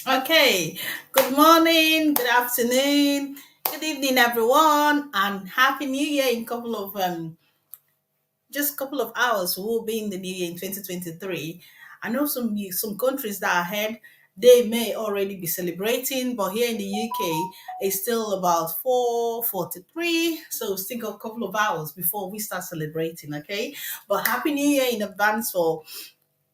Okay, good morning, good afternoon, good evening, everyone, and happy New Year in just a couple of hours. We'll be in the New Year in 2023. I know some countries that are ahead, they may already be celebrating, but here in the UK, it's still about 4:43, so we still got a couple of hours before we start celebrating. Okay, but happy New Year in advance for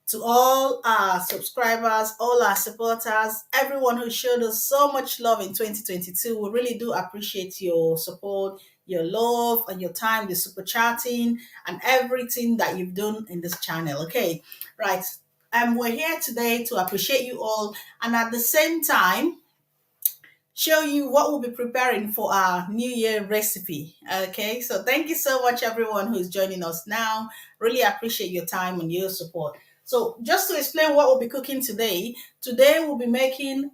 to all our subscribers, all our supporters, everyone who showed us so much love in 2022. We really do appreciate your support, your love, and your time, the super chatting, and everything that you've done in this channel. Okay, right. We're here today to appreciate you all, and at the same time, show you what we'll be preparing for our New Year recipe. Okay, so thank you so much, everyone who is joining us now. Really appreciate your time and your support. So, just to explain what we'll be cooking today we'll be making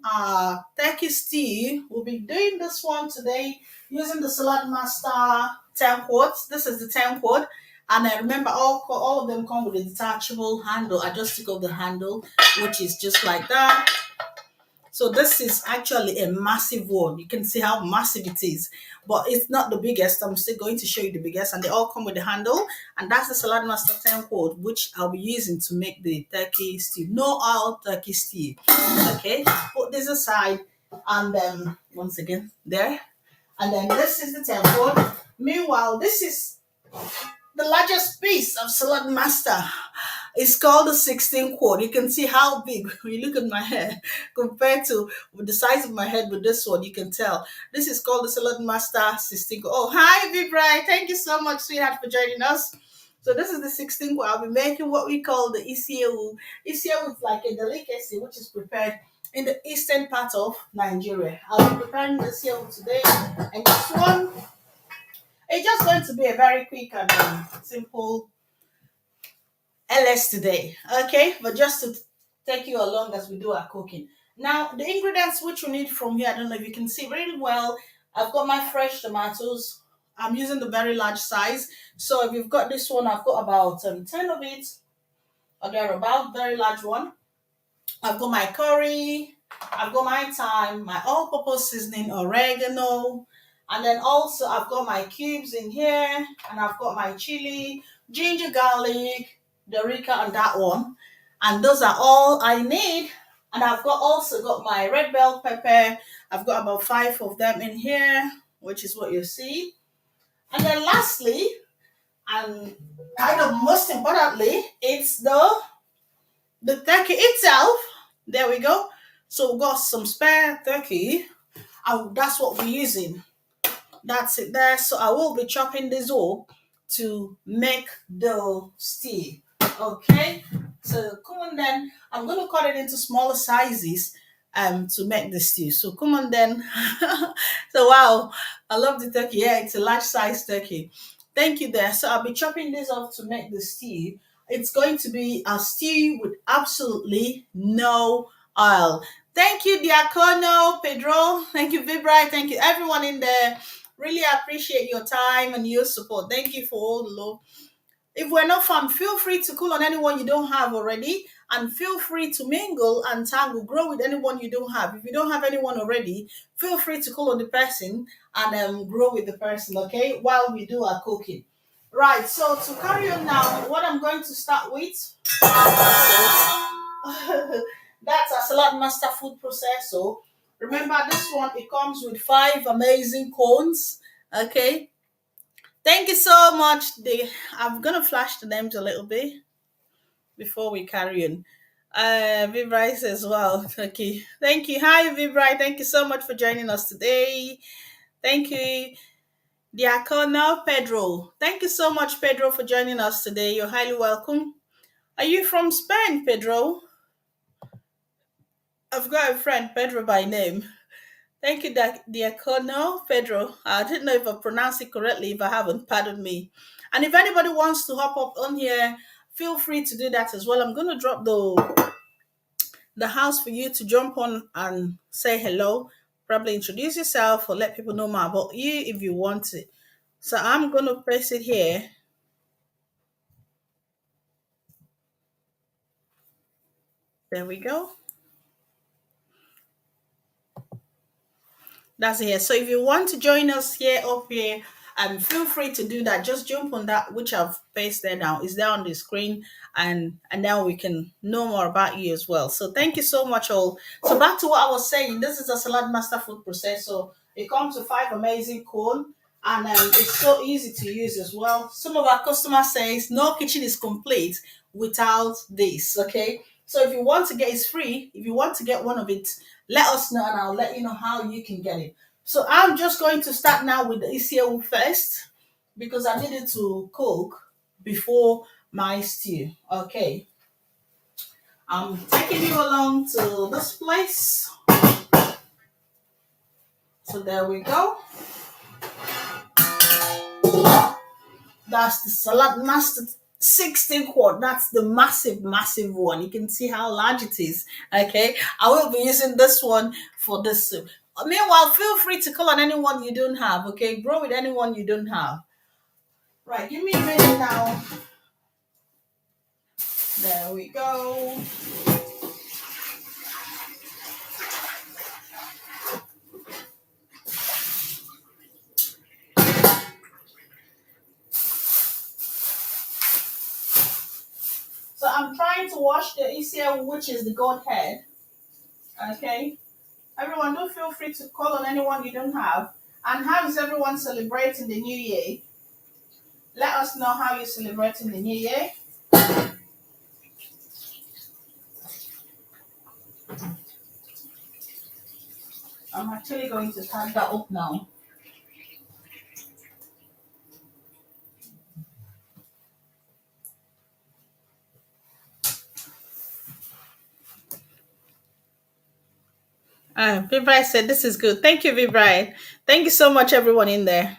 turkey stew. We'll be doing this one today using the Saladmaster 10 quarts. This is the 10 quart. And I remember all of them come with a detachable handle. I just took off the handle, which is just like that. So this is actually a massive one. You can see how massive it is, but it's not the biggest. I'm still going to show you the biggest, and they all come with the handle. And that's the Salad Master 10 quart, which I'll be using to make the turkey stew. No oil turkey stew. Okay, put this aside, and then once again there, and then this is the 10 quart. Meanwhile, this is the largest piece of Salad Master. It's called the 16 quart. You can see how big when you look at my hair compared to the size of my head with this one. You can tell this is called the Salad Master 16 quart. Oh, hi, Vibra. Thank you so much, sweetheart, for joining us. So this is the 16 quart. I'll be making what we call the Isiewu. Isiewu is like a delicacy which is prepared in the eastern part of Nigeria. I'll be preparing the Isiewu today, and this one it's just going to be a very quick and simple LS today. Okay, but just to take you along as we do our cooking. Now, the ingredients which we need from here, I don't know if you can see really well. I've got my fresh tomatoes. I'm using the very large size. So if you've got this one, I've got about 10 of it, or thereabout, very large one. I've got my curry, I've got my thyme, my all-purpose seasoning, oregano, and then also I've got my cubes in here, and I've got my chili, ginger, garlic, Dorica, and that one. And those are all I need. And I've got also got my red bell pepper. I've got about 5 of them in here, which is what you see. And then lastly, and kind of most importantly, it's the turkey itself. There we go. So we've got some spare turkey, and that's what we're using. That's it there. So I will be chopping this up to make the stew. Okay. So come on then. I'm gonna cut it into smaller sizes to make the stew. So come on then. So wow, I love the turkey. Yeah, it's a large size turkey. Thank you there. So I'll be chopping this up to make the stew. It's going to be a stew with absolutely no oil. Thank you, Diacono, Pedro. Thank you, Vibra. Thank you, everyone in there. Really appreciate your time and your support. Thank you for all the love. If we're not fun, feel free to call on anyone you don't have already, and feel free to mingle and tangle, grow with anyone you don't have. If you don't have anyone already, feel free to call on the person and grow with the person, okay, while we do our cooking. Right, so to carry on now, what I'm going to start with, that's a Salad Master food processor. Remember, this one, it comes with 5 amazing cones, okay? Thank you so much. I'm gonna flash the names a little bit before we carry on. Vibrai says, "Wow, okay, thank you. Hi, Vibrai. Thank you so much for joining us today. Thank you, Diacono Pedro. Thank you so much, Pedro, for joining us today. You're highly welcome. Are you from Spain, Pedro? I've got a friend, Pedro by name. Thank you, Diacono Pedro. I didn't know if I pronounced it correctly. If I haven't, pardon me. And if anybody wants to hop up on here, feel free to do that as well. I'm going to drop the house for you to jump on and say hello. Probably introduce yourself or let people know more about you if you want to. So I'm going to place it here. There we go. That's here. So if you want to join us here up here, feel free to do that. Just jump on that which I've pasted there now. It's there on the screen, and now we can know more about you as well. So thank you so much, all. So back to what I was saying. This is a Saladmaster food processor. It comes with five amazing cone, and it's so easy to use as well. Some of our customers says no kitchen is complete without this. Okay, so if you want to get, it's free. If you want to get one of it, let us know and I'll let you know how you can get it. So I'm just going to start now with the ECO first because I needed to cook before my stew. Okay, I'm taking you along to this place. So there we go. That's the Salad Master 16 quart. That's the massive, massive one. You can see how large it is. Okay, I will be using this one for this soup. Meanwhile, feel free to call on anyone you don't have. Okay, grow with anyone you don't have. Right, give me a minute now. There we go. So I'm trying to wash the ECL, which is the goat head. Okay. Everyone, do feel free to call on anyone you don't have. And how is everyone celebrating the new year? Let us know how you're celebrating the new year. I'm actually going to start that up now. Vibri said this is good. Thank you, Vibri. Thank you so much, everyone in there.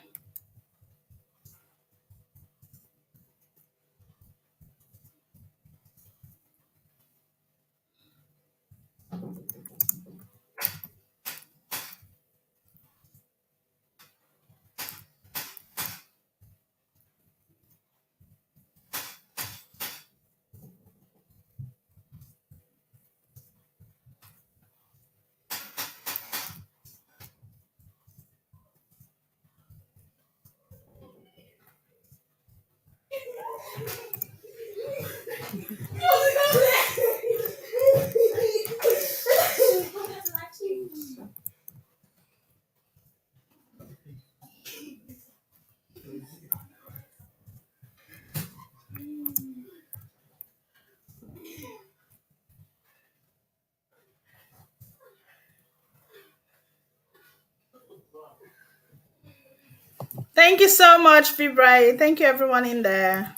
Thank you so much, Vibri. Thank you, everyone in there.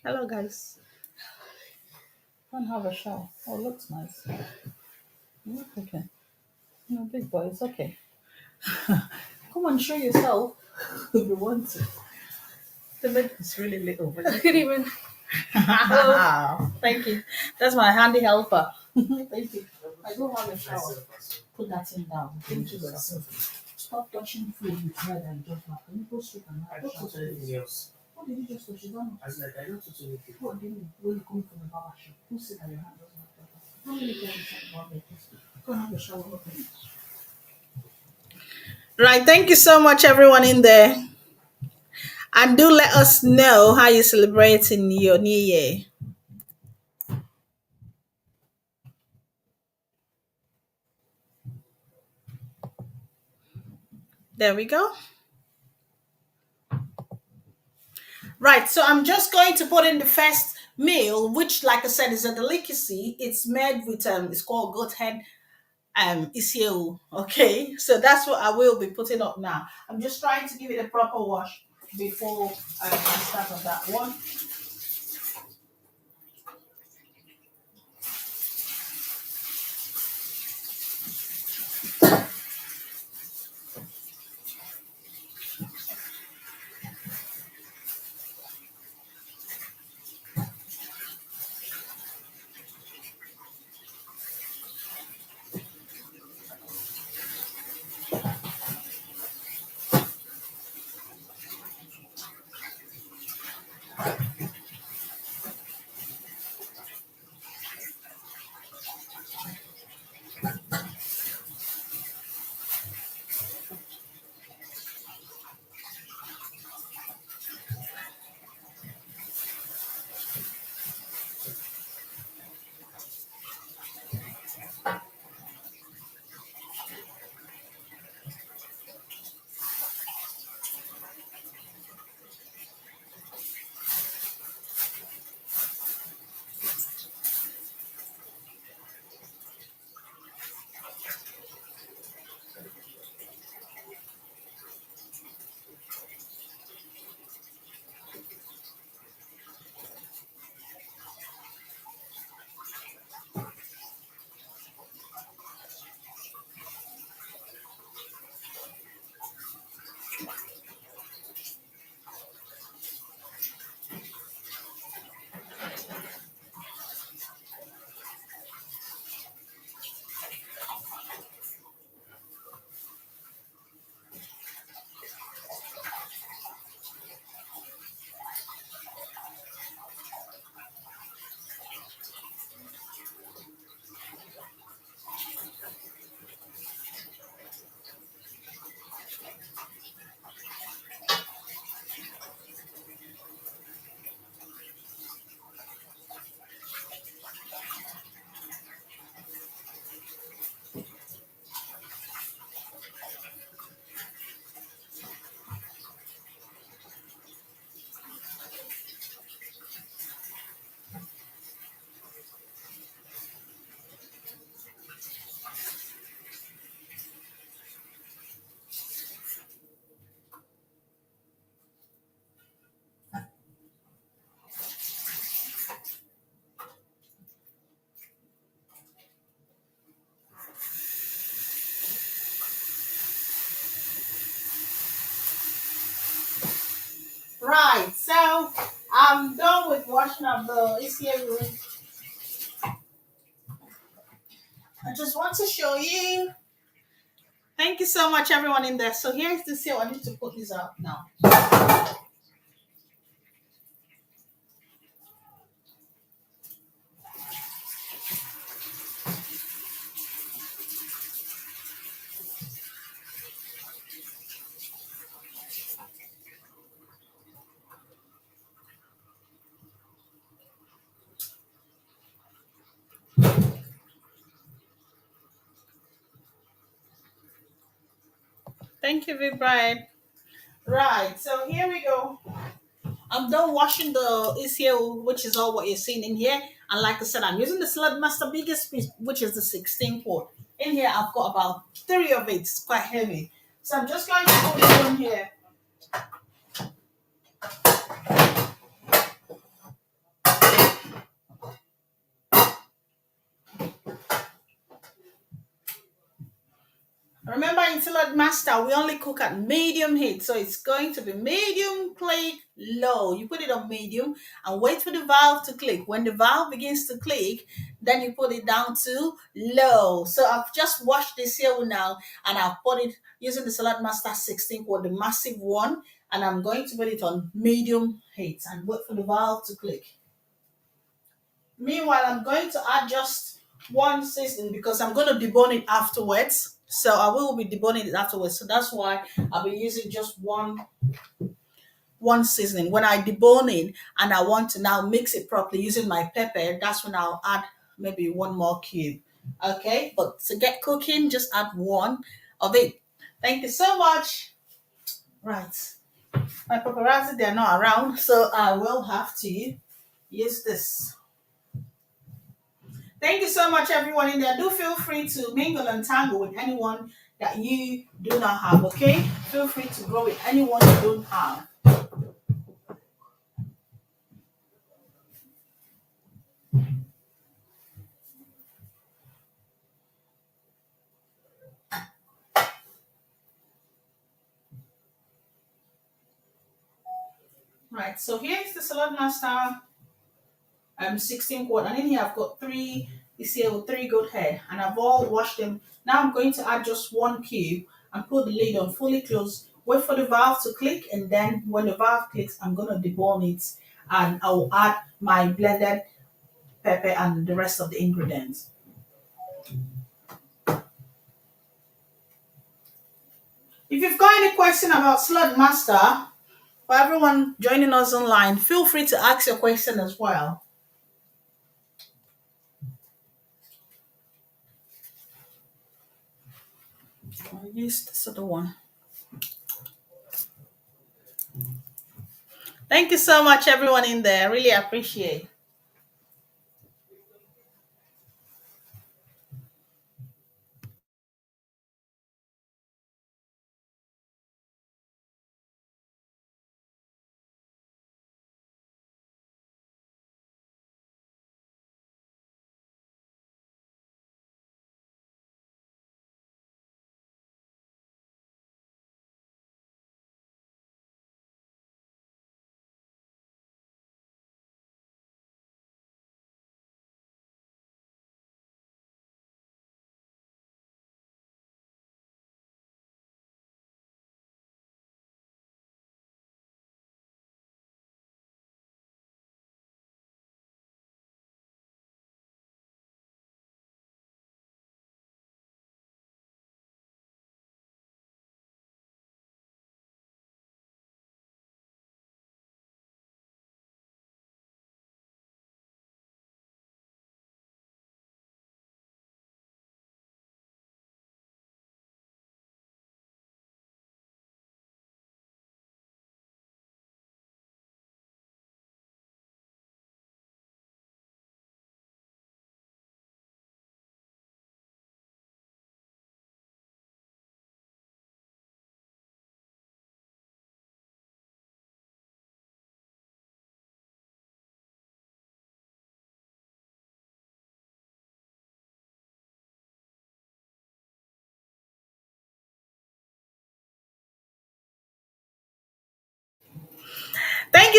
Hello, guys. Don't have a shower. Oh, looks nice. Okay. No, big boy, it's okay. Come on, show yourself if you want to. The bed is really little. But I can even. Thank you. That's my handy helper. Thank you. I go have a shower. Put that thing down. Thank you. Stop touching food with bread and just like, can you go straight and have a anything else? What did you just touch? You don't know. I said, I don't touch anything. What did you? Where you come from the barber shop? Who said that your hand doesn't have that? Don't really get anything about it. Go have a shower. Okay. Right. Thank you so much, everyone in there. And do let us know how you're celebrating your new year. There we go. Right, so I'm just going to put in the first meal, which, like I said, is a delicacy. It's made with it's called goat head isio. Okay, so that's what I will be putting up now. I'm just trying to give it a proper wash before I start on that one. Right. So I'm done with washing up the ECA. I just want to show you. Thank you so much, everyone in there. So here's the seal. I need to put this up now. Thank you, Big Brian. Right. So here we go. I'm done washing the ECL, which is all what you're seeing in here. And like I said, I'm using the Saladmaster biggest piece, which is the 16 quart. In here, I've got about three of it. It's quite heavy. So I'm just going to put it on here. Remember in Salad Master, we only cook at medium heat. So it's going to be medium, click, low. You put it on medium and wait for the valve to click. When the valve begins to click, then you put it down to low. So I've just washed this here now and I've put it using the Salad Master 16 quart, the massive one. And I'm going to put it on medium heat and wait for the valve to click. Meanwhile, I'm going to add just one seasoning because I'm going to debone it afterwards. So I will be deboning it afterwards. So that's why I'll be using just one seasoning. When I debone it and I want to now mix it properly using my pepper, that's when I'll add maybe one more cube. Okay, but to get cooking, just add one of it. Thank you so much. Right, my paparazzi they're not around, so I will have to use this. Thank you so much, everyone in there. Do feel free to mingle and tangle with anyone that you do not have, okay? Feel free to grow with anyone you don't have. Right, so here's the Saladmaster 16 quart, and in here I've got three, you see, with three goat head, and I've all washed them. Now I'm going to add just one cube and put the lid on fully closed. Wait for the valve to click, and then when the valve clicks, I'm going to debone it, and I'll add my blended pepper and the rest of the ingredients. If you've got any question about Slug Master, for everyone joining us online, feel free to ask your question as well. I'll use this other one. Thank you so much, everyone in there. Really appreciate.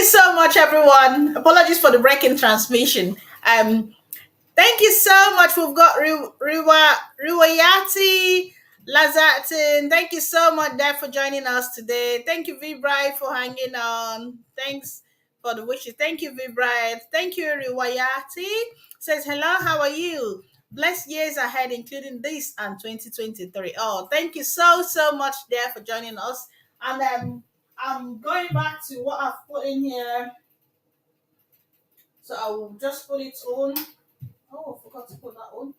so much, everyone. Apologies for the break in transmission. Um, Thank you so much. We've got Riwayati Lazatin. Thank you so much, Dad, for joining us today. Thank you, V-Bride, for hanging on. Thanks for the wishes. Thank you, V-Bride. Thank you, Riwayati. Says, hello, how are you? Blessed years ahead, including this and 2023. Oh, thank you so much, Dad, for joining us. And I'm going back to what I've put in here. So I will just put it on. Oh, I forgot to put that on.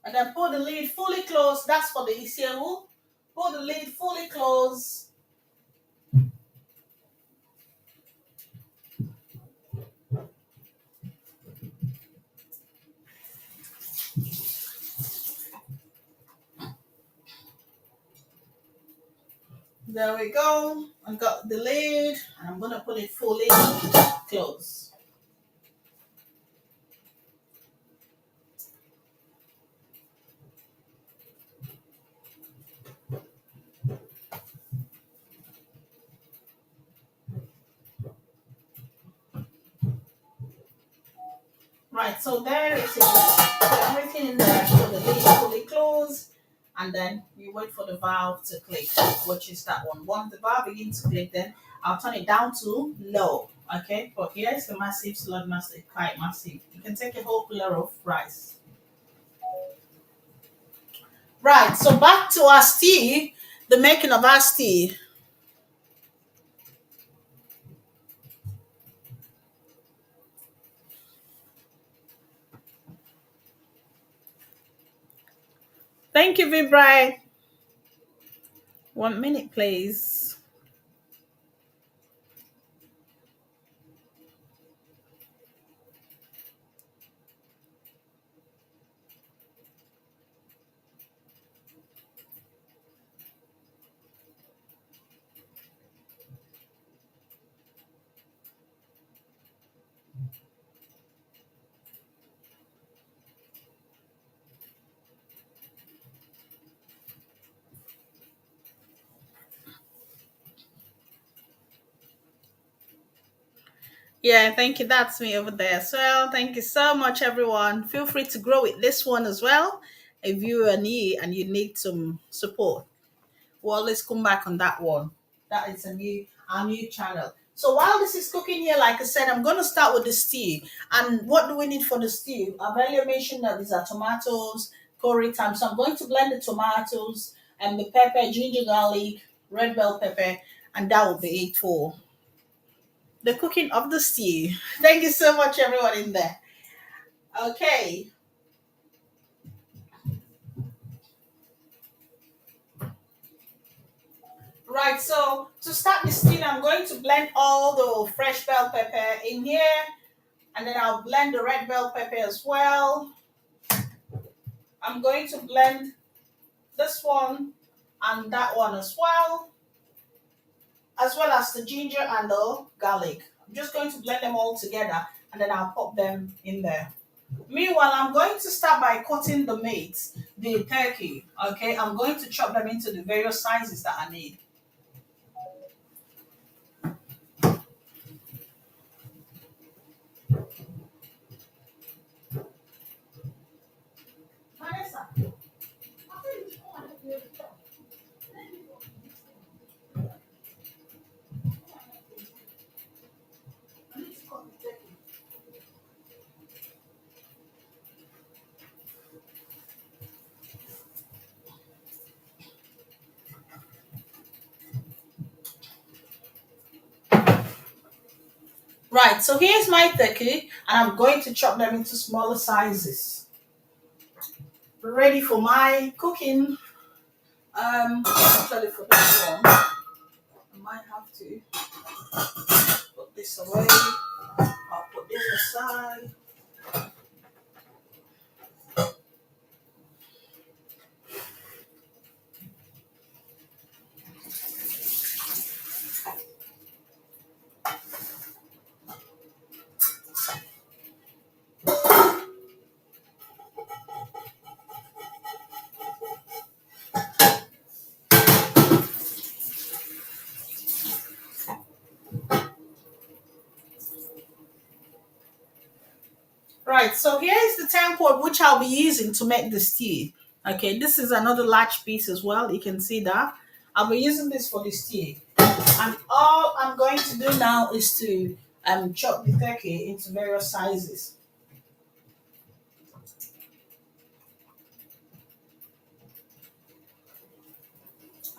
And then pull the lid fully closed. That's for the ECU. Pull the lid fully closed. There we go. I got the lid and I'm gonna put it fully closed. Right, so there it is. Put everything in there. So the lid is fully closed. And then you wait for the valve to click, which is that one. Once the valve begins to click, then I'll turn it down to low. Okay, but here's the massive Saladmaster, quite massive. You can take a whole cooler of rice. Right, so back to our stew, the making of our stew. Thank you, Vibri. 1 minute, please. Yeah, thank you. That's me over there as well. Thank you so much, everyone. Feel free to grow with this one as well. If you are new and you need some support, well, let's come back on that one. That is our new channel. So while this is cooking here, like I said, I'm going to start with the stew. And what do we need for the stew? I've earlier mentioned that these are tomatoes, curry time. So I'm going to blend the tomatoes and the pepper, ginger, garlic, red bell pepper, and that will be it for the cooking of the stew. Thank you so much, everyone in there. Okay. Right, so to start the stew, I'm going to blend all the fresh bell pepper in here, and then I'll blend the red bell pepper as well. I'm going to blend this one and that one as well as the ginger and the garlic. I'm just going to blend them all together, and then I'll pop them in there. Meanwhile, I'm going to start by cutting the meat, the turkey. Okay, I'm going to chop them into the various sizes that I need. Vanessa, right, so here's my turkey, and I'm going to chop them into smaller sizes. Ready for my cooking. Actually, for this one, I might have to put this away. I'll put this aside. Right, so here is the tempura which I'll be using to make the stew. Okay, this is another large piece as well. You can see that. I'll be using this for the stew. And all I'm going to do now is to chop the turkey into various sizes.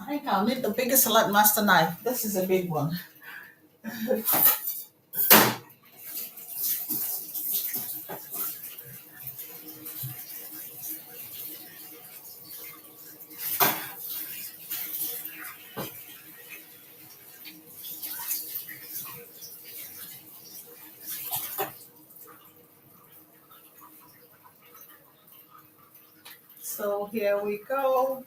I think I'll need the biggest salad master knife. This is a big one. So here we go.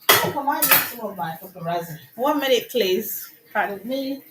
Oh, come on, get some of my paparazzi. 1 minute, please. Pardon me.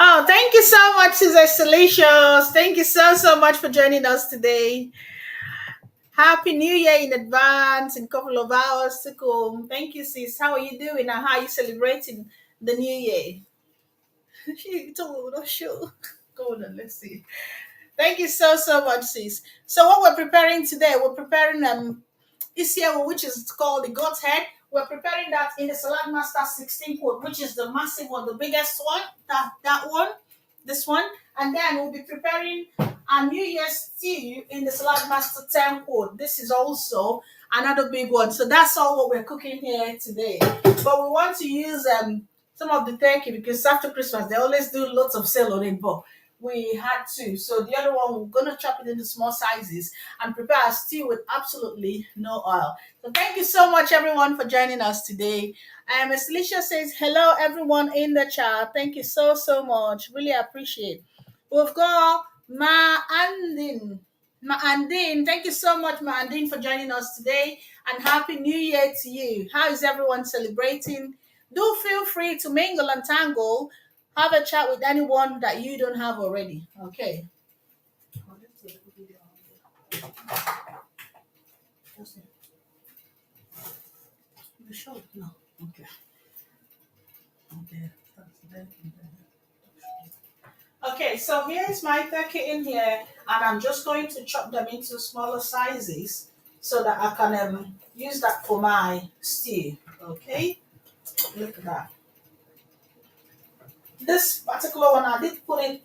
Oh, thank you so much, Sister Salicious. Thank you so much for joining us today. Happy New Year in advance in a couple of hours to come. Thank you, sis. How are you doing and how are you celebrating the New Year? She told us, sure. Go on, let's see. Thank you so much, sis. So what we're preparing today, we're preparing Isiago, which is called the goat's head. We're preparing that in the Salad Master 16 quart, which is the massive one, the biggest one, that one, this one. And then we'll be preparing a New Year's stew in the Salad Master 10 quart. This is also another big one. So that's all what we're cooking here today. But we want to use some of the turkey because after Christmas they always do lots of sale on it. But we had to. So the other one, we're gonna chop it into small sizes and prepare a stew with absolutely no oil. So thank you so much, everyone, for joining us today. Miss Alicia says hello, everyone in the chat. Thank you so much. Really appreciate. We've got Ma Andin. Ma Andin, thank you so much, Ma Andin, for joining us today. And happy New Year to you. How is everyone celebrating? Do feel free to mingle and tangle, have a chat with anyone that you don't have already. Okay. The show? No. Okay. Okay, so here's my turkey in here, and I'm just going to chop them into smaller sizes so that I can use that for my stew. Okay, look at that. This particular one, I did put it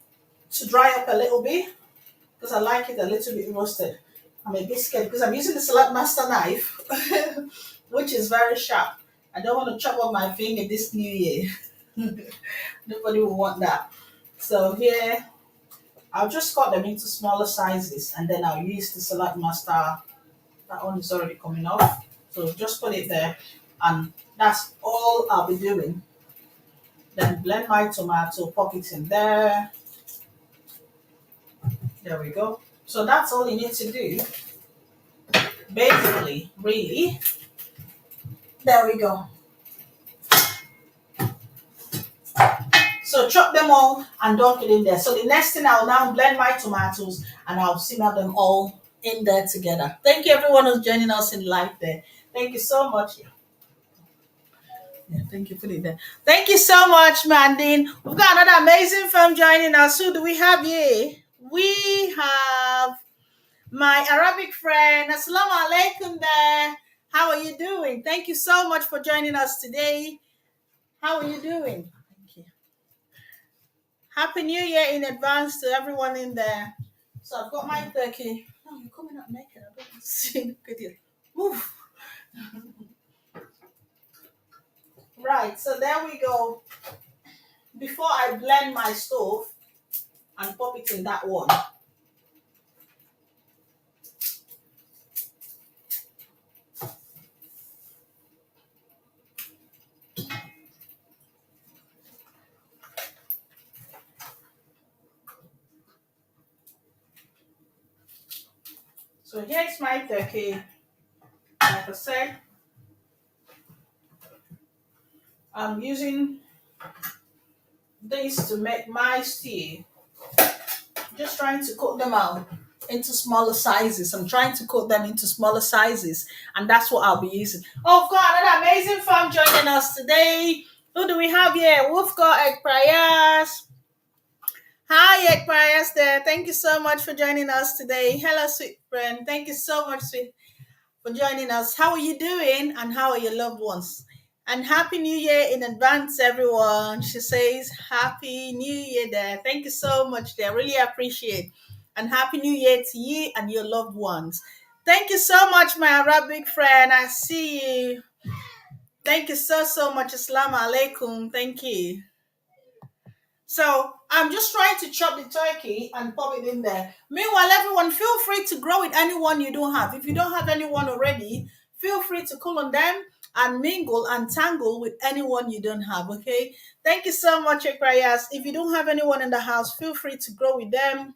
to dry up a little bit because I like it a little bit roasted. I'm a bit scared because I'm using the Salad Master knife, which is very sharp. I don't want to chop up my finger this new year. Nobody will want that. So here, I'll just cut them into smaller sizes and then I'll use the Salad Master. That one is already coming off. So just put it there and that's all I'll be doing. Then blend my tomato, pop it in there. There we go. So that's all you need to do. Basically, really. There we go. So chop them all and dump it in there. So the next thing, I'll now blend my tomatoes and I'll simmer them all in there together. Thank you everyone who's joining us in live there. Thank you so much. Yeah, thank you for it there. Thank you so much, Mandine. We've got another amazing film joining us. Who do we have here? We have My Arabic friend. Assalamu alaikum there. How are you doing? Thank you so much for joining us today. How are you doing? Thank you. Happy New Year in advance to everyone in there. So I've got my turkey. Oh, you're coming up naked. I don't see. Look at you. Move. Right, so there we go. Before I blend my stove and pop it in that one. So here's my turkey. Like I said, I'm using this to make my stew. Just trying to cut them out into smaller sizes. I'm trying to cut them into smaller sizes, and that's what I'll be using. Oh, we've got another amazing farm joining us today. Who do we have here? We've got Ed Prayas. Hi, Ed Prayas there. Thank you so much for joining us today. Hello, sweet friend. Thank you so much, sweet, for joining us. How are you doing, and how are your loved ones? And Happy New Year in advance, everyone. She says, Happy New Year there. Thank you so much there. Really appreciate. And Happy New Year to you and your loved ones. Thank you so much, my Arabic friend. I see you. Thank you so much. Assalamu alaikum. Thank you. So I'm just trying to chop the turkey and pop it in there. Meanwhile, everyone, feel free to grow with anyone you don't have. If you don't have anyone already, feel free to call on them and mingle and tangle with anyone you don't have. Okay. Thank you so much, Ekrayas. If you don't have anyone in the house, feel free to grow with them,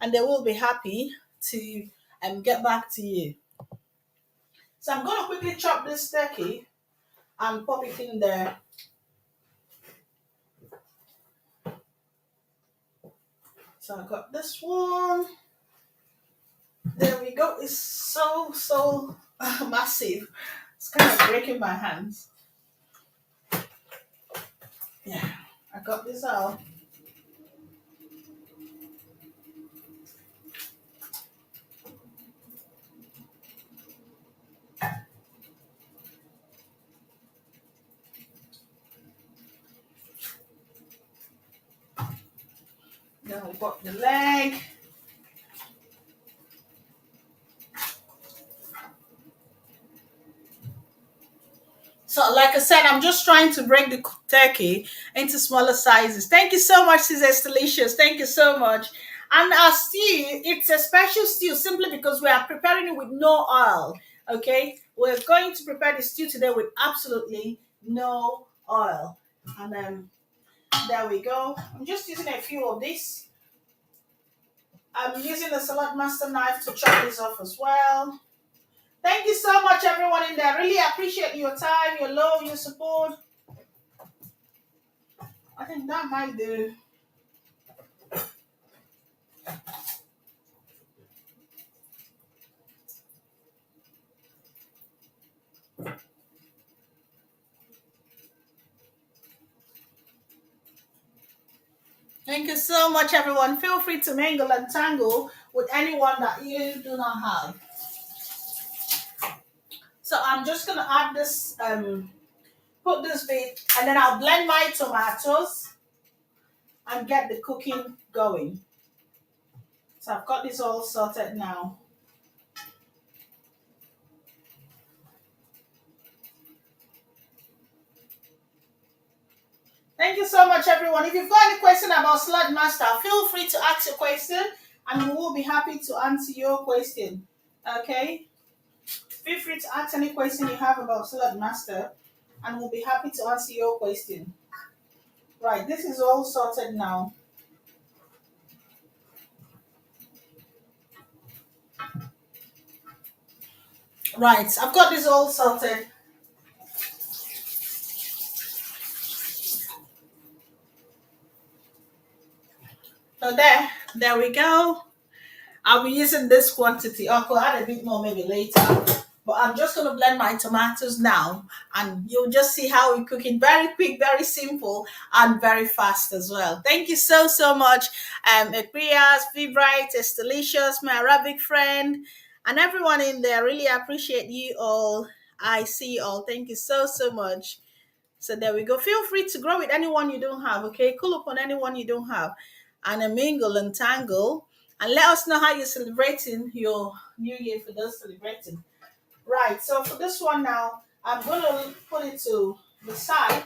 and they will be happy to get back to you. So I'm going to quickly chop this turkey and pop it in there. So I got this one. There we go. It's so massive. It's kind of breaking my hands. Yeah, I got this out. Then we got the leg. So, like I said, I'm just trying to break the turkey into smaller sizes. Thank you so much, Cesar Delicious. Thank you so much. And our stew, it's a special stew simply because we are preparing it with no oil. Okay, we're going to prepare the stew today with absolutely no oil. And then there we go. I'm just using a few of these. I'm using the Saladmaster knife to chop this off as well. Thank you so much, everyone in there. Really appreciate your time, your love, your support. I think that might do. Thank you so much, everyone. Feel free to mingle and tangle with anyone that you do not have. So I'm just gonna add this, put this bit, and then I'll blend my tomatoes and get the cooking going. So I've got this all sorted now. Thank you so much, everyone. If you've got any question about Saladmaster, feel free to ask your question, and we will be happy to answer your question. Okay? Feel free to ask any question you have about Saladmaster, and we'll be happy to answer your question. Right, this is all sorted now. Right, I've got this all sorted. So there we go. I'll be using this quantity. I'll add a bit more maybe later. But I'm just going to blend my tomatoes now, and you'll just see how we cook it. Very quick, very simple, and very fast as well. Thank you so, so much. Eprias, Vibrite, it's delicious, my Arabic friend, and everyone in there. Really appreciate you all. I see you all. Thank you so, so much. So there we go. Feel free to grow with anyone you don't have, okay? Cool upon anyone you don't have. And a mingle and tangle. And let us know how you're celebrating your New Year for those celebrating. Right, so for this one now, I'm going to put it to the side.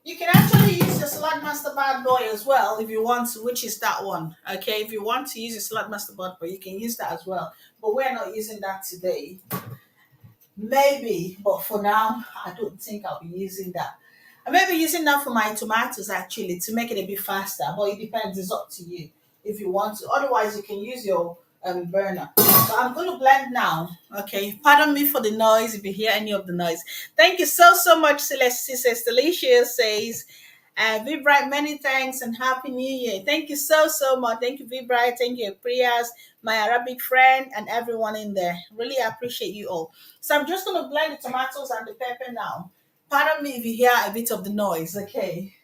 You can actually use the Saladmaster Bad Boy as well if you want to, which is that one. Okay, if you want to use the Saladmaster Bad Boy, you can use that as well. But we're not using that today. Maybe, but for now, I don't think I'll be using that. I may be using that for my tomatoes actually to make it a bit faster, but it depends. It's up to you if you want to. Otherwise, you can use your burner. So I'm going to blend now. Okay, pardon me for the noise if you hear any of the noise. Thank you so so much, Celeste. Says Delicious says. Vibright, many thanks and happy new year. Thank you so so much. Thank you, Vibright. Thank you, Priyas, my Arabic friend, and everyone in there. Really appreciate you all. So I'm just gonna blend the tomatoes and the pepper now. Pardon me if you hear a bit of the noise, okay?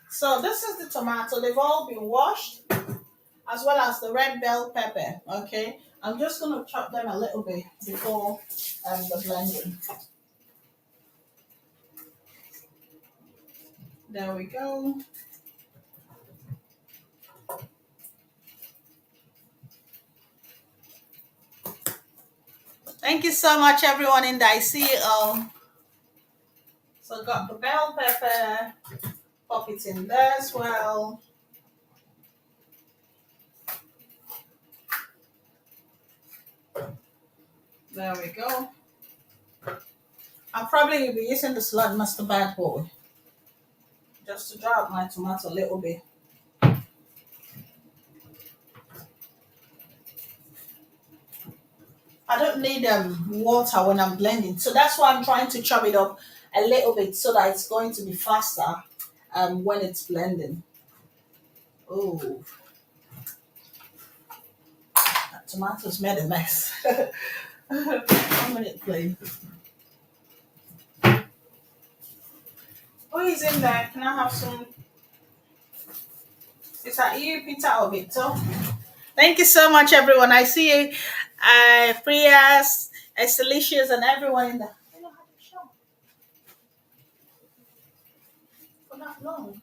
So this is the tomato. They've all been washed, as well as the red bell pepper. Okay, I'm just gonna chop them a little bit before the blending. There we go. Thank you so much, everyone in there. I see it all. So got the bell pepper. Pop it in there as well. There we go. I probably will be using the Slug Master Bad Boy just to dry up my tomato a little bit. I don't need water when I'm blending, so that's why I'm trying to chop it up a little bit so that it's going to be faster when it's blending. Oh, that tomatoes made a mess. 1 minute, please. Who is in there? Can I have some? Is that you, Peter or Victor? Thank you so much, everyone. I see you, Priya's, Estelicious, and everyone in there. I don't have to show for that long.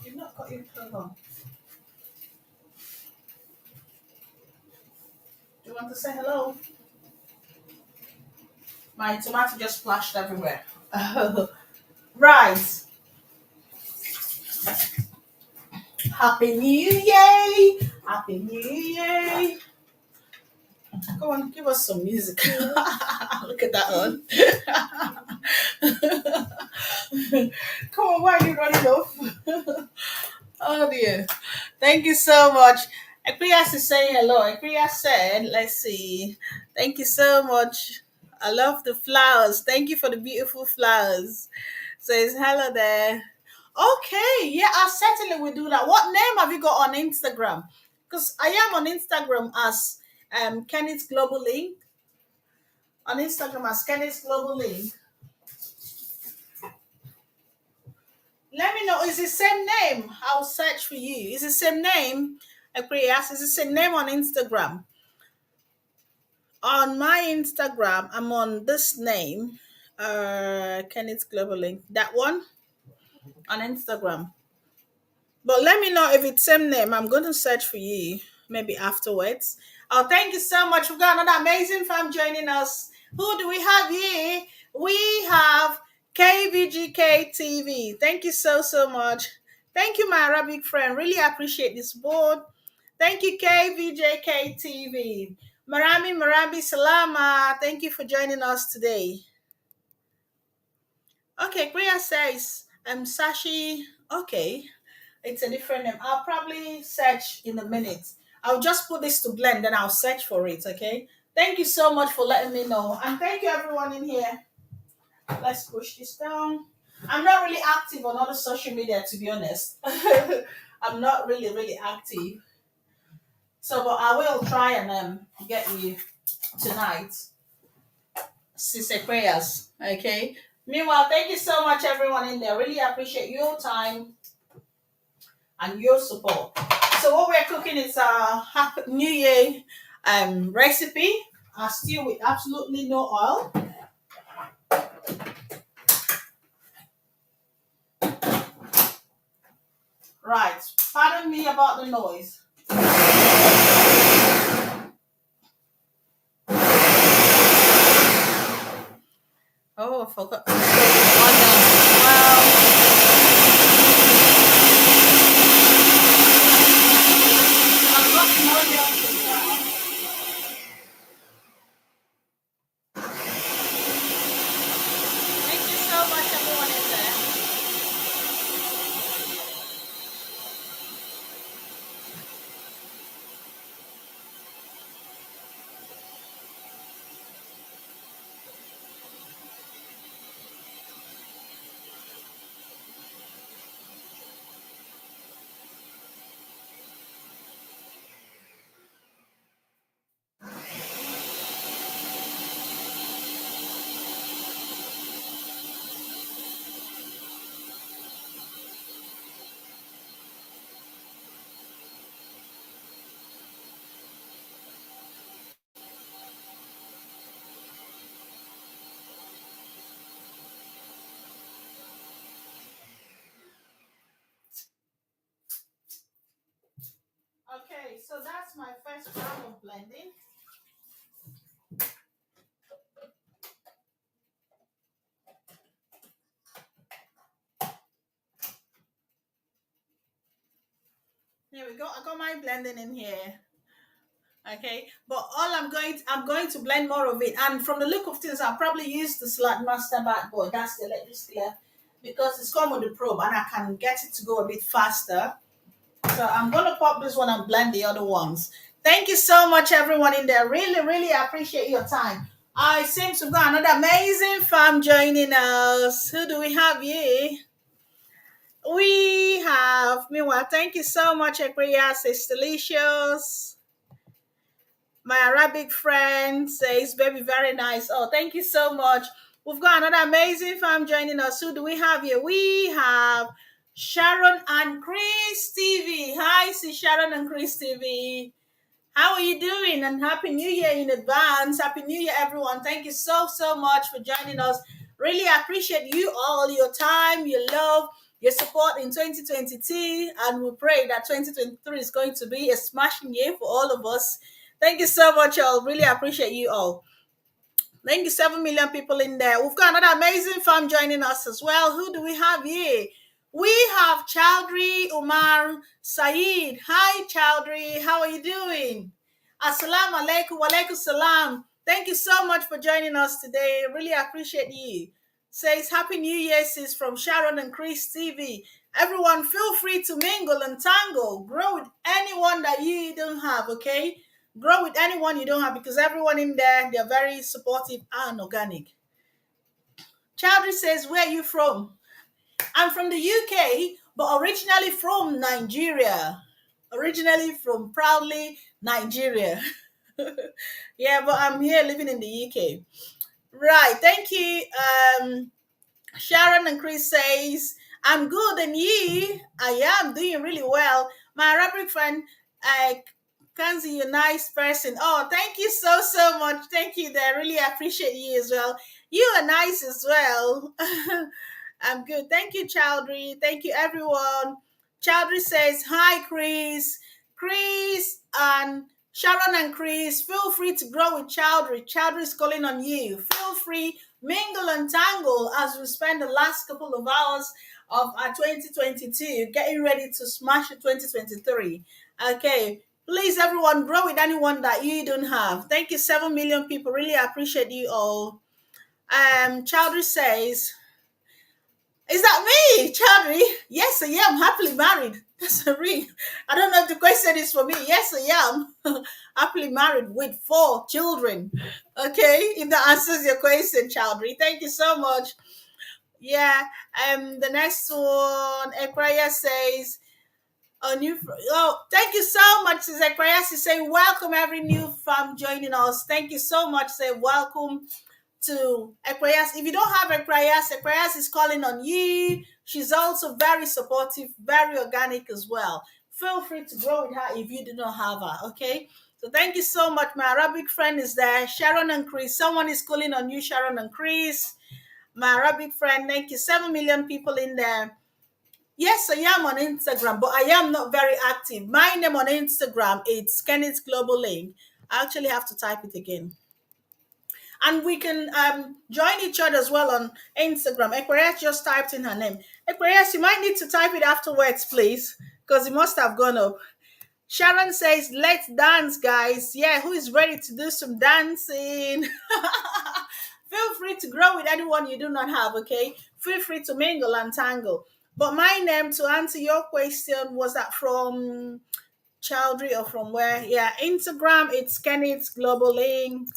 You've not got your clothes on. Do you want to say hello? My tomato just splashed everywhere. Right. Happy New Year! Happy New Year! Go on, give us some music. Look at that one. Come on, why are you running off? Oh dear. Thank you so much. Equias is saying hello. Equias said, let's see. Thank you so much. I love the flowers. Thank you for the beautiful flowers. Says hello there. Okay, yeah, I certainly will do that. What name have you got on Instagram? Because I am on Instagram as Kenneth Global Link. On Instagram as Kenneth Global Link. Let me know. Is the same name? I'll search for you. Is the same name? Equias, is the same name on Instagram? On my Instagram, I'm on this name, Kenneth Global Link. That one on Instagram. But let me know if it's same name. I'm going to search for you maybe afterwards. Oh, thank you so much. We've got another amazing fam joining us. Who do we have here? We have KVGK TV. Thank you so, so much. Thank you, my Arabic friend. Really appreciate this board. Thank you, KVJK TV. Marami Salama. Thank you for joining us today. Okay, Priya says, Sashi. Okay. It's a different name. I'll probably search in a minute. I'll just put this to blend, then I'll search for it. Okay. Thank you so much for letting me know, and thank you everyone in here. Let's push this down. I'm not really active on other social media, to be honest. I'm not really active. So, but I will try and get you tonight. Sister prayers. Okay. Meanwhile, thank you so much, everyone in there. Really appreciate your time and your support. So, what we're cooking is a Happy New Year recipe. A stew with absolutely no oil. Right. Pardon me about the noise. Oh, I forgot to put the onions as well. I've got the onions as well. Thank you so much, everyone in there. Okay, so that's my first round of blending. Here we go. I got my blending in here. Okay, but all I'm going to blend more of it. And from the look of things, I'll probably use the Saladmaster bad boy. That's the electric clear because it's come with the probe and I can get it to go a bit faster. So I'm gonna pop this one and blend the other ones. Thank you so much, everyone in there. Really appreciate your time. I seem to got another amazing fam joining us. Who do we have here? We have meanwhile. Thank you so much, Equia. It's delicious. My Arabic friend says, baby, very nice. Oh, thank you so much. We've got another amazing fam joining us. Who do we have here? We have Sharon and Chris TV. Hi, see Sharon and Chris TV. How are you doing? And Happy New Year in advance. Happy New Year, everyone. Thank you so much for joining us. Really appreciate you all, your time, your love, your support in 2022. And we pray that 2023 is going to be a smashing year for all of us. Thank you so much, all. Really appreciate you all. Thank you, 7 million people in there. We've got another amazing fam joining us as well. Who do we have here? We have Chowdhury Umar Saeed. Hi, Chowdhury. How are you doing? Assalamu alaikum. Walaikum salam. Thank you so much for joining us today. Really appreciate you. Says Happy New Year, sis, from Sharon and Chris TV. Everyone, feel free to mingle and tangle. Grow with anyone that you don't have, okay? Grow with anyone you don't have because everyone in there, they're very supportive and organic. Chowdhury says, where are you from? I'm from the UK, but originally from Nigeria. Originally from proudly Nigeria. Yeah, but I'm here living in the UK. Right, thank you. Sharon and Chris says, I'm good and you? I am doing really well. My Arabic friend, Kanzi, you're a nice person. Oh, thank you so much. Thank you there. Really appreciate you as well. You are nice as well. I'm good. Thank you, Chowdhury. Thank you, everyone. Chowdhury says, hi, Chris. Chris and Sharon and Chris, feel free to grow with Chowdhury. Chowdhury is calling on you. Feel free, mingle and tangle as we spend the last couple of hours of our 2022 getting ready to smash the 2023. Okay, please, everyone, grow with anyone that you don't have. Thank you, 7 million people. Really appreciate you all. Chowdhury says, is that me, Chadri. Yes, I am happily married. That's a ring. I don't know if the question is for me. Yes, I am happily married with 4 children. Okay, if that answers your question, Chowdhury. Thank you so much. Yeah. The next one, Equaya says, a new. Oh, thank you so much, Zechariah. She saying, welcome every new fam joining us. Thank you so much. Say welcome to Equayas. If you don't have Equayas is calling on you. She's also very supportive, very organic as well. Feel free to grow with her if you do not have her. Okay. So thank you so much. My Arabic friend is there. Sharon and Chris. Someone is calling on you, Sharon and Chris. My Arabic friend, thank you. 7 million people in there. Yes, I am on Instagram, but I am not very active. My name on Instagram is Kenneth Global Link. I actually have to type it again. And we can join each other as well on Instagram. Aquarius just typed in her name. Aquarius, you might need to type it afterwards, please, because it must have gone up. Sharon says, let's dance, guys. Yeah, who is ready to do some dancing? Feel free to grow with anyone you do not have, okay? Feel free to mingle and tangle. But my name, to answer your question, was that from Chowdhury or from where? Yeah, Instagram, it's Kenneth Global Link.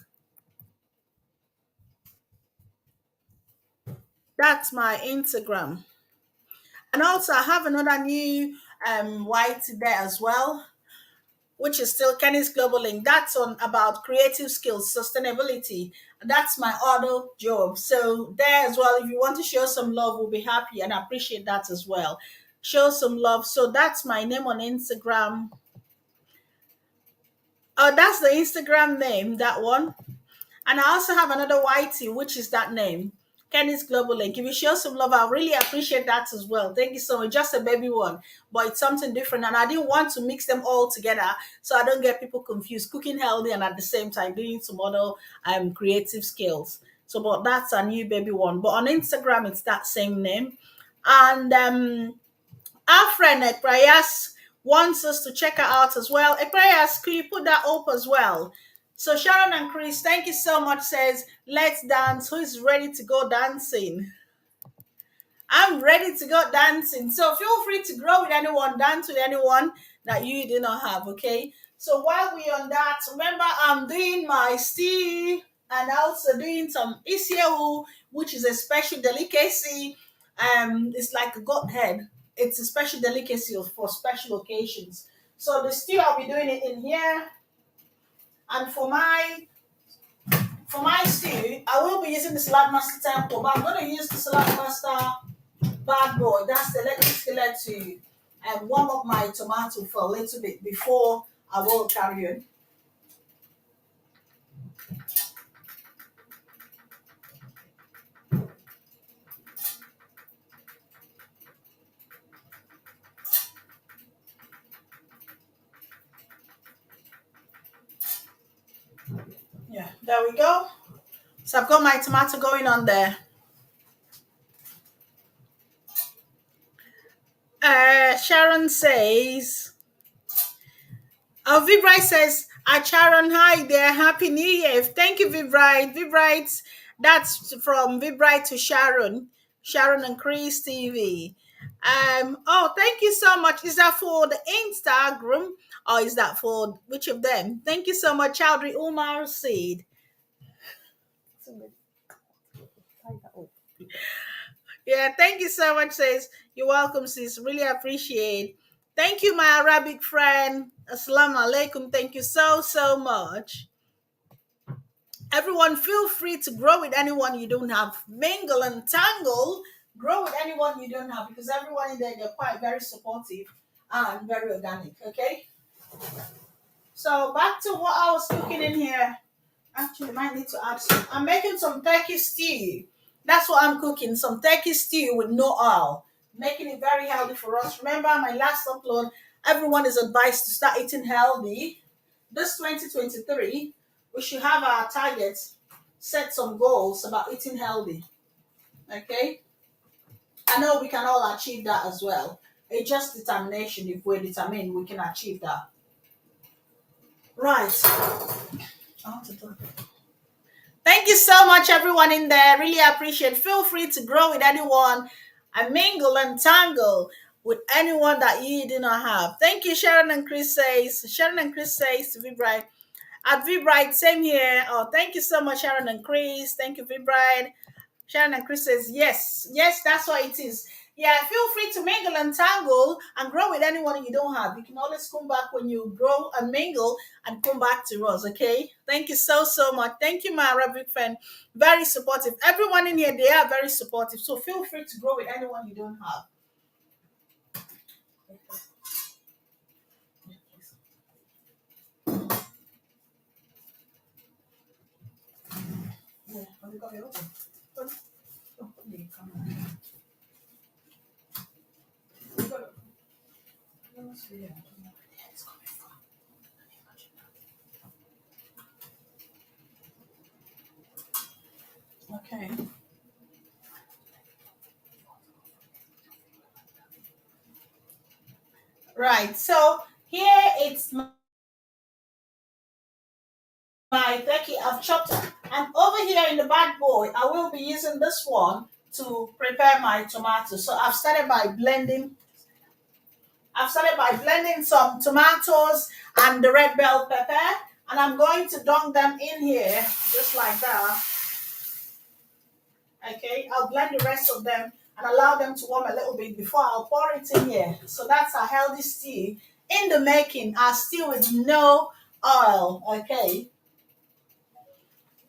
That's my Instagram. And also, I have another new white there as well, which is still Kenny's Global Link. That's on about creative skills, sustainability. That's my other job. So there as well, if you want to show some love, we'll be happy and appreciate that as well. Show some love. So that's my name on Instagram. Oh, that's the Instagram name, that one. And I also have another YT, which is that name, Kenny's Global Link. If you show some love, I really appreciate that as well. Thank you so much. Just a baby one, but it's something different. And I didn't want to mix them all together so I don't get people confused. Cooking healthy and at the same time doing some other creative skills. So, but that's a new baby one. But on Instagram, it's that same name. And our friend Eprayas wants us to check her out as well. Eprayas, could you put that up as well? So Sharon and Chris, thank you so much. Says, let's dance. Who is ready to go dancing? I'm ready to go dancing. So feel free to grow with anyone, dance with anyone that you do not have, okay? So while we're on that, remember I'm doing my stew and also doing some isiawu, which is a special delicacy. It's like a goat head. It's a special delicacy for special occasions. So the stew, I'll be doing it in here. And for my stew, I will be using the Saladmaster temple, but I'm going to use the Saladmaster bad boy. That's the electric skillet to warm up my tomato for a little bit before I will carry on. Yeah, there we go. So I've got my tomato going on there. Sharon says, oh, Vibright says, Sharon, hi there, Happy New Year. Thank you, Vibright. Vibright, that's from Vibright to Sharon. Sharon and Chris TV. Oh, thank you so much. Is that for the Instagram or is that for which of them? Thank you so much, Chowdhury Umar said. Yeah, thank you so much, sis. You're welcome, sis. Really appreciate. Thank you, my Arabic friend. Assalamu alaikum. Thank you so, so much. Everyone, feel free to grow with anyone you don't have. Mingle and tangle. Grow with anyone you don't have because everyone in there, they're quite very supportive and very organic. Okay? So, back to what I was cooking in here. Actually, might need to add some. I'm making some turkey stew. That's what I'm cooking. Some turkey stew with no oil. Making it very healthy for us. Remember my last upload, everyone is advised to start eating healthy. This 2023, we should have our targets, set some goals about eating healthy. Okay? I know we can all achieve that as well. It's just determination. If we're determined, we can achieve that. Right. I want to do it. Thank you so much, everyone in there. Really appreciate. Feel free to grow with anyone. and mingle and tangle with anyone that you do not have. Thank you, Sharon and Chris says. Sharon and Chris says to Vibrite. At Vibrite, same here. Oh, thank you so much, Sharon and Chris. Thank you, Vibrite. Sharon and Chris says, yes, yes, that's what it is. Yeah, feel free to mingle and tangle and grow with anyone you don't have. You can always come back when you grow and mingle and come back to us, okay? Thank you so, so much. Thank you, my Arabic friend. Very supportive. Everyone in here, they are very supportive. So feel free to grow with anyone you don't have. Yeah, have you got it open? Oh, yeah, come on. You got it. Yeah. It's coming from. Okay. Right. So here it's my turkey I've chopped, and over here in the bad boy I will be using this one to prepare my tomatoes. So I've started by blending some tomatoes and the red bell pepper, and I'm going to dunk them in here just like that. Okay, I'll blend the rest of them and allow them to warm a little bit before I'll pour it in here. So that's a healthy stew in the making, a stew with no oil. Okay,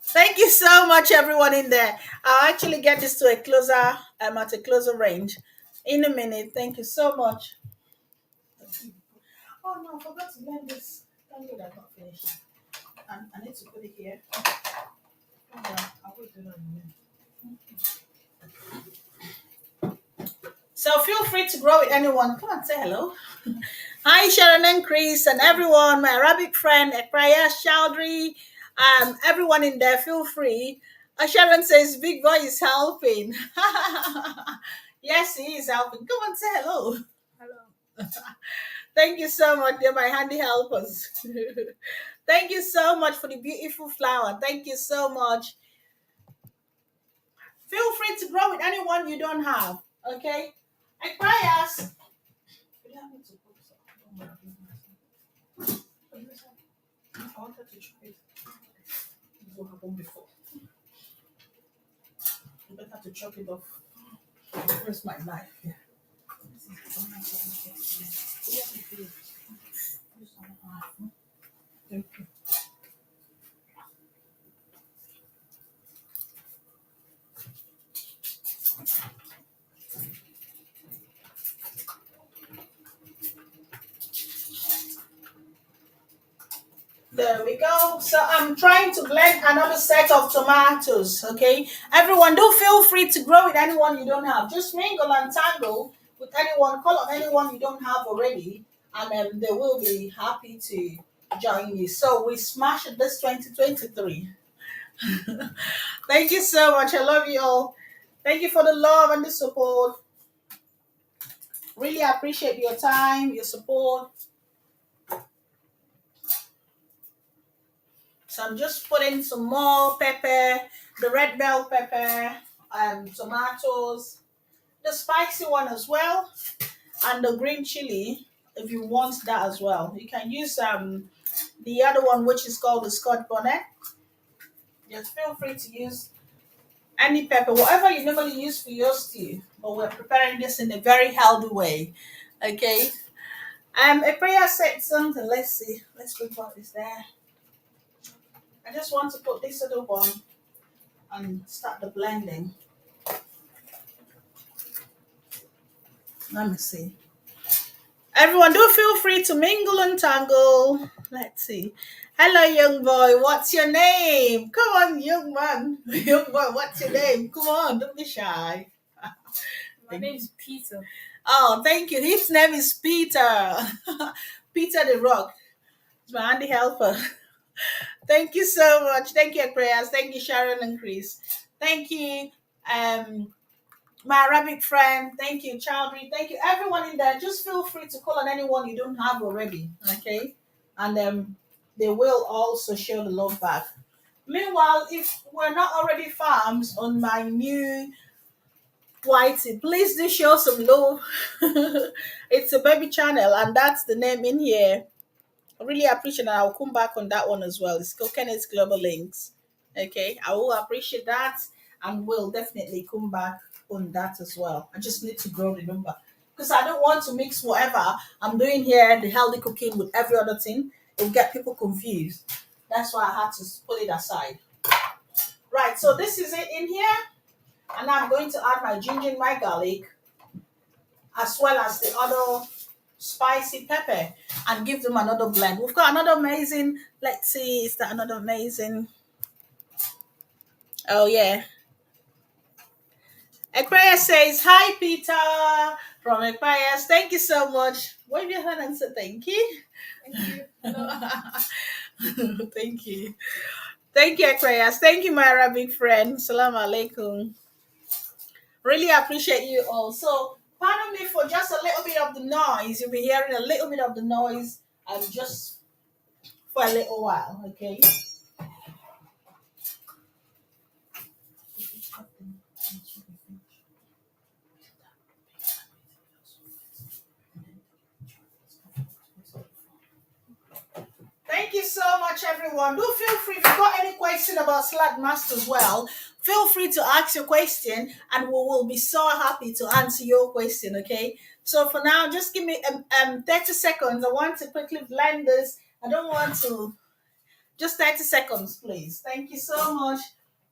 thank you so much, everyone in there. I'll actually get this to a closer, at a closer range in a minute. Thank you so much. Oh no, I forgot to blend this. Thank you, that's not finished. I need to put it here. Hold on, I will do that in a minute. So feel free to grow with anyone. Come on, say hello. Hi, Sharon and Chris and everyone, my Arabic friend, Ekraya Chowdhury, everyone in there, feel free. Sharon says, Big Boy is helping. Yes, he is helping. Come on, say hello. Hello. Thank you so much. They're my handy helpers. Thank you so much for the beautiful flower. Thank you so much. Feel free to grow with anyone you don't have. Okay? Ekraya. I wanted to try it. This will happen before. You better to chop it off. Where's my knife? Yeah. Thank you. There we go. So I'm trying to blend another set of tomatoes. Okay, everyone, do feel free to grow with anyone you don't have. Just mingle and tangle with anyone. Call on anyone you don't have already, and they will be happy to join you. So we smashed this 2023. Thank you so much. I love you all. Thank you for the love and the support. Really appreciate your time, your support. So I'm just putting some more pepper, the red bell pepper, tomatoes, the spicy one as well, and the green chili if you want that as well. You can use the other one which is called the Scotch bonnet. Just feel free to use any pepper, whatever you normally use for your stew. But we're preparing this in a very healthy way. Okay. A prayer said something. Let's see. Let's see what is there. I just want to put this other one and start the blending. Let me see. Everyone, do feel free to mingle and tangle. Let's see. Hello, young boy. What's your name? Come on, young man. Young boy, what's your name? Come on, don't be shy. My name is Peter. Oh, thank you. His name is Peter. Peter the Rock. It's my handy helper. Thank you so much. Thank you, prayers. Thank you, Sharon and Chris. Thank you, my Arabic friend. Thank you, Chowdhury. Thank you, everyone in there. Just feel free to call on anyone you don't have already, okay? And they will also show the love back. Meanwhile, if we're not already farms on my new Whitey, please do show some love. It's a baby channel, and that's the name in here. I really appreciate that. I'll come back on that one as well. It's Coconuts Global Links. Okay, I will appreciate that, and will definitely come back on that as well. I just need to grow the number because I don't want to mix whatever I'm doing here, the healthy cooking, with every other thing. It'll get people confused. That's why I had to put it aside. Right, so this is it in here, and I'm going to add my ginger and my garlic, as well as the other spicy pepper, and give them another blend. We've got another amazing, let's see, is that another amazing? Oh, yeah. Equia says, hi, Peter from Equias. Thank you so much. Wave your hand and say thank you. Thank you. Hello. Thank you. Thank you, Equias. Thank you, my Arabic friend. Salam alaikum. Really appreciate you all. So, pardon me for just a little bit of the noise. You'll be hearing a little bit of the noise just for a little while, okay? Thank you so much, everyone. Do feel free if you've got any question about Saladmaster as well. Feel free to ask your question, and we will be so happy to answer your question. Okay. So for now, just give me 30 seconds. I want to quickly blend this. I don't want to. Just 30 seconds, please. Thank you so much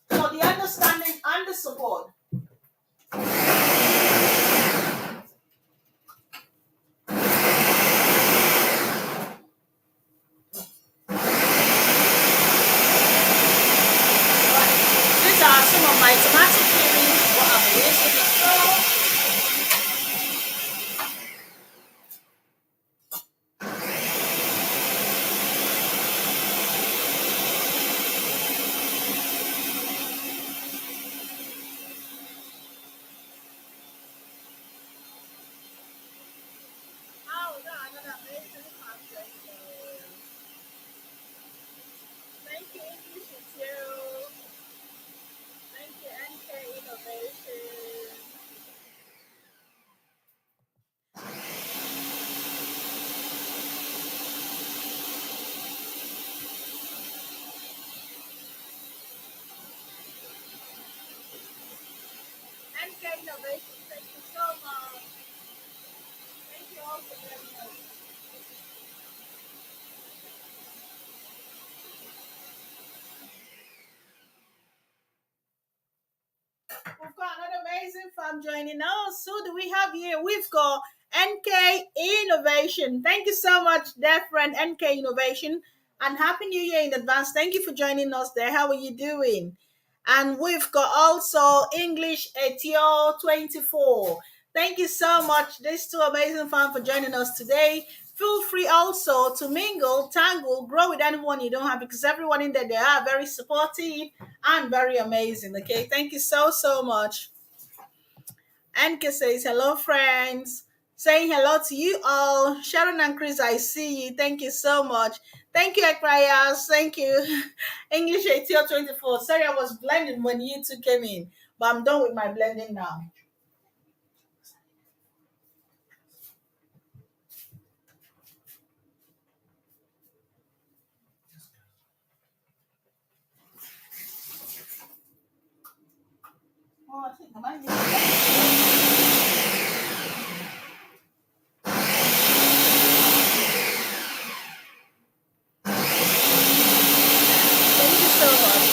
for the understanding and the support. Right. These are some of my tomato peelings. What I've used in the store. Oh, no, another amazing concept. Thank you, English, too. Thank you, NK Innovation. NK Innovation, thank you so much. Thank you all for joining us. We've got another amazing farm joining us. Who do we have here? We've got NK Innovation. Thank you so much, dear friend NK Innovation. And Happy New Year in advance. Thank you for joining us there. How are you doing? And we've got also English Etio 24. Thank you so much, these two amazing fans, for joining us today. Feel free also to mingle, tangle, grow with anyone you don't have, because everyone in there, they are very supportive and very amazing. Okay, thank you so, so much. Anke says, hello, friends. Saying hello to you all. Sharon and Chris, I see you. Thank you so much. Thank you, Ekrayas. Thank you. English ATL 24. Sorry, I was blending when you two came in, but I'm done with my blending now. Oh, I think I might Thank you so much.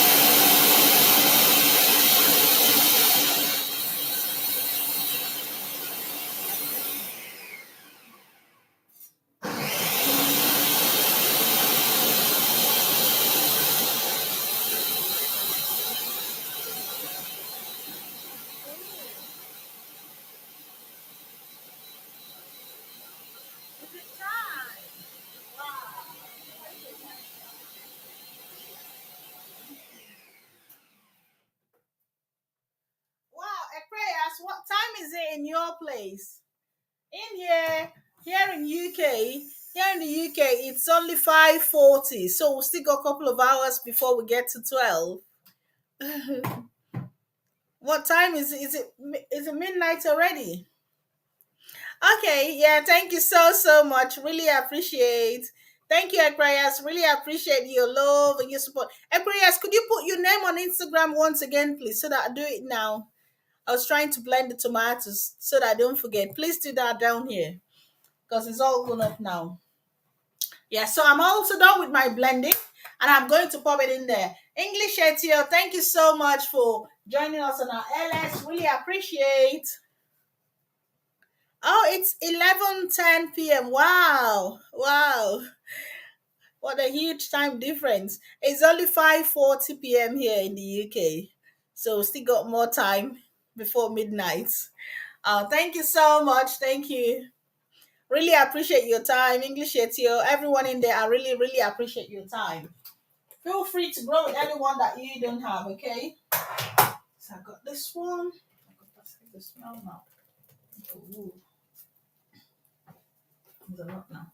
Is it time? Wow. Wow, Ekrayas, what time is it in your place? In here in UK, here in the UK, it's only 5:40, so we still got a couple of hours before we get to 12. What time is it? Is it midnight already? Okay, yeah, thank you so much. Really appreciate. Thank you, Ekrayas. Really appreciate your love and your support. Ekrayas, could you put your name on Instagram once again, please, so that I do it now? I was trying to blend the tomatoes so that I don't forget. Please do that down here because it's all gone up now. Yeah, so I'm also done with my blending and I'm going to pop it in there. English Etio, thank you so much for joining us on our LS. Really appreciate. Oh, it's 11:10 p.m. Wow. Wow. What a huge time difference. It's only 5:40 p.m. here in the UK. So still got more time before midnight. Thank you so much. Thank you. Really appreciate your time. English Etio, everyone in there, I really appreciate your time. Feel free to grow with anyone that you don't have, okay? So I got this one. I got the smell now. Ooh, there's a lot now.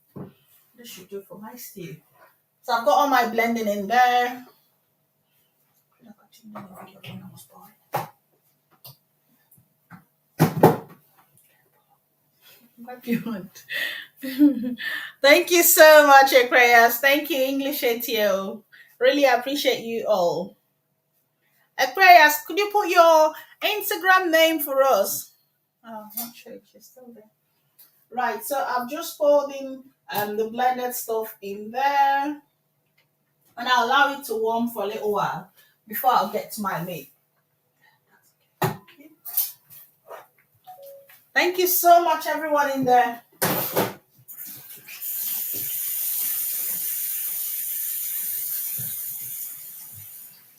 This should do for my stew. So I've got all my blending in there. What do you want? Thank you so much, Ekrayas. Thank you, English ATO. Really appreciate you all. Ekrayas, could you put your Instagram name for us? Oh, I'm not sure if she's still there. Right, so I'm just folding the blended stuff in there and I'll allow it to warm for a little while before I'll get to my meat. Thank you so much, everyone in there.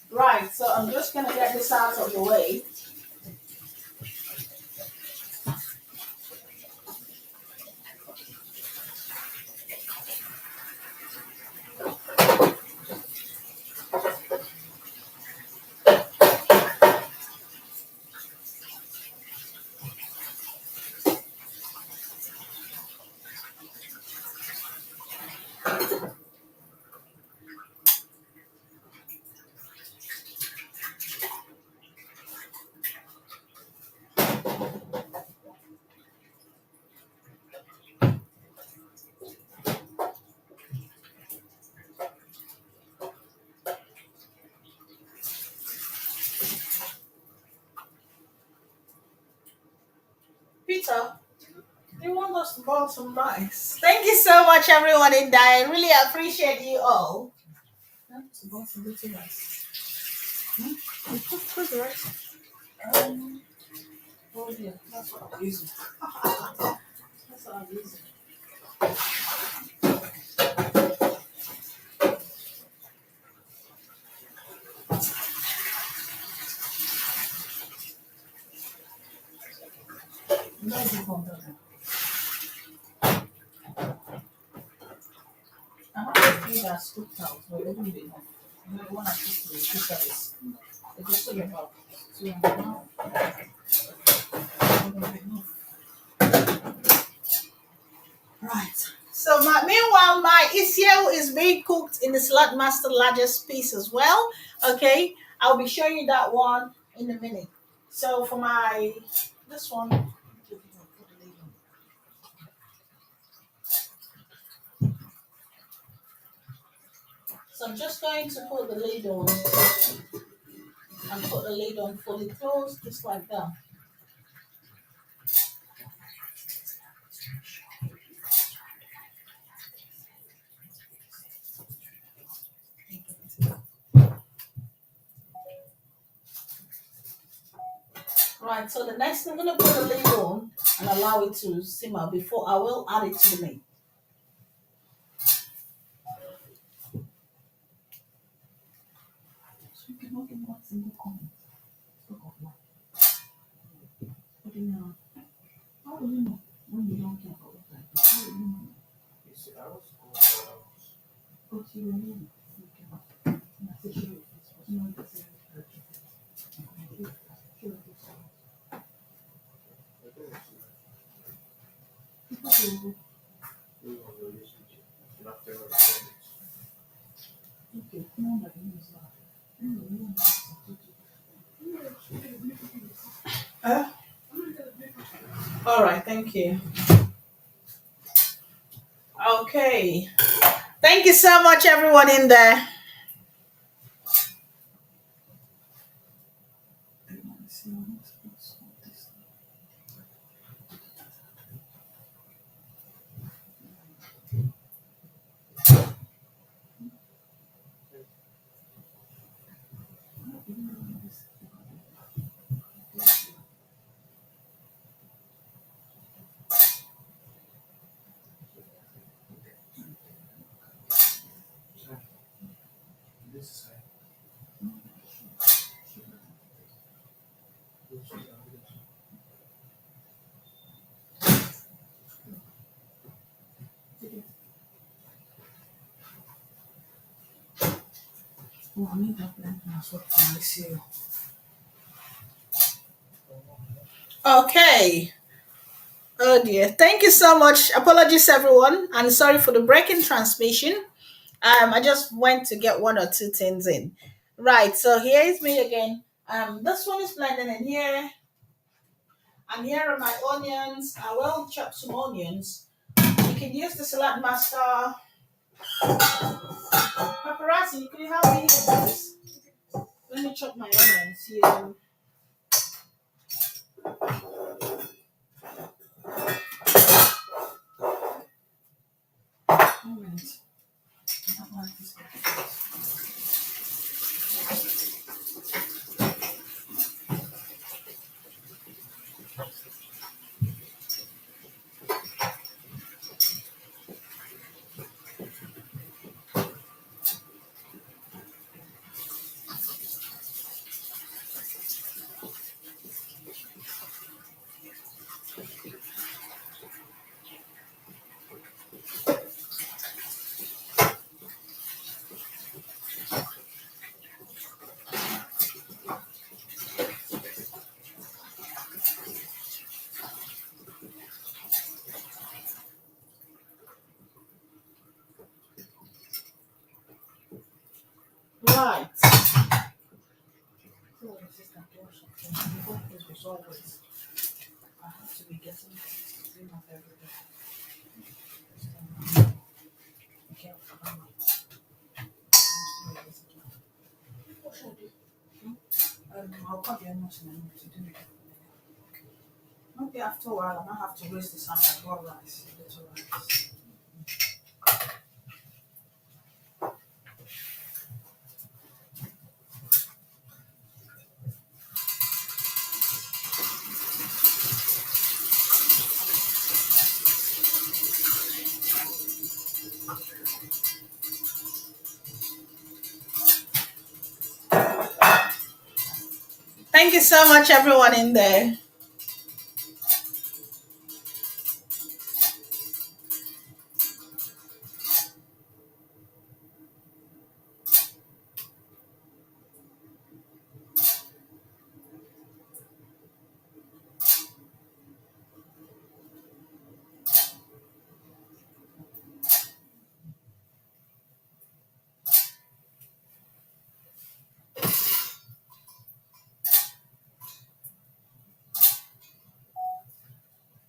Right, so I'm just gonna get this out of the way. Peter, do you want us to boil some rice? Thank you so much, everyone in there. I really appreciate you all. To boil some little rice. Where's the rice? Oh yeah, that's what I'm using. That's what I'm using. No, you won't do that. I have a few that scooped out, but it wouldn't be enough. You know, the one I put to the two sides. It's just about 200 now. It wouldn't be enough. Right. So meanwhile, my ICL is being cooked in the Saladmaster largest piece as well. Okay, I'll be showing you that one in a minute. So for my this one, so I'm just going to put the lid on and put the lid on fully closed, just like that. Right. So the next thing I'm gonna put the lid on and allow it to simmer before I will add it to the meat. So you cannot give one single comment. Talk of life. What do you know? How do you know when you don't care about what I do? How do you know? You see, I was but you remember. You cannot. And I said, sure, it's not the same direction. Sure, it's okay. Okay, no, but you use that. Uh, all right, thank you. Okay. Thank you so much, everyone in there. Oh, I need that blend password for my seal. Okay. Oh dear. Thank you so much. Apologies, everyone, and sorry for the breaking transmission. I just went to get one or two things in. Right. So here is me again. This one is blending in here, and here are my onions. I will chop some onions. You can use the Saladmaster paparazzi. You could help me with this. Let me chop my onions here. Moment. I don't like this. Right. So this is not doing something. I hope this was always. I have to be getting clean up every day. Be careful about what should I do? I'll cut the onions and I need to do it. Maybe after a while I might have to raise this and I draw rice, little rice. Thank you so much, everyone in there.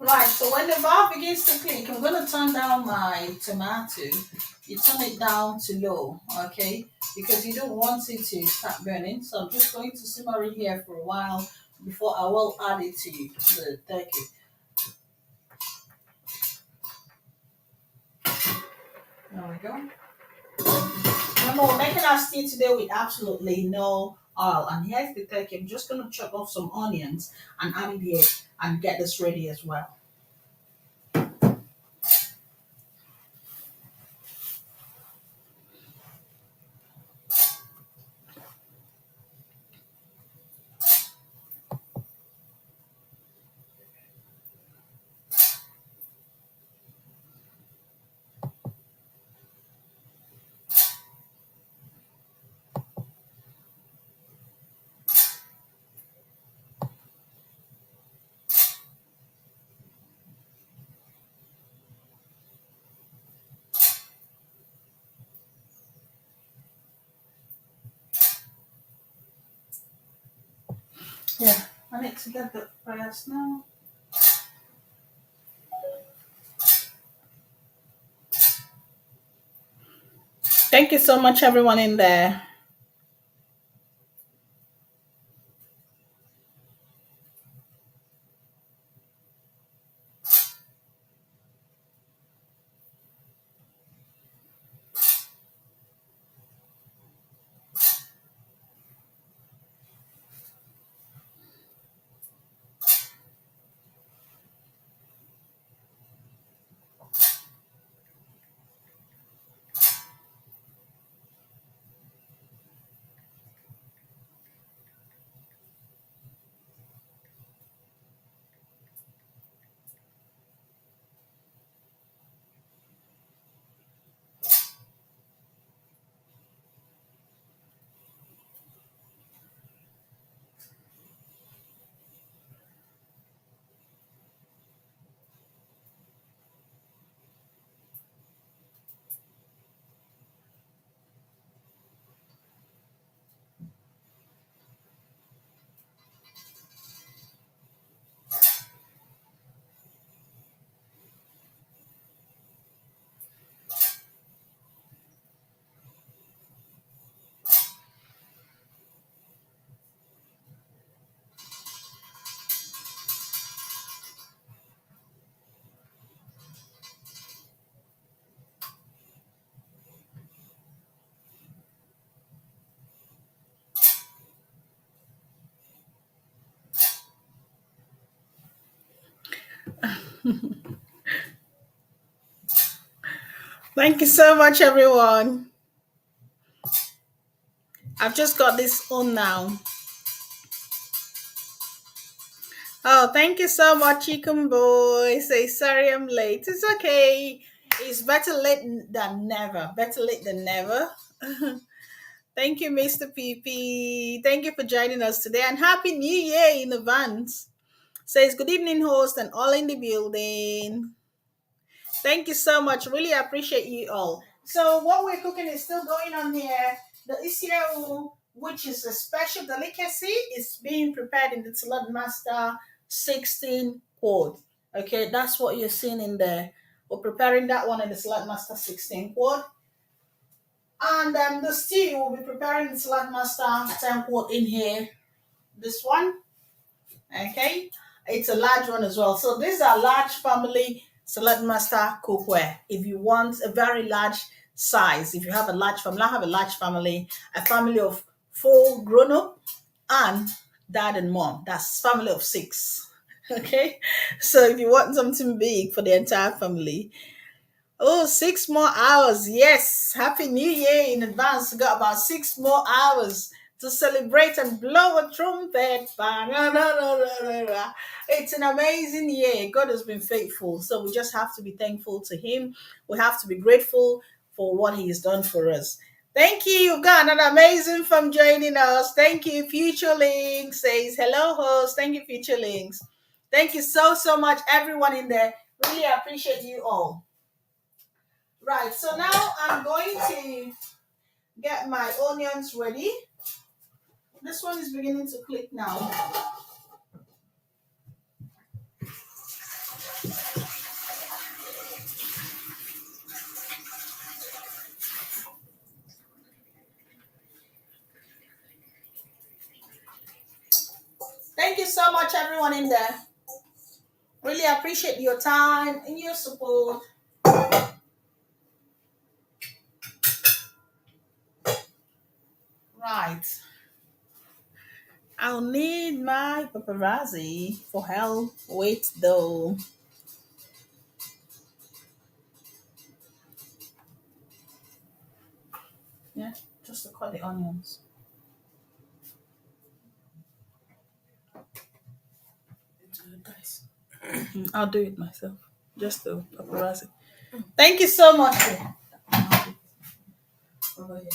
Right, so when the valve begins to click, I'm going to turn down my tomato. You turn it down to low, okay? Because you don't want it to start burning. So I'm just going to simmer it here for a while before I will add it to the turkey. There we go. Remember, we're making our stew today with absolutely no oil. And here's the turkey. I'm just going to chop off some onions and add it here and get this ready as well. Yeah. I need to get the prayers now. Thank you so much, everyone in there. Thank you so much, everyone. I've just got this on now. Oh, thank you so much, Chicken Boy. Say sorry I'm late. It's okay. It's better late than never. Better late than never. Thank you, Mr. PP. Thank you for joining us today and Happy New Year in advance. Says good evening, host, and all in the building. Thank you so much. Really appreciate you all. So what we're cooking is still going on here. The isiao, which is a special delicacy, is being prepared in the Saladmaster 16 quart. Okay, that's what you're seeing in there. We're preparing that one in the Saladmaster 16 quart. And the stew, we'll be preparing the Saladmaster 10 quart in here. This one. Okay, it's a large one as well. So these are large family salad master cookware. If you want a very large size, if you have a large family, I have a large family, a family of four grown up and dad and mom. That's family of six. Okay, so if you want something big for the entire family, oh, 6 more hours. Yes. Happy New Year in advance. We got about 6 more hours to celebrate and blow a trumpet. Ba-na-na-na-na-na-na. It's an amazing year. God has been faithful. So we just have to be thankful to Him. We have to be grateful for what He has done for us. Thank you. You've got an amazing from joining us. Thank you. Future Links says hello, host. Thank you, Future Links. Thank you so, so much, everyone in there. Really appreciate you all. Right, so now I'm going to get my onions ready. This one is beginning to click now. Thank you so much, everyone in there. Really appreciate your time and your support. Right, I'll need my paparazzi for help. Wait, though. Yeah, just to cut the onions. Guys, I'll do it myself. Just the paparazzi. Thank you so much. Over here.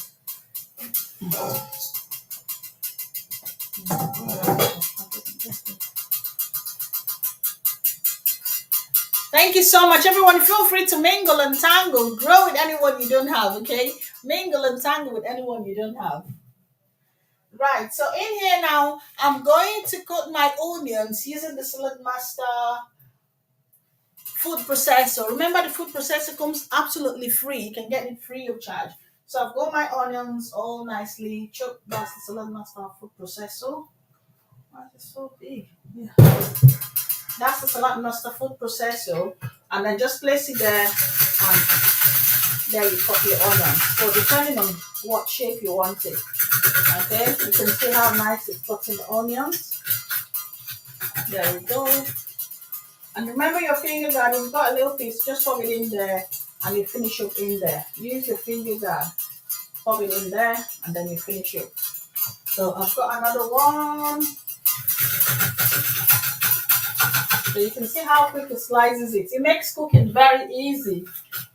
Thank you so much, everyone. Feel free to mingle and tangle. Grow with anyone you don't have, okay? Mingle and tangle with anyone you don't have. Right. So in here now, I'm going to cut my onions using the Saladmaster food processor. Remember, the food processor comes absolutely free. You can get it free of charge. So I've got my onions all nicely chopped. That's the Saladmaster food processor. Why is it so big? Yeah. That's the Saladmaster food processor. And then just place it there, and there you cut your onions. So depending on what shape you want it. Okay, you can see how nice it's cutting the onions. There we go. And remember your finger guard, you've got a little piece, just pop it in there and you finish up in there. Use your finger guard, pop it in there, and then you finish up. So I've got another one. So you can see how quick it slices it. It makes cooking very easy.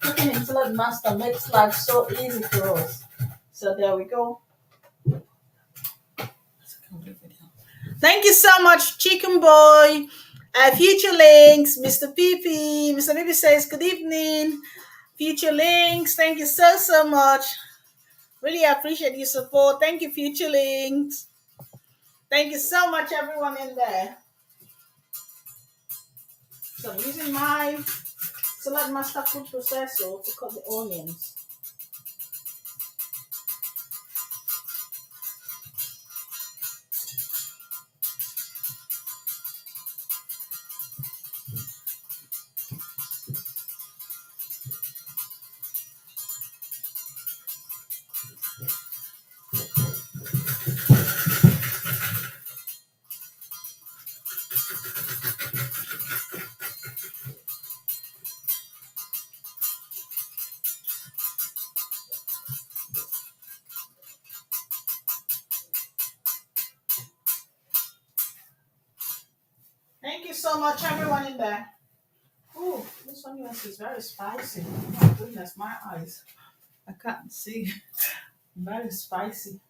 Cooking in Salad Master makes life so easy for us. So there we go. Thank you so much, Chicken Boy. Future Links, Mr. PP. Mr. PP says, good evening. Future Links, thank you so much. Really appreciate your support. Thank you, Future Links. Thank you so much, everyone in there. So I'm using my Salad Master food processor to cut the onions. Thank you so much, everyone in there. Oh, this onion is very spicy. Oh my goodness, my eyes. I can't see. Very spicy.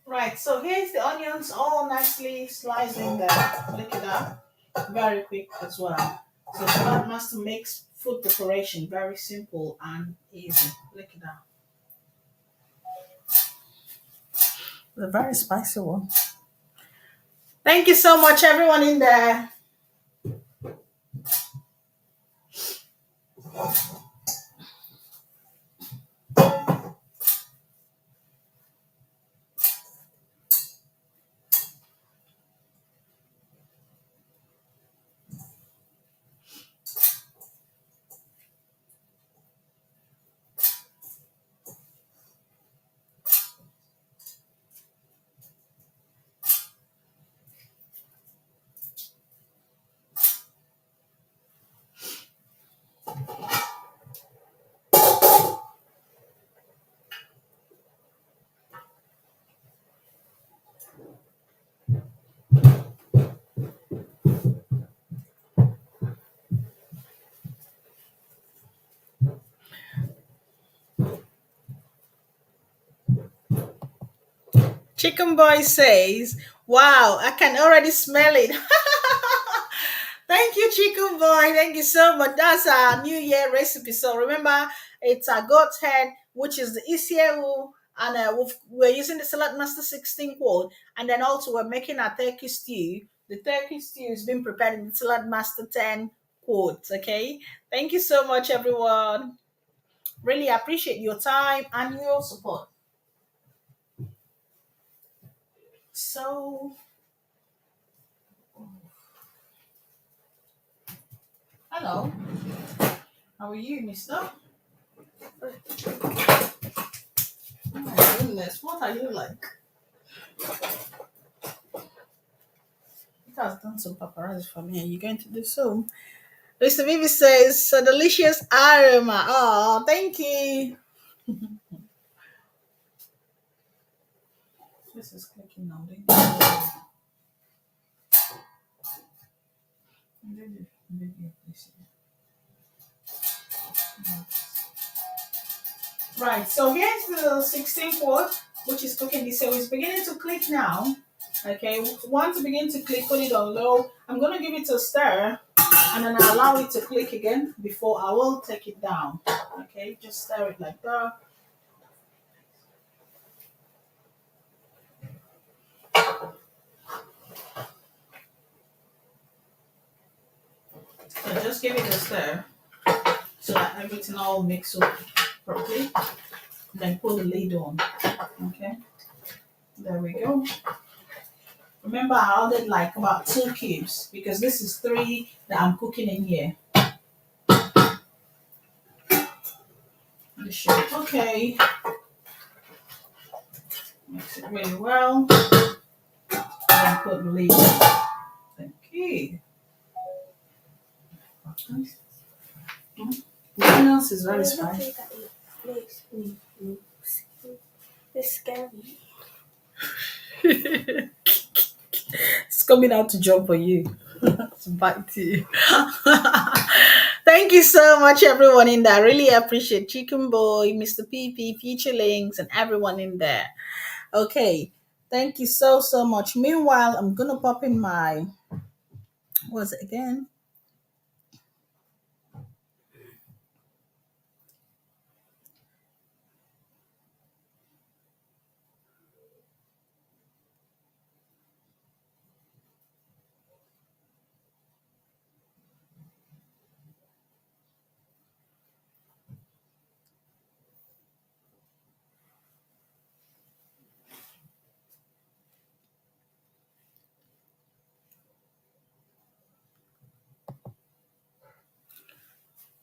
Right, so here's the onions all nicely sliced in there. Look at that. Very quick as well. So Salad Master makes food preparation very simple and easy. Look at that. The very spicy one. Thank you so much, everyone in there. Chicken Boy says, wow, I can already smell it. Thank you, Chicken Boy. Thank you so much. That's our New Year recipe. So remember, it's a goat's head, which is the Isieu, and we're using the Salad Master 16 quote. And then also we're making a turkey stew. The turkey stew is being prepared in the Salad Master 10 quote. Okay. Thank you so much, everyone. Really appreciate your time and your support. So, hello. How are you, mister? Oh my goodness, what are you like? You guys done some paparazzi for me. Are you going to do so? Mr. Vivi says, so delicious aroma. Oh, thank you. This is clicking now. Right, so here's the 16 quart, which is cooking this. So it's beginning to click now. Okay, once it begins to click, put it on low. I'm going to give it a stir and then I'll allow it to click again before I will take it down. Okay, just stir it like that. So just give it a stir so that everything all mix up properly. Then put the lid on. Okay, there we go. Remember, I added like about 2 cubes because this is 3 that I'm cooking in here. Okay, mix it really well. And put the lid on. Thank you. Nothing else is very spicy. It's scary. It's coming out to jump for you. To bite you. Thank you so much, everyone in there. I really appreciate Chicken Boy, Mr. PP, Future Links, and everyone in there. Okay. Thank you so much. Meanwhile, I'm gonna pop in my what was it again?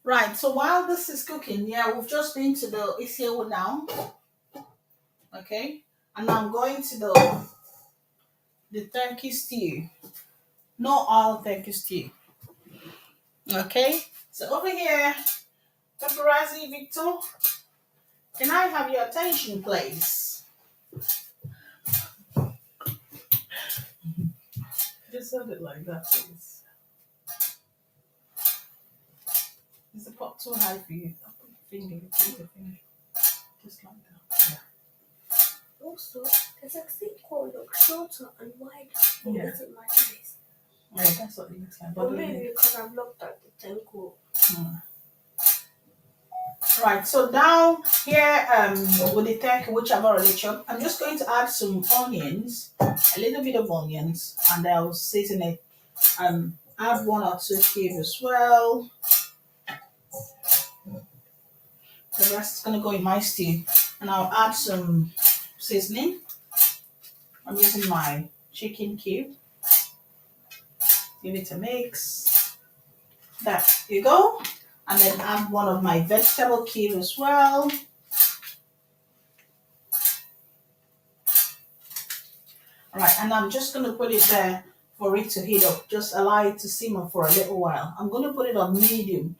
Right, so while this is cooking, yeah, we've just been to the Isiawo now. Okay. And I'm going to the turkey stew. No all turkey stew. Okay. So over here, paparazzi Victor, can I have your attention, please? Just hold it like that, please. Is the pot too high for you? I'll put your finger, just like that. Yeah. Also, there's a thing called look shorter and wider. Yeah. Is it my eyes? Yeah, that's what it looks like. Or maybe because I've looked at the temple. Right, so down here with the turkey, which I've already chopped, I'm just going to add some onions, a little bit of onions, and I'll season it. Add 1 or 2 cubes as well. The rest is going to go in my stew. And I'll add some seasoning. I'm using my chicken cube. Give it a mix. There you go. And then add 1 of my vegetable cube as well. All right, and I'm just going to put it there for it to heat up. Just allow it to simmer for a little while. I'm going to put it on medium,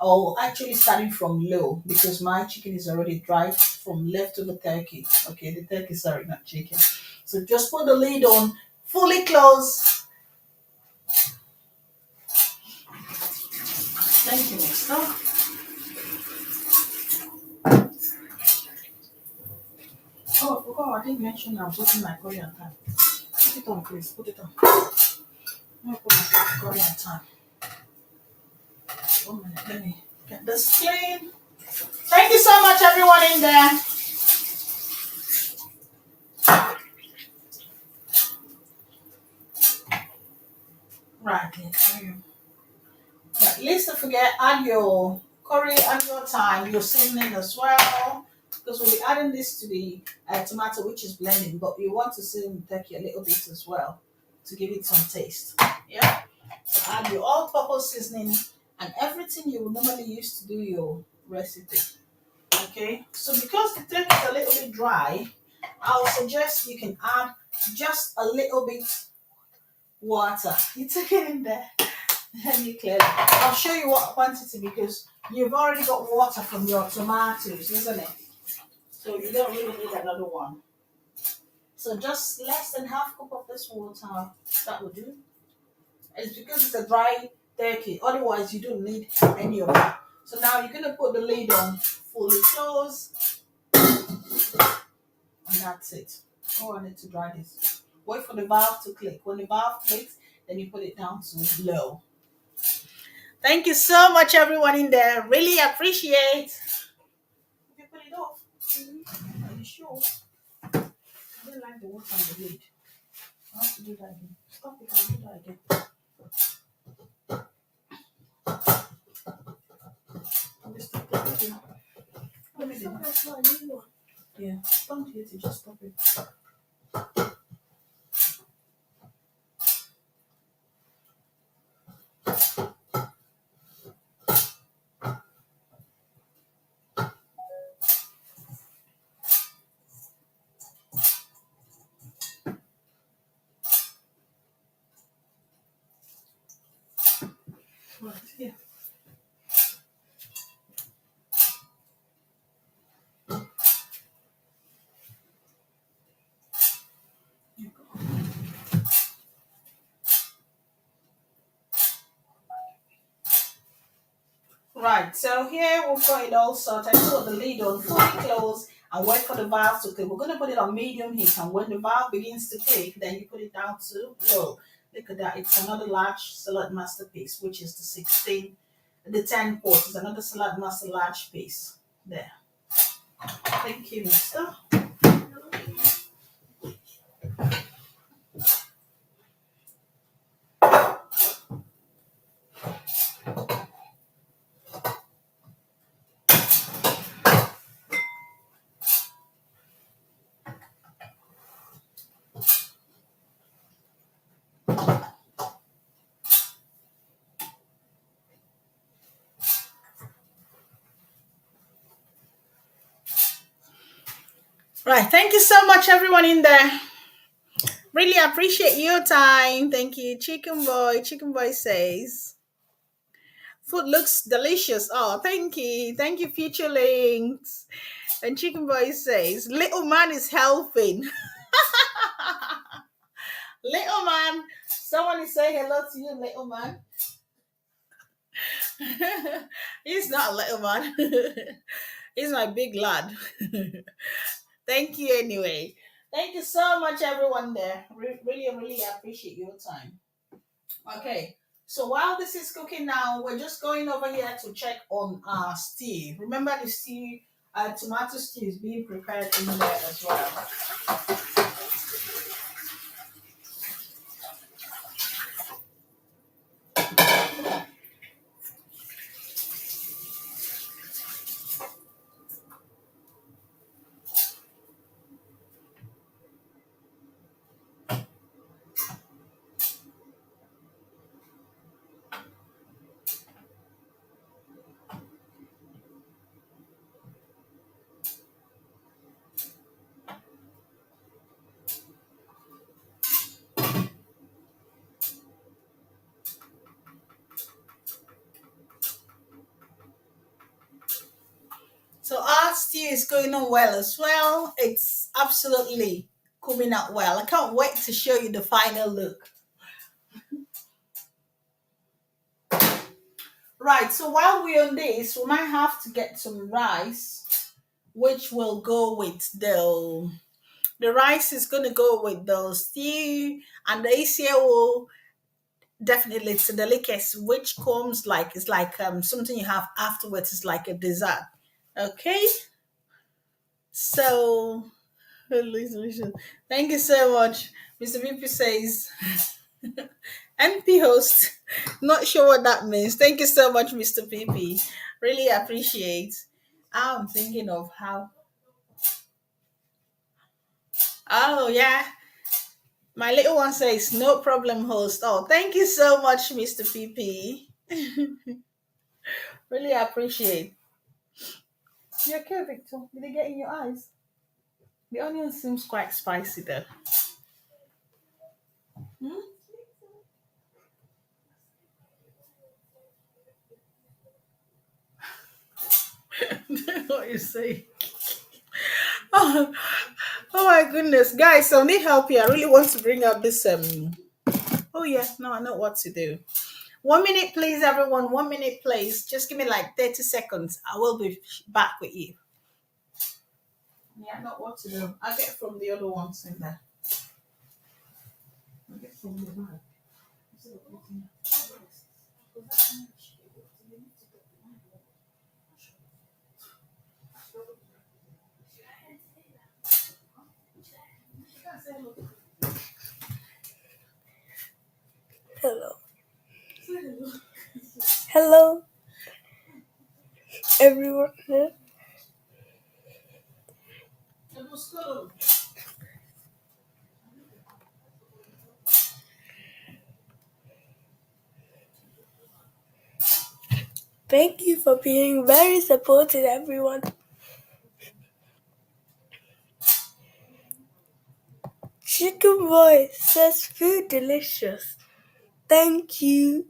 or actually starting from low, because my chicken is already dry from leftover turkey. Okay, the turkey, sorry, not chicken. So just put the lid on, fully close. Thank you, Mister. Oh, I forgot, I didn't mention I'm putting my Korean time. Put it on, please. Put it on. I'm going to put my Korean time. 1 minute, let me get this clean. Thank you so much, everyone in there. Right, let's not forget, add your curry, add your thyme, your seasoning as well, because we'll be adding this to the tomato, which is blending, but you want to season the turkey a little bit as well to give it some taste. Yeah, so add your all-purpose seasoning and everything you would normally use to do your recipe. Okay, so because the turkey is a little bit dry, I'll suggest you can add just a little bit water. You took it in there. Let me clear it. I'll show you what quantity because you've already got water from your tomatoes, isn't it? So you don't really need another one. So just less than half cup of this water, that will do. It's because it's a dry turkey. Otherwise, you don't need any of that. So now you're gonna put the lid on fully closed, and that's it. Oh, I need to dry this. Wait for the valve to click. When the valve clicks, then you put it down to low. Thank you so much, everyone in there. Really appreciate. You put it off. Are you sure? I don't like the water on the lid. I have to do that again. Stop it. I'll do that again. I'll just stop it again. Let me do that. Yeah. Don't hit it. Just stop it. Right. Yeah. You go. Right, so here we've got it all sorted. Put the lid on fully closed and wait for the valve to click. We're going to put it on medium heat, and when the valve begins to click, then you put it down to low. Look at that, it's another large Saladmaster piece, which is the 16, the 10 quarts. It's another Saladmaster large piece. There. Thank you, mister. Right, thank you so much, everyone in there. Really appreciate your time. Thank you, Chicken Boy. Chicken Boy says, food looks delicious. Oh, thank you. Thank you, Future Links. And Chicken Boy says, little man is helping. Little man. Someone is saying hello to you, little man. He's not a little man. He's my big lad. Thank you anyway. Thank you so much, everyone there. Really, really appreciate your time. Okay. So while this is cooking now, we're just going over here to check on our stew. Remember the stew, tomato stew is being prepared in there as well. So our stew is going on well as well. It's absolutely coming out well. I can't wait to show you the final look. Right, so while we're on this, we might have to get some rice, which will go with the rice is gonna go with the stew, and the ACL will definitely it's a delicacy which comes like it's like something you have afterwards. It's like a dessert. Okay, so thank you so much. Mr. VP says NP host. Not sure what that means. Thank you so much, Mr. PP. Really appreciate. I'm thinking of how. Oh yeah, my little one says no problem, host. Oh, thank you so much, Mr. PP. Really appreciate. You okay, Victor? Did it get in your eyes? The onion seems quite spicy though. Hmm? what you say? Oh, Oh my goodness, guys! So I need help here. I really want to bring up this. Oh yeah, no, I know what to do. 1 minute, please, everyone. 1 minute, please. Just give me like 30 seconds. I will be back with you. Yeah, I know what to do. I'll get from the other ones in there. I'll get from the bag. Hello. Hello, everyone. Thank you for being very supportive, everyone. Chicken Boy says food delicious. Thank you.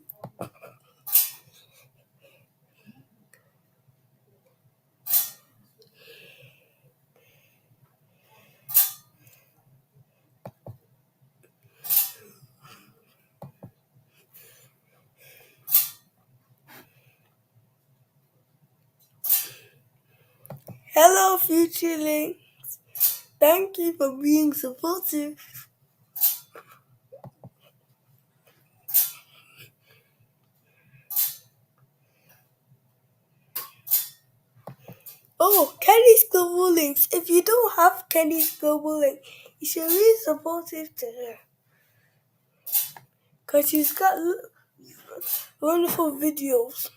Hello, Futurelink. Thank you for being supportive. Oh, Kenny's Global Links. If you don't have Kenny's Global Link, you should be supportive to her. Because she's got wonderful videos.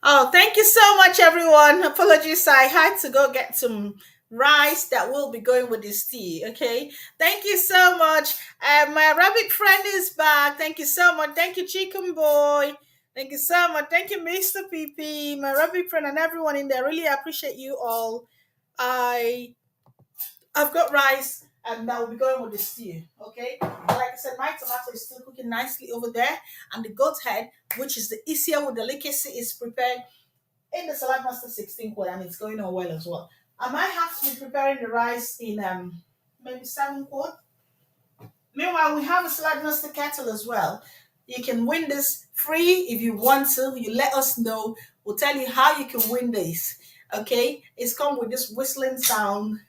Oh, thank you so much, everyone. Apologies, I had to go get some rice that will be going with this tea. Okay, thank you so much. My rabbit friend is back. Thank you so much. Thank you, Chicken Boy. Thank you so much. Thank you, Mr. PP, my rabbit friend, and everyone in there. Really appreciate you all. I I've got rice and that will be going with the stew. Okay. Like I said, my tomato is still cooking nicely over there. And the goat head, which is the easier with delicacy, is prepared in the Saladmaster 16 quart and it's going on well as well. I might have to be preparing the rice in maybe 7 quart. Meanwhile, we have a Saladmaster kettle as well. You can win this free if you want to. You let us know. We'll tell you how you can win this. Okay, it's come with this whistling sound.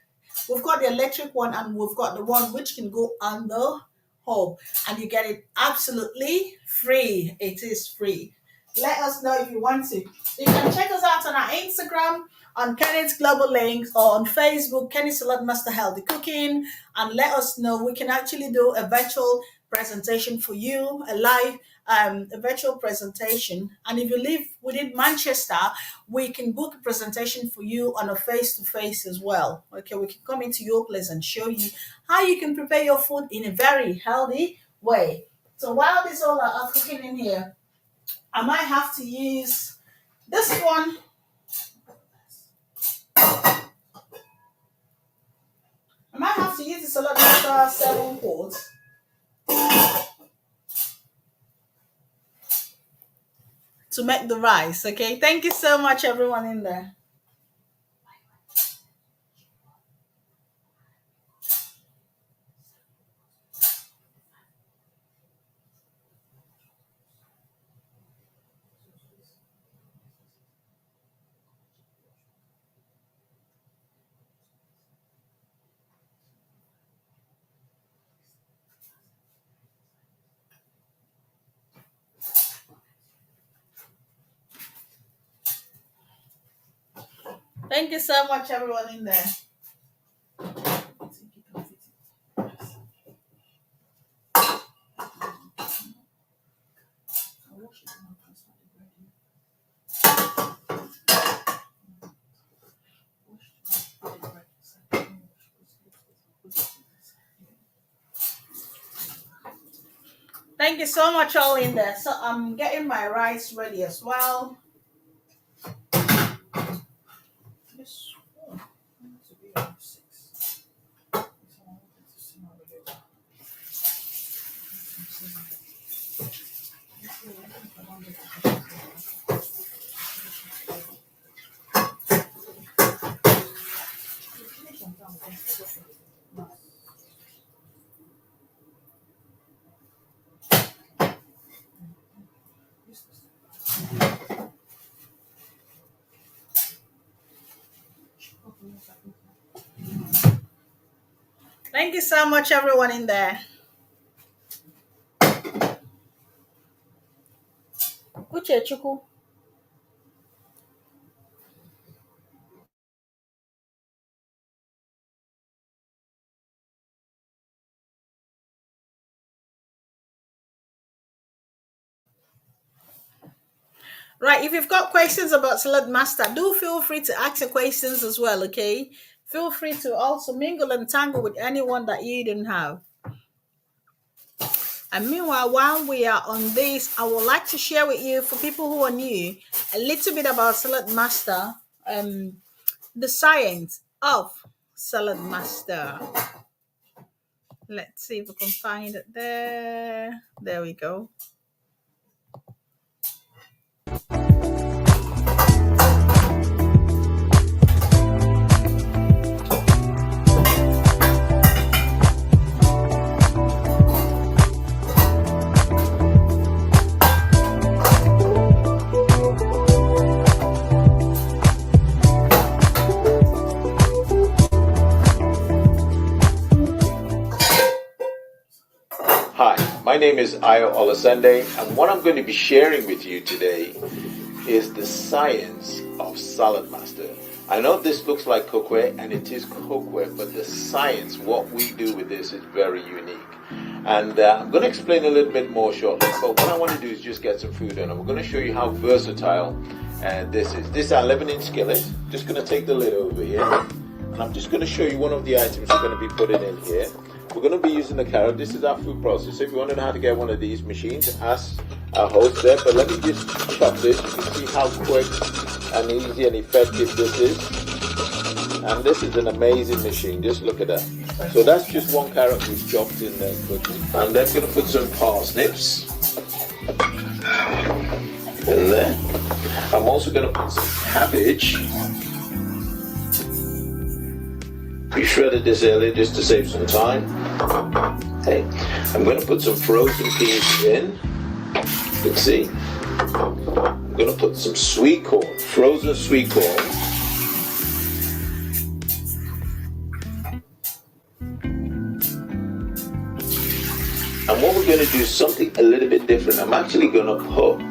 We've got the electric one and we've got the one which can go on the hob, and you get it absolutely free. It is free. Let us know if you want to. You can check us out on our Instagram, on Kenneth's Global Links, or on Facebook, Kenny Salad Master Healthy Cooking, and let us know. We can actually do a virtual presentation for you, a live a virtual presentation. And if you live within Manchester, we can book a presentation for you on a face to face as well. Okay, we can come into your place and show you how you can prepare your food in a very healthy way. So while this all are cooking in here, I might have to use this one. I might have to use the Saladmaster 7 quart to make the rice. Okay, thank you so much, everyone in there. Thank you so much, everyone in there. Thank you so much, all in there. So I'm getting my rice ready as well. This one to be on 6. Thank you so much, everyone in there. Uche Chukwu. Right, if you've got questions about Saladmaster, do feel free to ask your questions as well, okay? Feel free to also mingle and tangle with anyone that you didn't have. And meanwhile, while we are on this, I would like to share with you, for people who are new, a little bit about Saladmaster, the science of Saladmaster. Let's see if we can find it there. There we go. Hi, my name is Ayo Olasande, and what I'm going to be sharing with you today is the science of Saladmaster. I know this looks like cookware, and it is cookware, but the science, what we do with this is very unique. And I'm going to explain a little bit more shortly, but what I want to do is just get some food on, and we're going to show you how versatile this is. This is our 11-inch skillet. Just going to take the lid over here, and I'm just going to show you one of the items we're going to be putting in here. We're going to be using the carrot. This is our food processor. If you want to know how to get one of these machines, ask our host there. But let me just chop this. You can see how quick and easy and effective this is. And this is an amazing machine. Just look at that. So that's just one carrot we've chopped in there quickly. And then going to put some parsnips in there. I'm also going to put some cabbage. We shredded this earlier just to save some time. Okay, I'm going to put some frozen peas in. You can see. I'm going to put some sweet corn, frozen sweet corn. And what we're going to do is something a little bit different. I'm actually going to put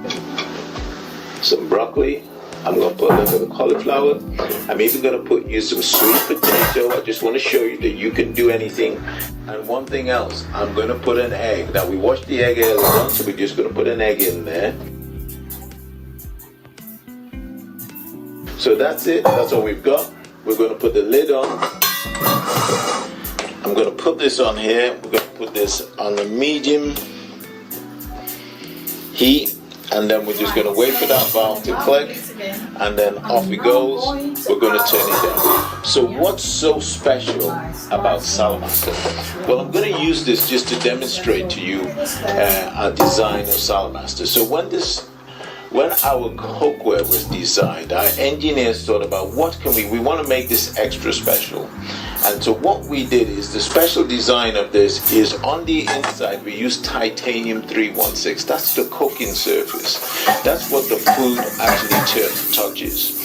some broccoli I'm going to put a little bit of cauliflower. I'm even going to put you some sweet potato. I just want to show you that you can do anything. And one thing else, I'm going to put an egg. Now we washed the egg earlier on, so we're just going to put an egg in there. So that's it. That's all we've got. We're going to put the lid on. I'm going to put this on here. We're going to put this on the medium heat, and then we're just going to wait for that valve to click, and then off it goes. We're going to turn it down. So what's so special about Saladmaster? Well, I'm going to use this just to demonstrate to you our design of Saladmaster. So when our cookware was designed, our engineers thought about what can we want to make this extra special. And so what we did is, the special design of this is on the inside we use titanium 316. That's the cooking surface. That's what the food actually touches.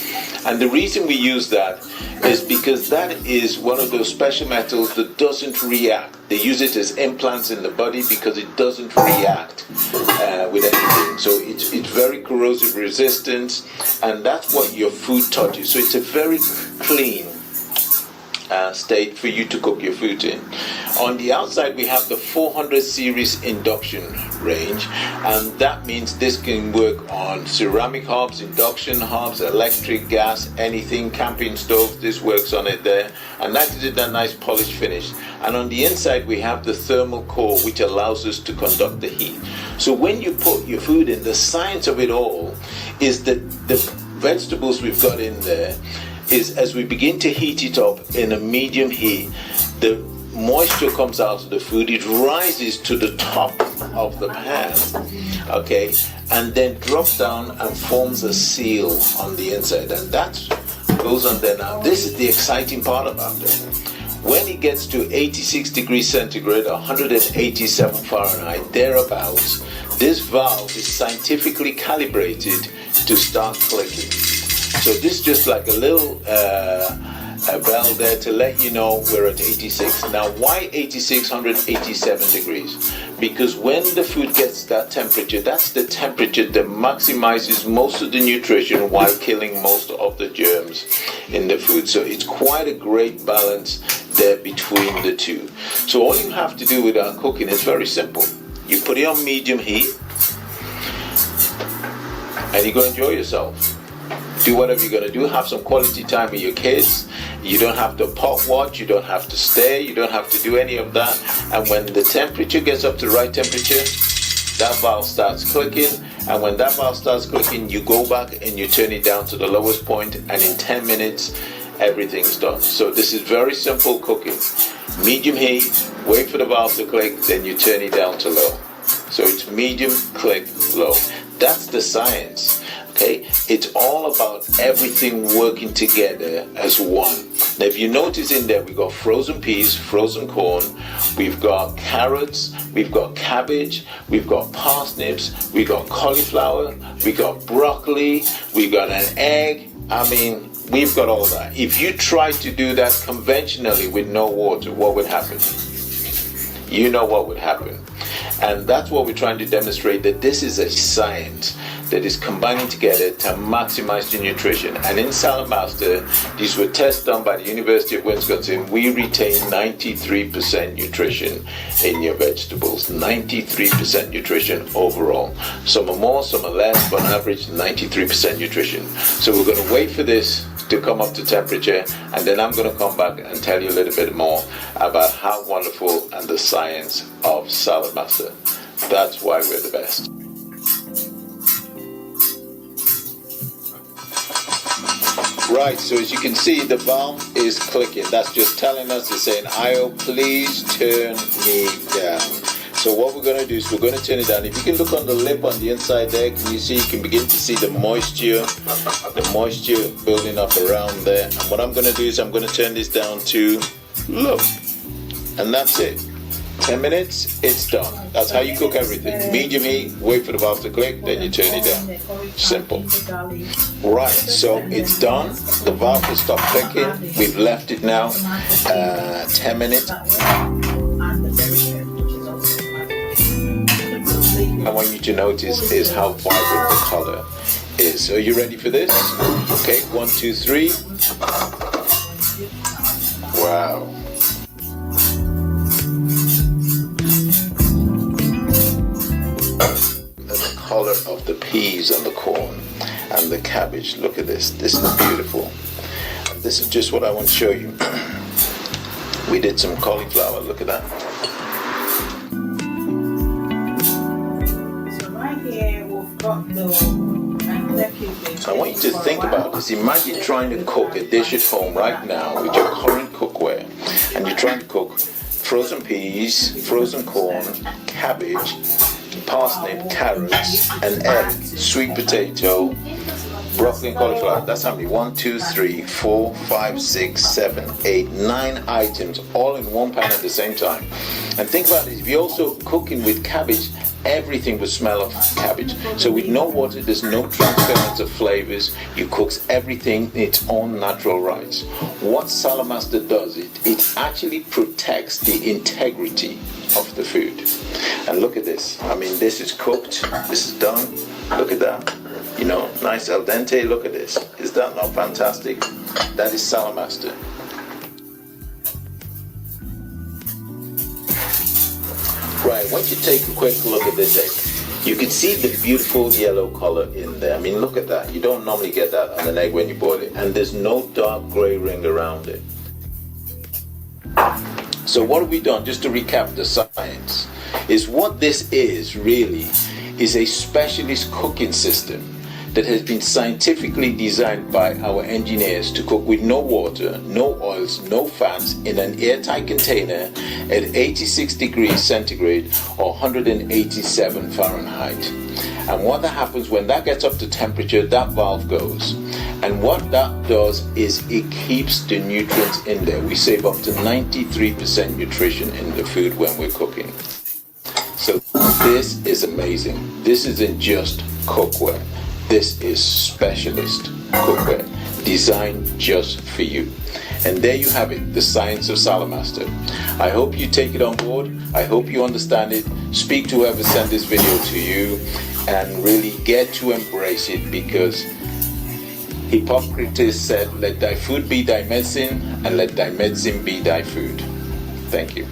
And the reason we use that is because that is one of those special metals that doesn't react. They use it as implants in the body because it doesn't react with anything. So it's very corrosive resistant, and that's what your food touches. So it's a very clean state for you to cook your food in. On the outside we have the 400 series induction range, and that means this can work on ceramic hobs, induction hobs, electric, gas, anything, camping stove. This works on it there, and that gives it that nice polished finish. And on the inside we have the thermal core, which allows us to conduct the heat. So when you put your food in, the science of it all is that the vegetables we've got in there is, as we begin to heat it up in a medium heat, the moisture comes out of the food, it rises to the top of the pan, okay, and then drops down and forms a seal on the inside, and that goes on there. Now this is the exciting part about it. When it gets to 86 degrees centigrade, 187 Fahrenheit, thereabouts, this valve is scientifically calibrated to start clicking. So this is just like a little a bell there to let you know we're at 86. Now why 86, 187 degrees? Because when the food gets that temperature, that's the temperature that maximizes most of the nutrition while killing most of the germs in the food. So it's quite a great balance there between the two. So all you have to do with our cooking is very simple. You put it on medium heat and you go enjoy yourself. Do whatever you're going to do. Have some quality time with your kids. You don't have to pot watch. You don't have to stay. You don't have to do any of that. And when the temperature gets up to the right temperature, that valve starts clicking. And when that valve starts clicking, you go back and you turn it down to the lowest point, and in 10 minutes, everything's done. So this is very simple cooking. Medium heat, wait for the valve to click, then you turn it down to low. So it's medium, click, low. That's the science. Okay, it's all about everything working together as one. Now, if you notice in there, we've got frozen peas, frozen corn, we've got carrots, we've got cabbage, we've got parsnips, we've got cauliflower, we've got broccoli, we've got an egg. I mean, we've got all that. If you try to do that conventionally with no water, what would happen? You know what would happen. And that's what we're trying to demonstrate, that this is a science that is combining together to maximize the nutrition. And in Saladmaster, these were tests done by the University of Wisconsin. We retain 93% nutrition in your vegetables, 93% nutrition overall. Some are more, some are less, but on average 93% nutrition. So we're going to wait for this to come up to temperature, and then I'm going to come back and tell you a little bit more about how wonderful and the science of Saladmaster. That's why we're the best. Right, so as you can see, the valve is clicking. That's just telling us, it's saying, IO, please turn me down. So what we're going to do is we're going to turn it down. If you can look on the lip on the inside there, you can begin to see the moisture building up around there. And what I'm going to do is I'm going to turn this down to low. And that's it. 10 minutes, it's done. That's how you cook everything. Medium heat, wait for the valve to click, then you turn it down. Simple. Right, so it's done. The valve has stopped clicking. We've left it now 10 minutes. I want you to notice is how vibrant the color is. Are you ready for this? Okay, 1, 2, 3. Wow. The color of the peas and the corn and the cabbage. Look at this. This is beautiful. And this is just what I want to show you. We did some cauliflower. Look at that. So right here we've got the So I want you to think about this. Imagine trying to cook a dish at home right now with your current cookware, and you're trying to cook frozen peas, frozen corn, cabbage, parsnip, carrots, an egg, sweet potato, broccoli and cauliflower. That's how many? 1, 2, 3, 4, 5, 6, 7, 8, 9 items all in one pan at the same time. And think about it, if you're also cooking with cabbage, everything will smell of cabbage. So with no water, there's no transference of flavors. You cook everything in its own natural rights. What Saladmaster does, it actually protects the integrity of the food. And look at this. I mean, this is cooked. This is done. Look at that. You know, nice al dente. Look at this. Is that not fantastic? That is Saladmaster. Right, why don't you take a quick look at this egg? You can see the beautiful yellow color in there. I mean, look at that. You don't normally get that on an egg when you boil it. And there's no dark gray ring around it. So what have we done? Just to recap the science, is what this is really is a specialist cooking system that has been scientifically designed by our engineers to cook with no water, no oils, no fats in an airtight container at 86 degrees centigrade or 187 Fahrenheit. And what that happens when that gets up to temperature, that valve goes. And what that does is it keeps the nutrients in there. We save up to 93% nutrition in the food when we're cooking. So this is amazing. This isn't just cookware. This is specialist cookware designed just for you. And there you have it, the science of Saladmaster. I hope you take it on board. I hope you understand it. Speak to whoever sent this video to you and really get to embrace it, because Hippocrates said, let thy food be thy medicine and let thy medicine be thy food. Thank you.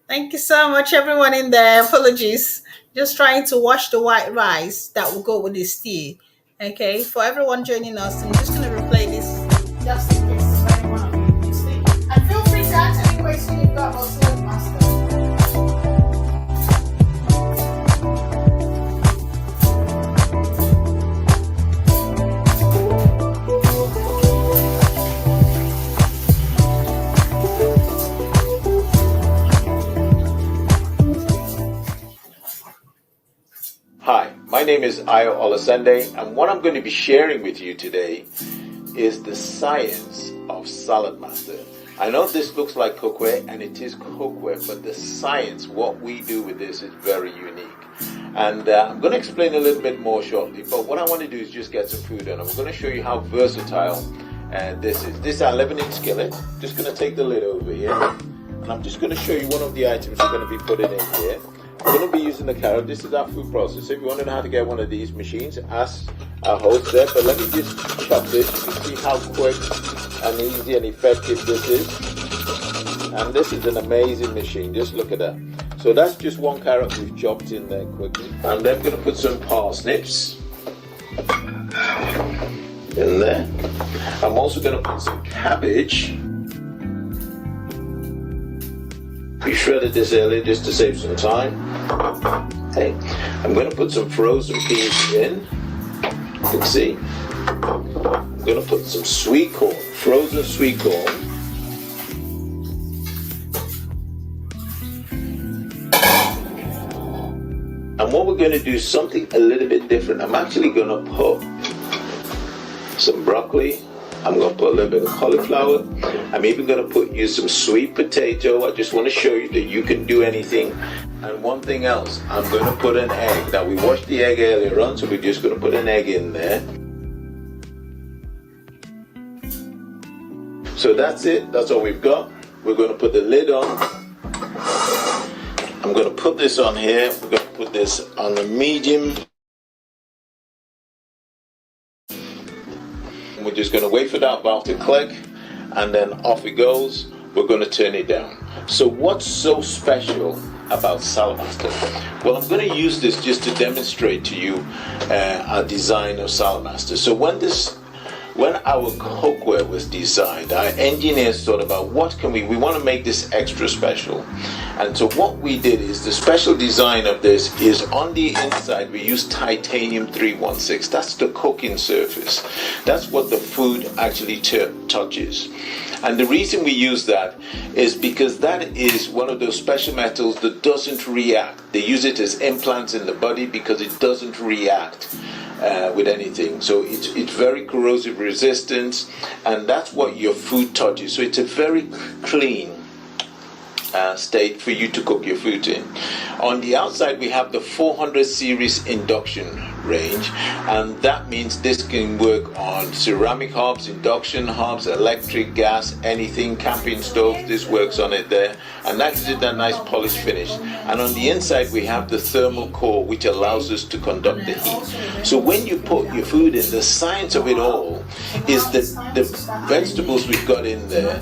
Thank you so much, everyone in there. Apologies. Just trying to wash the white rice that will go with the stew. Okay, for everyone joining us, I'm just going to replay this just in case anyone of you missed it. And feel free to ask any question you've got about Saladmaster. My name is Ayo Olasende, and what I'm going to be sharing with you today is the science of Saladmaster. I know this looks like cookware, and it is cookware, but the science, what we do with this is very unique. And I'm going to explain a little bit more shortly, but what I want to do is just get some food and I'm going to show you how versatile this is. This is our 11-inch skillet. Just going to take the lid over here, and I'm just going to show you one of the items we're going to be putting in here. I'm going to be using the carrot. This is our food processor. If you want to know how to get one of these machines, ask our host there, but let me just chop this. You can see how quick and easy and effective this is. And this is an amazing machine. Just look at that. So that's just one carrot we've chopped in there quickly. And then I'm going to put some parsnips in there. I'm also going to put some cabbage. We shredded this earlier just to save some time. Okay. I'm going to put some frozen peas in. You can see. I'm going to put some sweet corn, frozen sweet corn. And what we're going to do is something a little bit different. I'm actually going to put some broccoli. I'm going to put a little bit of cauliflower. I'm even going to use some sweet potato. I just want to show you that you can do anything. And one thing else, I'm going to put an egg. Now we washed the egg earlier on, so we're just going to put an egg in there. So that's it. That's all we've got. We're going to put the lid on. I'm going to put this on here. We're going to put this on the medium. And we're just going to wait for that valve to click, and then off it goes. We're going to turn it down. So what's so special about Saladmaster? Well, I'm going to use this just to demonstrate to you our design of Saladmaster. So when our cookware was designed, our engineers thought about what can we want to make this extra special. And so what we did is the special design of this is on the inside we use titanium 316. That's the cooking surface. That's what the food actually touches. And the reason we use that is because that is one of those special metals that doesn't react. They use it as implants in the body because it doesn't react with anything. So it's very corrosive resistant, and that's what your food touches. So it's a very clean state for you to cook your food in. On the outside we have the 400 series induction range, and that means this can work on ceramic hobs, induction hobs, electric, gas, anything, camping stove. This works on it there, and that gives it that nice polished finish. And on the inside we have the thermal core, which allows us to conduct the heat. So when you put your food in, the science of it all is that the vegetables we've got in there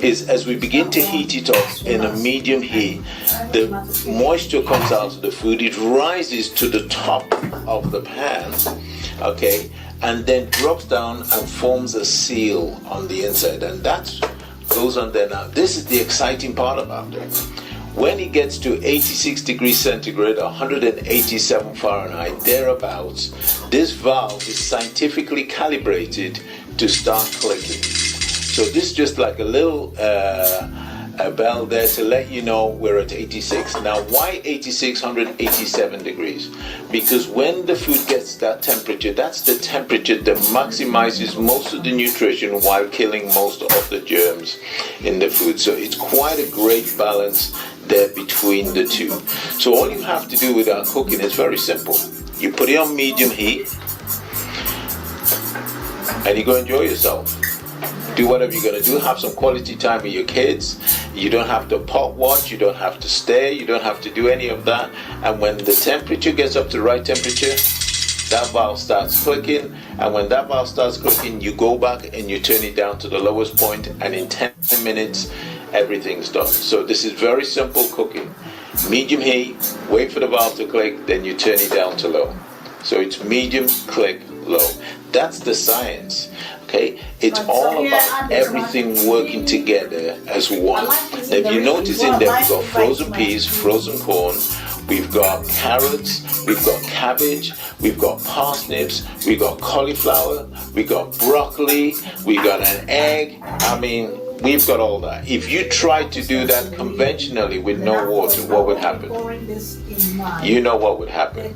is, as we begin to heat it up in a medium heat, the moisture comes out of the food, it rises to the top of the pan, okay, and then drops down and forms a seal on the inside, and that goes on there. Now this is the exciting part about it. When it gets to 86 degrees centigrade, 187 Fahrenheit, thereabouts, this valve is scientifically calibrated to start clicking. So this is just like a little a bell there to let you know we're at 86. Now why 86, 187 degrees? Because when the food gets that temperature, that's the temperature that maximizes most of the nutrition while killing most of the germs in the food. So it's quite a great balance there between the two. So all you have to do with our cooking is very simple. You put it on medium heat and you go enjoy yourself. Do whatever you're going to do. Have some quality time with your kids. You don't have to pot watch. You don't have to stare. You don't have to do any of that. And when the temperature gets up to the right temperature, that valve starts clicking. And when that valve starts clicking, you go back and you turn it down to the lowest point. And in 10 minutes, everything's done. So this is very simple cooking. Medium heat, wait for the valve to click, then you turn it down to low. So it's medium, click, low. That's the science. Okay, it's all about everything working together as one. Now, if you notice in there, we've got frozen peas, frozen corn, we've got carrots, we've got cabbage, we've got parsnips, we've got cauliflower, we've got broccoli, we've got an egg. I mean, We've got all that. If you try to do that conventionally with no water, what would happen? You know what would happen.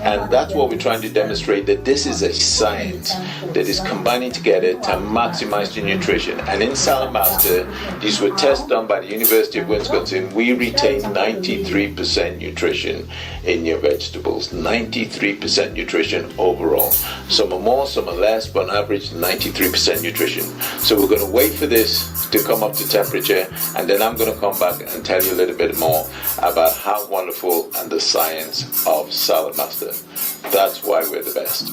And that's what we're trying to demonstrate, that this is a science that is combining together to maximize the nutrition. And in Saladmaster, these were tests done by the University of Wisconsin. We retain 93% nutrition in your vegetables. 93% nutrition overall. Some are more, some are less, but on average 93% nutrition. So we're going to wait for this to come up to temperature, and then I'm going to come back and tell you a little bit more about how wonderful and the science of Saladmaster. That's why we're the best.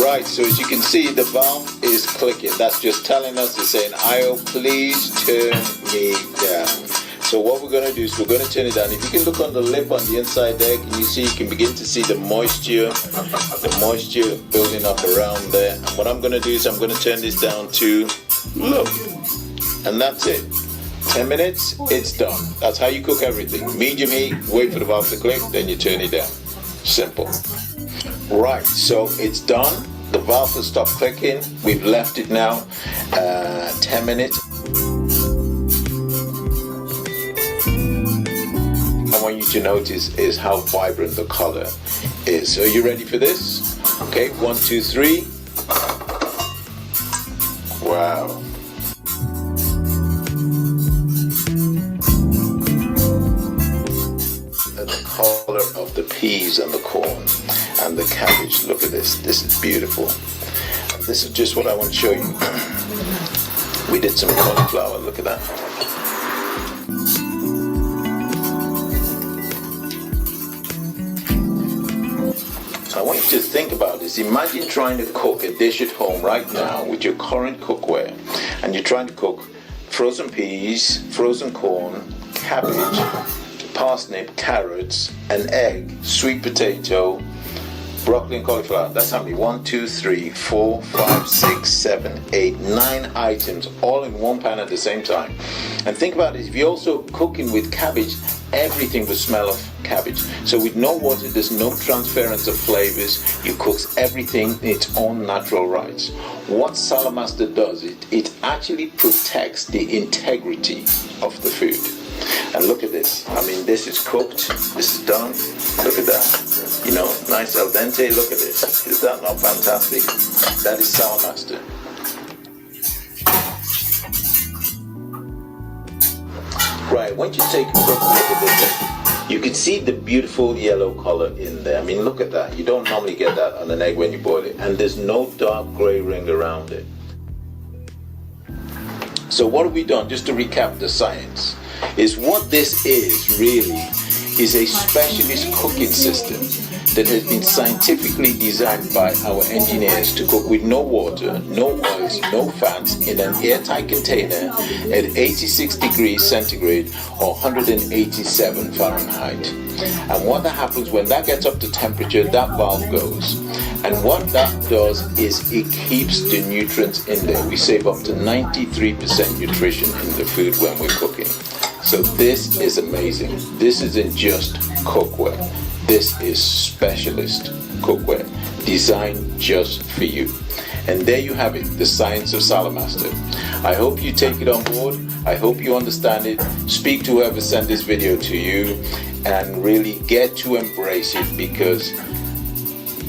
Right, so as you can see, the valve is clicking. That's just telling us, it's saying, IO, please turn me down. So what we're going to do is we're going to turn it down. If you can look on the lip on the inside there, can you see, you can begin to see the moisture building up around there. And what I'm going to do is I'm going to turn this down to low. And that's it. 10 minutes, it's done. That's how you cook everything. Medium heat, wait for the valve to click, then you turn it down. Simple. Right, so it's done. The valve has stopped clicking. We've left it now 10 minutes. I want you to notice is how vibrant the color is. So are you ready for this? Okay, 1, 2, 3. Wow. And the color of the peas and the corn and the cabbage. Look at this. This is beautiful. And this is just what I want to show you. We did some cauliflower. Look at that. I want you to think about this. Imagine trying to cook a dish at home right now with your current cookware, and you're trying to cook frozen peas, frozen corn, cabbage, parsnip, carrots, an egg, sweet potato, broccoli and cauliflower. That's how many? 1, 2, 3, 4, 5, 6, 7, 8, 9 items all in one pan at the same time. And think about it, if you're also cooking with cabbage, everything will smell of cabbage. So with no water, there's no transference of flavors. You cook everything in its own natural rights. What Saladmaster does, it actually protects the integrity of the food. And look at this. I mean, this is cooked. This is done. Look at that. You know, nice al dente. Look at this. Is that not fantastic? That is Saladmaster. Right, once you take a quick look at this, you can see the beautiful yellow color in there. I mean, look at that. You don't normally get that on an egg when you boil it. And there's no dark gray ring around it. So what have we done? Just to recap the science, is what this is really is a specialist cooking system that has been scientifically designed by our engineers to cook with no water, no oils, no fats in an airtight container at 86 degrees centigrade or 187 Fahrenheit. And what that happens when that gets up to temperature, that valve goes. And what that does is it keeps the nutrients in there. We save up to 93% nutrition in the food when we're cooking. So this is amazing. This isn't just cookware. This is specialist cookware designed just for you. And there you have it, the science of Saladmaster. I hope you take it on board. I hope you understand it. Speak to whoever sent this video to you and really get to embrace it, because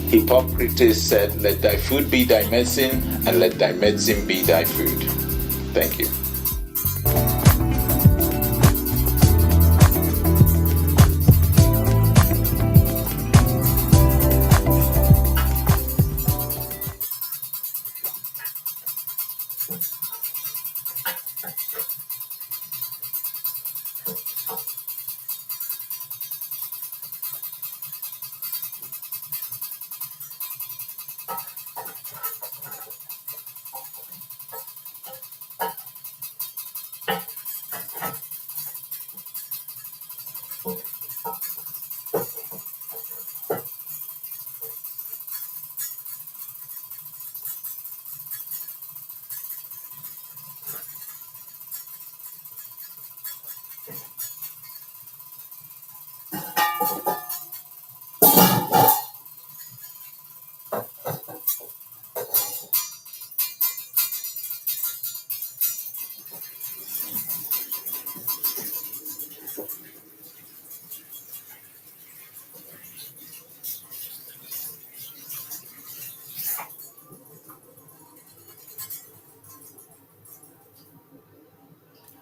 Hippocrates said, let thy food be thy medicine and let thy medicine be thy food. Thank you.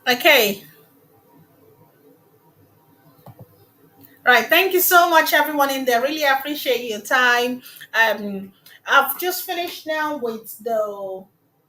Okay. Right. Thank you so much, everyone in there. Really appreciate your time. I've just finished now with the.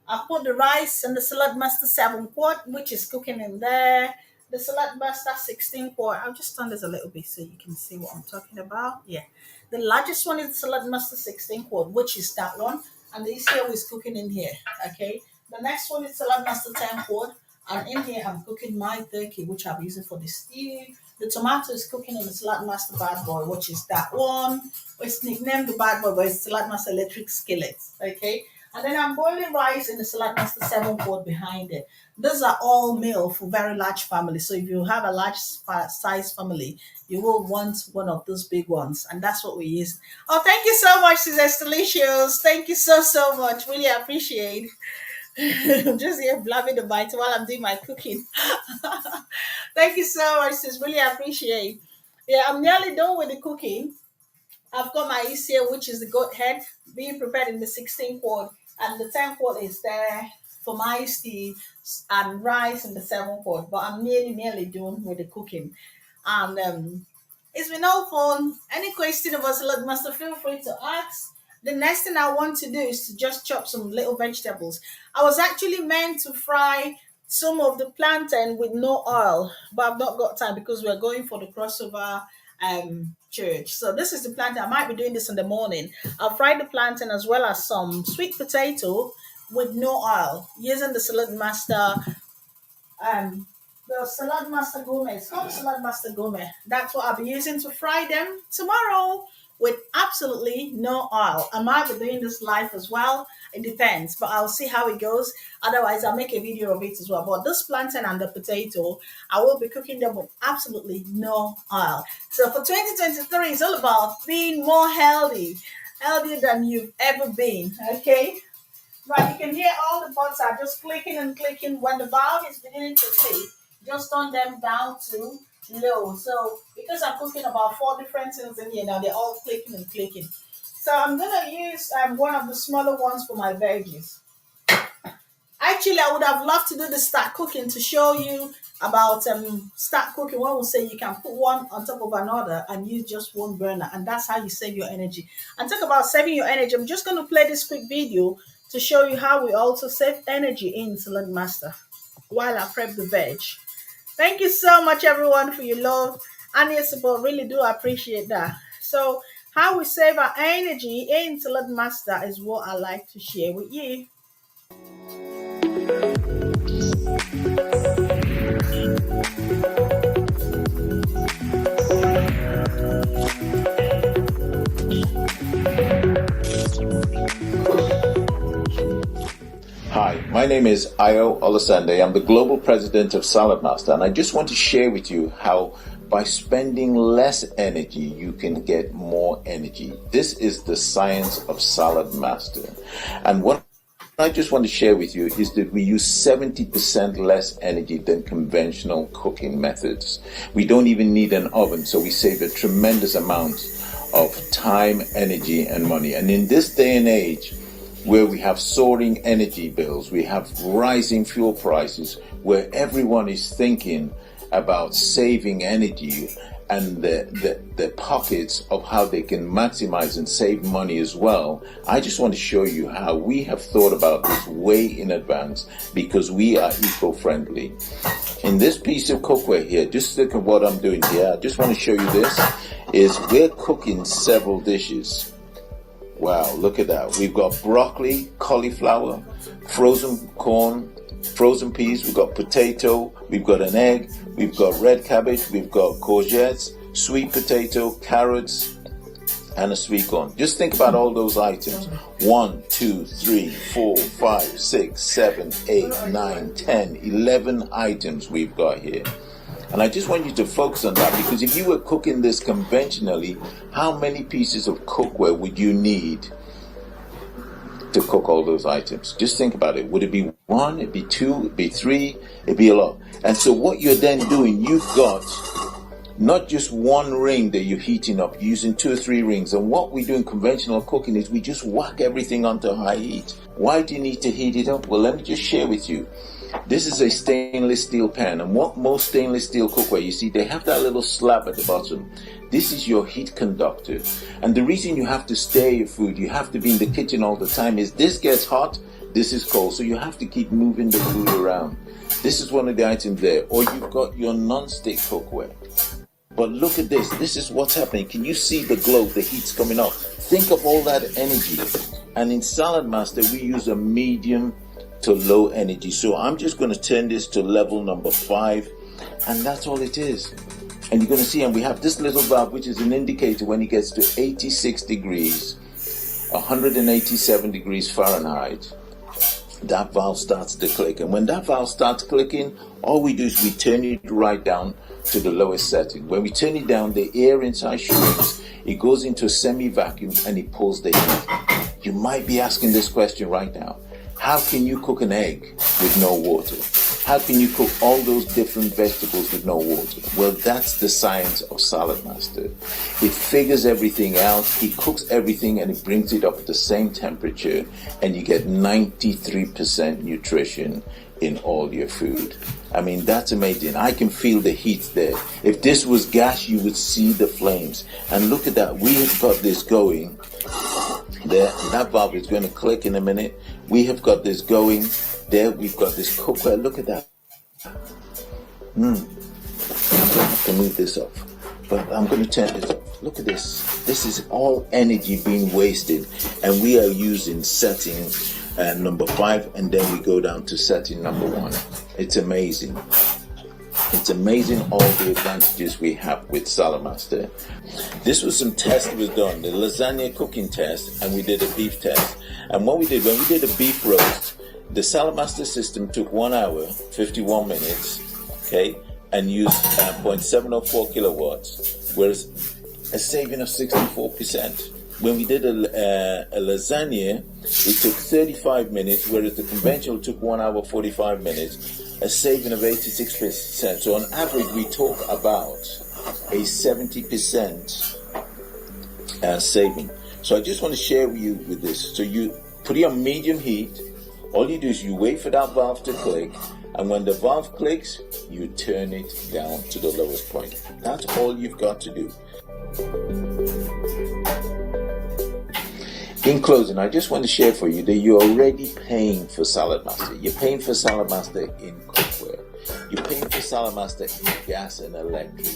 I put the rice and the salad master 7 quart, which is cooking in there. The salad master 16 quart. I'll just turn this a little bit so you can see what I'm talking about. Yeah. The largest one is the salad master 16 quart, which is that one. And this here is cooking in here. Okay. The next one is salad master 10 quart. And in here, I'm cooking my turkey, which I'm using for the stew. The tomato is cooking in the Salad Master Bad Boy, which is that one. It's nicknamed the Bad Boy, but it's Salad Master Electric Skillet. Okay. And then I'm boiling rice in the Salad Master 7 quart behind it. Those are all meal for very large families. So if you have a large size family, you will want one of those big ones. And that's what we use. Oh, thank you so much, Sister Delicious. Thank you so much. Really appreciate. I'm just here blabbing the bite while I'm doing my cooking. Thank you so much, sis. Really appreciate. Yeah, I'm nearly done with the cooking. I've got my ECA, which is the goat head, being prepared in the 16 quart, and the 10 quart is there for my stew and rice in the 7 quart. But I'm nearly done with the cooking. And it's been all fun. Any question about salad master, feel free to ask. The next thing I want to do is to just chop some little vegetables. I was actually meant to fry some of the plantain with no oil, but I've not got time because we're going for the crossover church. So this is the plantain. I might be doing this in the morning. I'll fry the plantain as well as some sweet potato with no oil using the salad master um the Salad Master Gourmet. It's called Salad Master Gourmet. That's what I'll be using to fry them tomorrow with absolutely no oil. I might be doing this live as well. It depends, but I'll see how it goes. Otherwise, I'll make a video of it as well. But this plantain and the potato, I will be cooking them with absolutely no oil. So for 2023, it's all about being more healthy, healthier than you've ever been. Okay. Right, you can hear all the buttons are just clicking and clicking. When the valve is beginning to click, just turn them down to low. So because I'm cooking about 4 different things in here now, they're all clicking and clicking. So I'm gonna use one of the smaller ones for my veggies. Actually, I would have loved to do the start cooking to show you about start cooking. One will say you can put one on top of another and use just one burner, and that's how you save your energy. And talk about saving your energy. I'm just going to play this quick video to show you how we also save energy in Salad Master while I prep the veg. Thank you so much, everyone, for your love and your support. Really do appreciate that. So, how we save our energy in Salad Master is what I like to share with you. Hi, my name is Ayo Olasande. I'm the Global President of Saladmaster, and I just want to share with you how by spending less energy, you can get more energy. This is the science of Saladmaster. And what I just want to share with you is that we use 70% less energy than conventional cooking methods. We don't even need an oven, so we save a tremendous amount of time, energy, and money. And in this day and age, where we have soaring energy bills, we have rising fuel prices, where everyone is thinking about saving energy and the pockets of how they can maximize and save money as well. I just want to show you how we have thought about this way in advance because we are eco-friendly. In this piece of cookware here, just look at what I'm doing here. I just want to show you this, is we're cooking several dishes. Wow, look at that. We've got broccoli, cauliflower, frozen corn, frozen peas, we've got potato, we've got an egg, we've got red cabbage, we've got courgettes, sweet potato, carrots, and a sweet corn. Just think about all those items. 1, 2, 3, 4, 5, 6, 7, 8, 9, 10, 11 items we've got here. And I just want you to focus on that, because if you were cooking this conventionally, how many pieces of cookware would you need to cook all those items? Just think about it. Would it be 1? It'd be 2? It'd be 3? It'd be a lot. And so what you're then doing, you've got not just one ring that you're heating up, you're using 2 or 3 rings. And what we do in conventional cooking is we just whack everything onto high heat. Why do you need to heat it up? Well, let me just share with you. This is a stainless steel pan, and what most stainless steel cookware, you see, they have that little slab at the bottom. This is your heat conductor. And the reason you have to stir your food, you have to be in the kitchen all the time, is this gets hot, this is cold, so you have to keep moving the food around. This is one of the items there. Or you've got your non-stick cookware. But look at this. This is what's happening. Can you see the glow? The heat's coming up. Think of all that energy. And in Saladmaster, we use a medium to low energy. So I'm just going to turn this to level number 5. And that's all it is. And you're going to see, and we have this little valve, which is an indicator when it gets to 86 degrees, 187 degrees Fahrenheit. That valve starts to click. And when that valve starts clicking, all we do is we turn it right down to the lowest setting. When we turn it down, the air inside shrinks, it goes into a semi-vacuum, and it pulls the heat. You might be asking this question right now. How can you cook an egg with no water? How can you cook all those different vegetables with no water? Well, that's the science of Saladmaster. It figures everything out, it cooks everything, and it brings it up at the same temperature, and you get 93% nutrition in all your food. I mean, that's amazing. I can feel the heat there. If this was gas, you would see the flames. And look at that. We have got this going there. That valve is going to click in a minute. We have got this going there. We've got this cookware. Look at that. I'm going to have to move this off. But I'm going to turn this off. Look at this. This is all energy being wasted. And we are using setting number 5, and then we go down to setting number 1. It's amazing. It's amazing all the advantages we have with Saladmaster. This was some test that was done, the lasagna cooking test, and we did a beef test. And what we did, when we did a beef roast, the Saladmaster system took 1 hour, 51 minutes, okay, and used 0.704 kilowatts, whereas a saving of 64%. When we did a lasagna, it took 35 minutes, whereas the conventional took 1 hour, 45 minutes, a saving of 86%. So on average, we talk about a 70% saving. So I just want to share with you with this. So you put it on medium heat. All you do is you wait for that valve to click, and when the valve clicks, you turn it down to the lowest point. That's all you've got to do. In closing, I just want to share for you that you're already paying for Saladmaster. You're paying for Saladmaster in cookware. You're paying for Saladmaster in gas and electric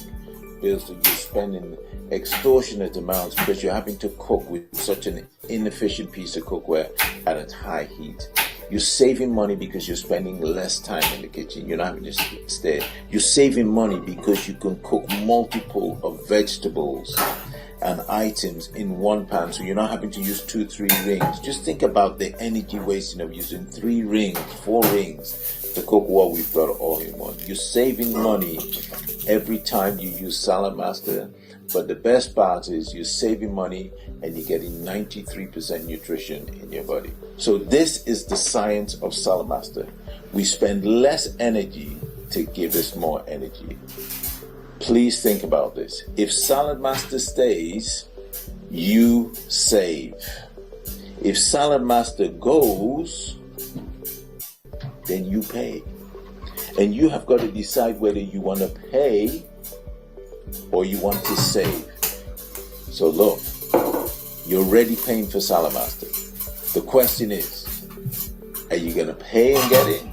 bills that you're spending extortionate amounts because you're having to cook with such an inefficient piece of cookware at a high heat. You're saving money because you're spending less time in the kitchen. You're not having to stay. You're saving money because you can cook multiple of vegetables and items in one pan, so you're not having to use 2-3 rings. Just think about the energy wasting of using 3 rings, 4 rings to cook what we've got all in one. You're saving money every time you use Saladmaster, but the best part is you're saving money and you're getting 93% nutrition in your body. So this is the science of Saladmaster. We spend less energy to give us more energy. Please think about this. If Saladmaster stays, you save. If Saladmaster goes, then you pay. And you have got to decide whether you want to pay or you want to save. So look, you're already paying for Saladmaster. The question is, are you going to pay and get it,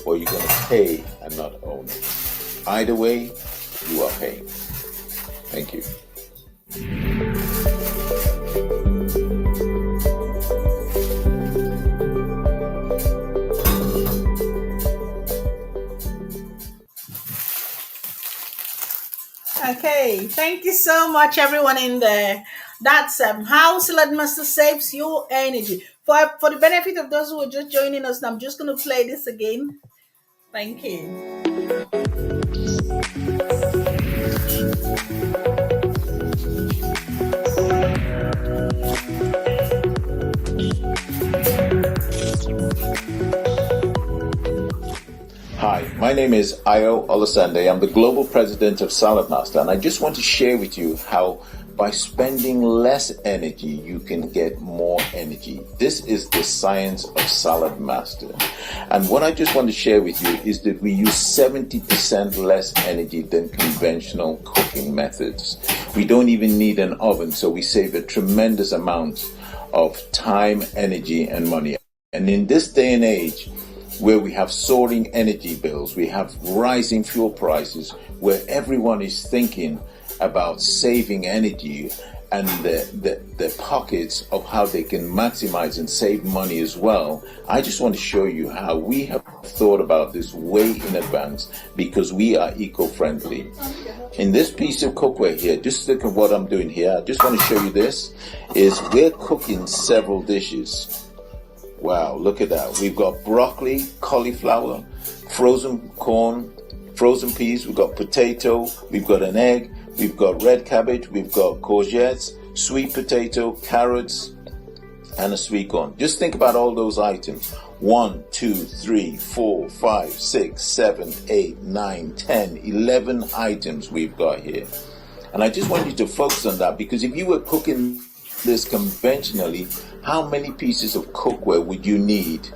or are you going to pay and not own it? Either way, you are paying. Thank you. Okay, thank you so much, everyone in there. That's how Saladmaster saves your energy. For the benefit of those who are just joining us, I'm just going to play this again. Thank you. Hi, my name is Ayo Olasande. I'm the Global President of Saladmaster, and I just want to share with you how by spending less energy, you can get more energy. This is the science of Saladmaster. And what I just want to share with you is that we use 70% less energy than conventional cooking methods. We don't even need an oven, so we save a tremendous amount of time, energy, and money. And in this day and age, where we have soaring energy bills, we have rising fuel prices, where everyone is thinking about saving energy and the pockets of how they can maximize and save money as well. I just want to show you how we have thought about this way in advance, because we are eco-friendly. In this piece of cookware here, just look at what I'm doing here. I just want to show you this, is we're cooking several dishes. Wow, look at that. We've got broccoli, cauliflower, frozen corn, frozen peas, we've got potato, we've got an egg, we've got red cabbage, we've got courgettes, sweet potato, carrots, and a sweet corn. Just think about all those items. 1, 2, 3, 4, 5, 6, 7, 8, 9, 10, 11 items we've got here. And I just want you to focus on that, because if you were cooking this conventionally, how many pieces of cookware would you need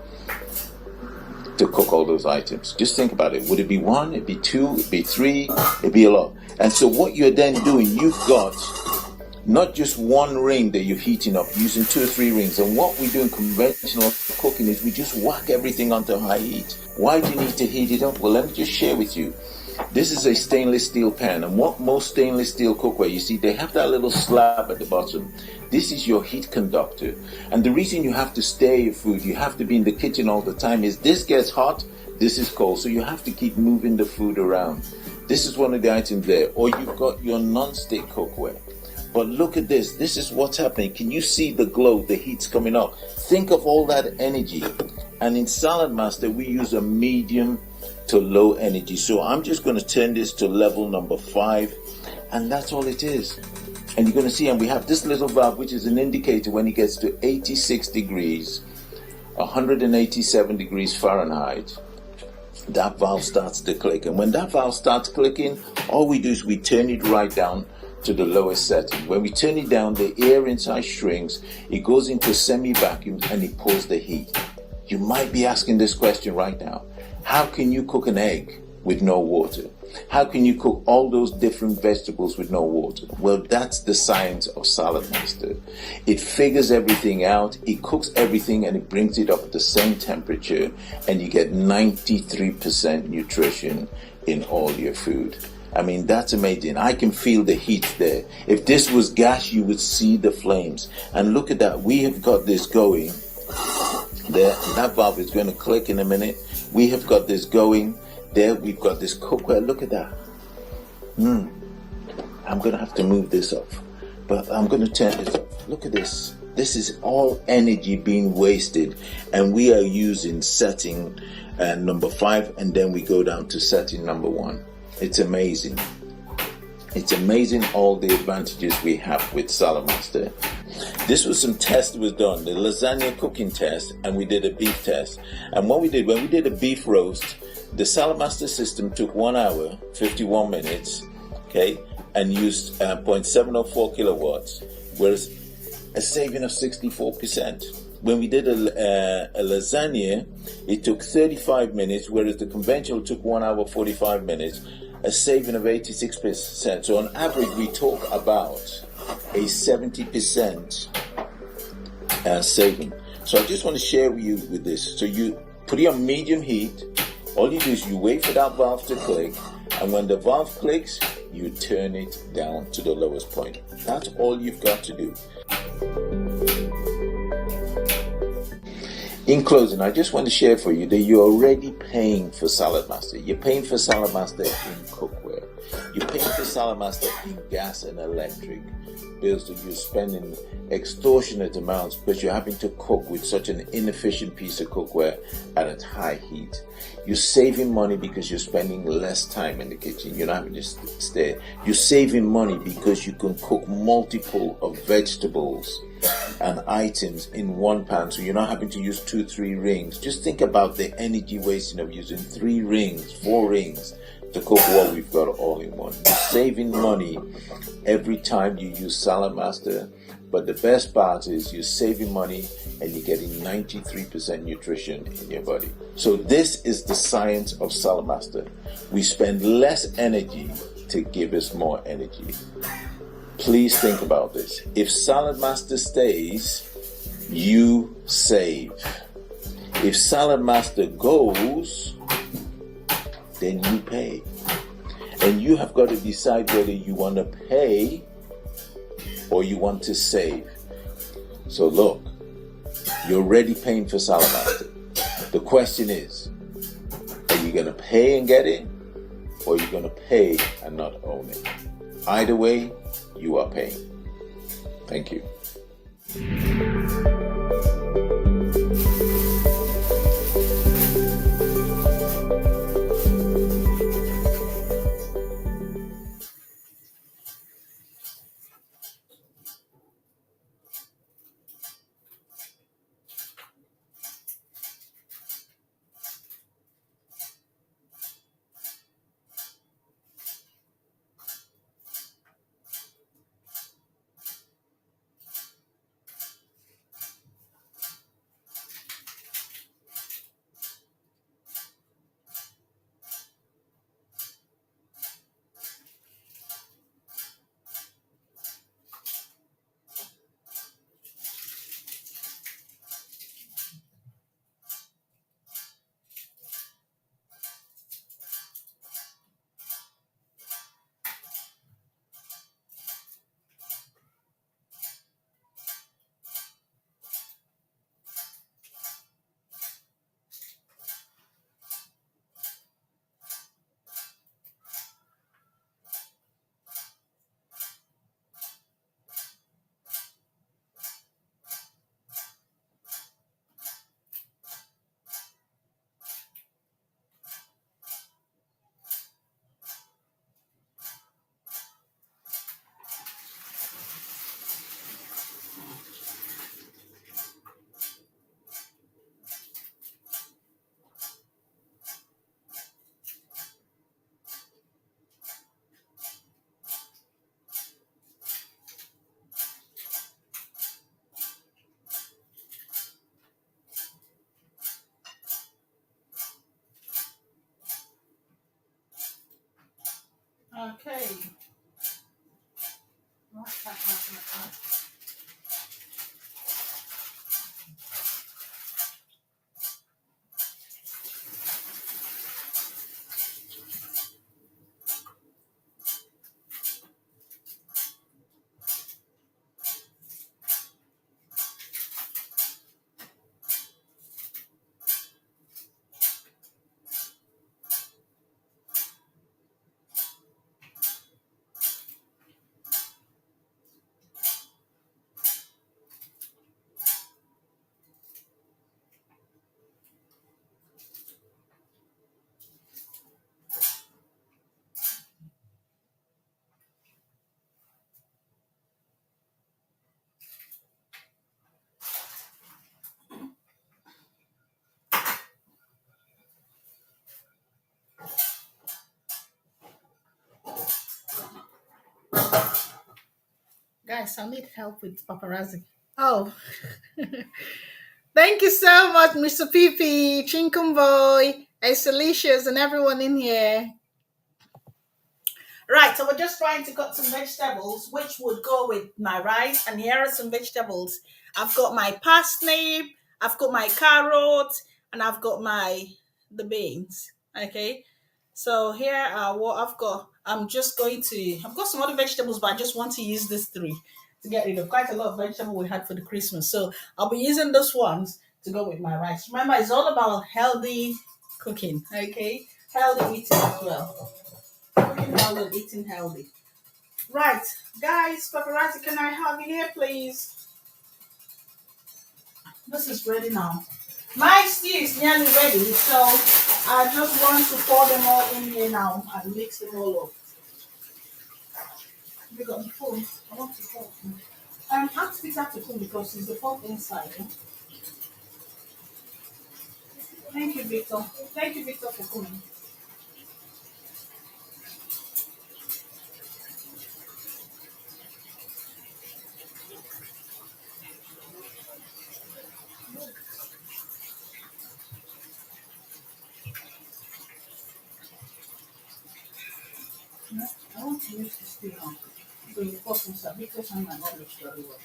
to cook all those items? Just think about it. Would it be 1? It'd be 2? It'd be 3? It'd be a lot. And so what you're then doing, you've got not just one ring that you're heating up, using 2 or 3 rings. And what we do in conventional cooking is we just whack everything onto high heat. Why do you need to heat it up? Well, let me just share with you. This is a stainless steel pan, and what most stainless steel cookware, you see, they have that little slab at the bottom. This is your heat conductor. And the reason you have to stir your food, you have to be in the kitchen all the time, is this gets hot, this is cold, so you have to keep moving the food around. This is one of the items there. Or you've got your non-stick cookware. But look at this. This is what's happening. Can you see the glow? The heat's coming up. Think of all that energy. And in Saladmaster, we use a medium to low energy. So I'm just going to turn this to level number 5. And that's all it is. And you're going to see, and we have this little valve, which is an indicator when it gets to 86 degrees, 187 degrees Fahrenheit. That valve starts to click. And when that valve starts clicking, all we do is we turn it right down to the lowest setting. When we turn it down, the air inside shrinks, it goes into semi-vacuum, and it pulls the heat. You might be asking this question right now. How can you cook an egg with no water? How can you cook all those different vegetables with no water? Well, that's the science of Saladmaster. It figures everything out, it cooks everything, and it brings it up at the same temperature, and you get 93% nutrition in all your food. I mean, that's amazing. I can feel the heat there. If this was gas, you would see the flames. And look at that. We have got this going there. That valve is going to click in a minute. We have got this going there. We've got this cookware. Look at that. I'm going to have to move this off, but I'm going to turn this off. Look at this. This is all energy being wasted, and we are using setting number 5, and then we go down to setting number 1. It's amazing. It's amazing all the advantages we have with Saladmaster. This was some test that was done, the lasagna cooking test, and we did a beef test. And what we did, when we did a beef roast, the Saladmaster system took 1 hour, 51 minutes, okay, and used 0.704 kilowatts, whereas a saving of 64%. When we did a lasagna, it took 35 minutes, whereas the conventional took 1 hour, 45 minutes, a saving of 86%. So on average, we talk about a 70% saving. So I just want to share with you with this. So you put it on medium heat. All you do is you wait for that valve to click, and when the valve clicks, you turn it down to the lowest point. That's all you've got to do. In closing, I just want to share for you that you're already paying for Saladmaster. You're paying for Saladmaster in cookware. You're paying for Saladmaster in gas and electric bills that you're spending extortionate amounts because you're having to cook with such an inefficient piece of cookware at a high heat. You're saving money because you're spending less time in the kitchen. You're not having to stay. You're saving money because you can cook multiple of vegetables and items in one pan, so you're not having to use 2-3 rings. Just think about the energy wasting of using 3 rings, 4 rings to cook what we've got all in one. You're saving money every time you use Saladmaster, but the best part is you're saving money and you're getting 93% nutrition in your body. So this is the science of Saladmaster. We spend less energy to give us more energy. Please think about this. If Saladmaster stays, you save. If Saladmaster goes, then you pay. And you have got to decide whether you want to pay or you want to save. So look, you're already paying for Saladmaster. The question is, are you going to pay and get it, or are you going to pay and not own it? Either way, you are paying. Thank you. Okay. Guys, I need help with paparazzi. Oh, thank you so much, Mr. PP, Chinkum Boy, Delicious, and everyone in here. Right, so we're just trying to cut some vegetables, which would go with my rice. And here are some vegetables. I've got my parsnip, I've got my carrots, and I've got the beans. Okay, so here are what I've got. I've got some other vegetables, but I just want to use these three to get rid of quite a lot of vegetable we had for the Christmas. So I'll be using those ones to go with my rice. Remember, it's all about healthy cooking. Okay, healthy eating as well. Cooking healthy, eating healthy. Right, guys, paparazzi, can I have you here, please? This is ready now. My stew is nearly ready, so I just want to pour them all in here now and mix them all up. We got the phone. I want to pour. Ask Peter to come because it's the phone inside. Eh? Thank you, Victor. Thank you, Victor, for coming. want to use this thing on. So you put some sabitos on my knowledge very well.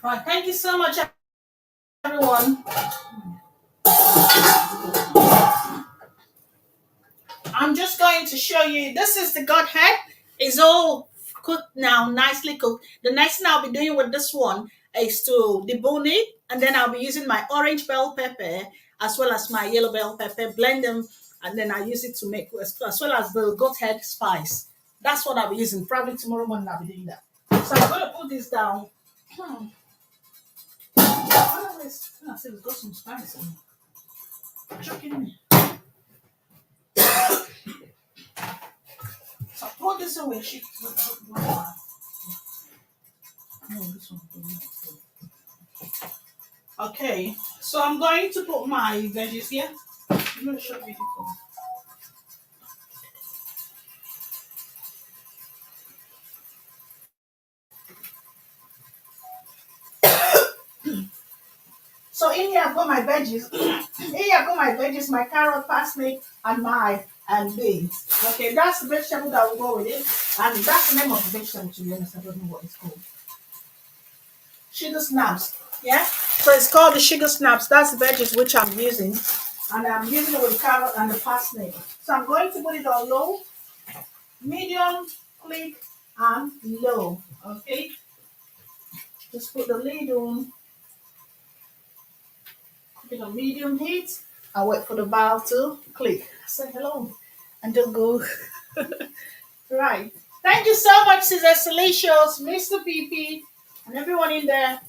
Right, thank you so much, everyone. I'm just going to show you. This is the Godhead. It's all cooked now, nicely cooked. The next thing I'll be doing with this one is to debone it, and then I'll be using my orange bell pepper as well as my yellow bell pepper, blend them, and then I use it to make as well as the goat head spice. That's what I'll be using. Probably tomorrow morning I'll be doing that. So I'm gonna put this down. I said it's got some spice in it. Chuck it in. So pour this away. No, this one. Okay, so I'm going to put my veggies here. I'm going to show you. So in here I've got my veggies. In here I've got my veggies, my carrot, parsley, and my beans. Okay, that's the vegetable that will go with it. And that's the name of the vegetable, to be honest. I don't know what it's called. Sugar snaps. Yeah? So it's called the sugar snaps. That's the veggies which I'm using. And I'm using it with the carrot and the parsley. So I'm going to put it on low, medium, click, and low. Okay? Just put the lid on. Put it on medium heat. I'll wait for the bowl to click. Say hello. And don't go. Right. Thank you so much, Sister Salicious, Mr. PP, and everyone in there.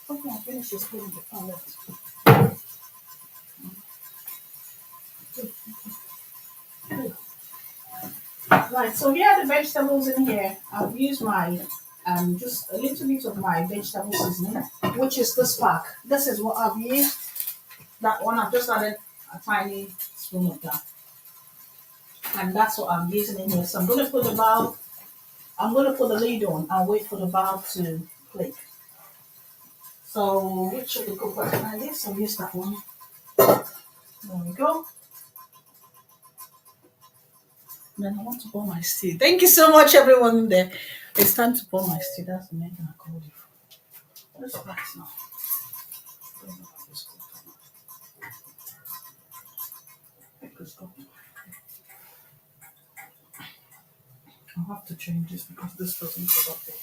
Okay, I finished this putting the palette. Right, so here are the vegetables in here. I've used my just a little bit of my vegetable seasoning, which is this pack. This is what I've used. That one I've just added a tiny spoon of that. And that's what I'm using in here. So I'm gonna put the lid on and wait for the bowl to click. So which should we cook right now? Yes, I'll use that one. There we go. Then I want to pour my stew. Thank you so much, everyone in there. It's time to pour my stew. That's the main thing I called you for. Let's spice now. I'll have to change this because this doesn't put up there.